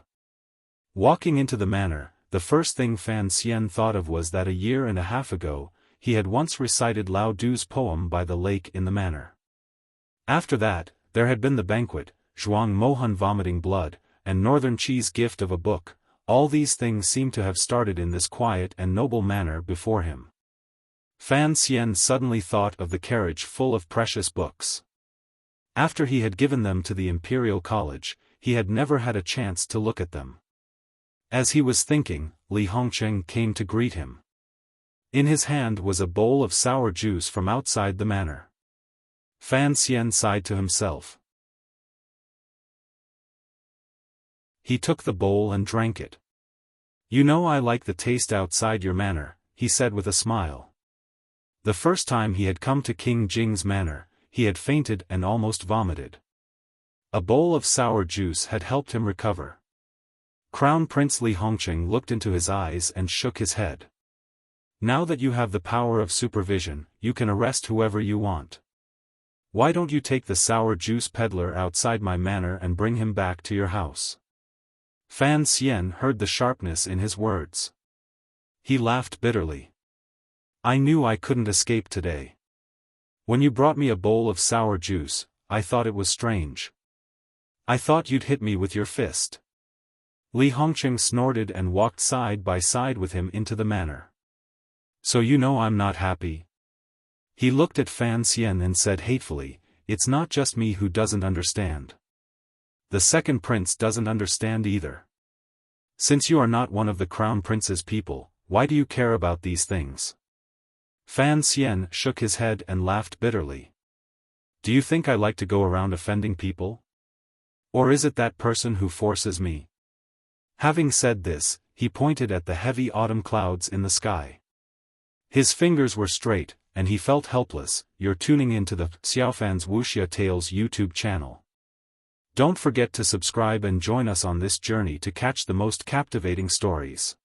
Walking into the manor, the first thing Fan Xian thought of was that a year and a half ago, he had once recited Lao Du's poem by the lake in the manor. After that, there had been the banquet, Zhuang Mohan vomiting blood, and Northern Chi's gift of a book. All these things seemed to have started in this quiet and noble manner before him. Fan Xian suddenly thought of the carriage full of precious books. After he had given them to the Imperial College, he had never had a chance to look at them. As he was thinking, Li Hongcheng came to greet him. In his hand was a bowl of sour juice from outside the manor. Fan Xian sighed to himself. He took the bowl and drank it. "You know I like the taste outside your manor," he said with a smile. The first time he had come to King Jing's manor, he had fainted and almost vomited. A bowl of sour juice had helped him recover. Crown Prince Li Hongcheng looked into his eyes and shook his head. "Now that you have the power of supervision, you can arrest whoever you want. Why don't you take the sour juice peddler outside my manor and bring him back to your house?" Fan Xian heard the sharpness in his words. He laughed bitterly. "I knew I couldn't escape today. When you brought me a bowl of sour juice, I thought it was strange. I thought you'd hit me with your fist." Li Hongcheng snorted and walked side by side with him into the manor. "So you know I'm not happy?" He looked at Fan Xian and said hatefully, "It's not just me who doesn't understand. The second prince doesn't understand either. Since you are not one of the crown prince's people, why do you care about these things?" Fan Xian shook his head and laughed bitterly. "Do you think I like to go around offending people? Or is it that person who forces me?" Having said this, he pointed at the heavy autumn clouds in the sky. His fingers were straight, and he felt helpless. You're tuning into the Xiaofan's Wuxia Tales YouTube channel. Don't forget to subscribe and join us on this journey to catch the most captivating stories.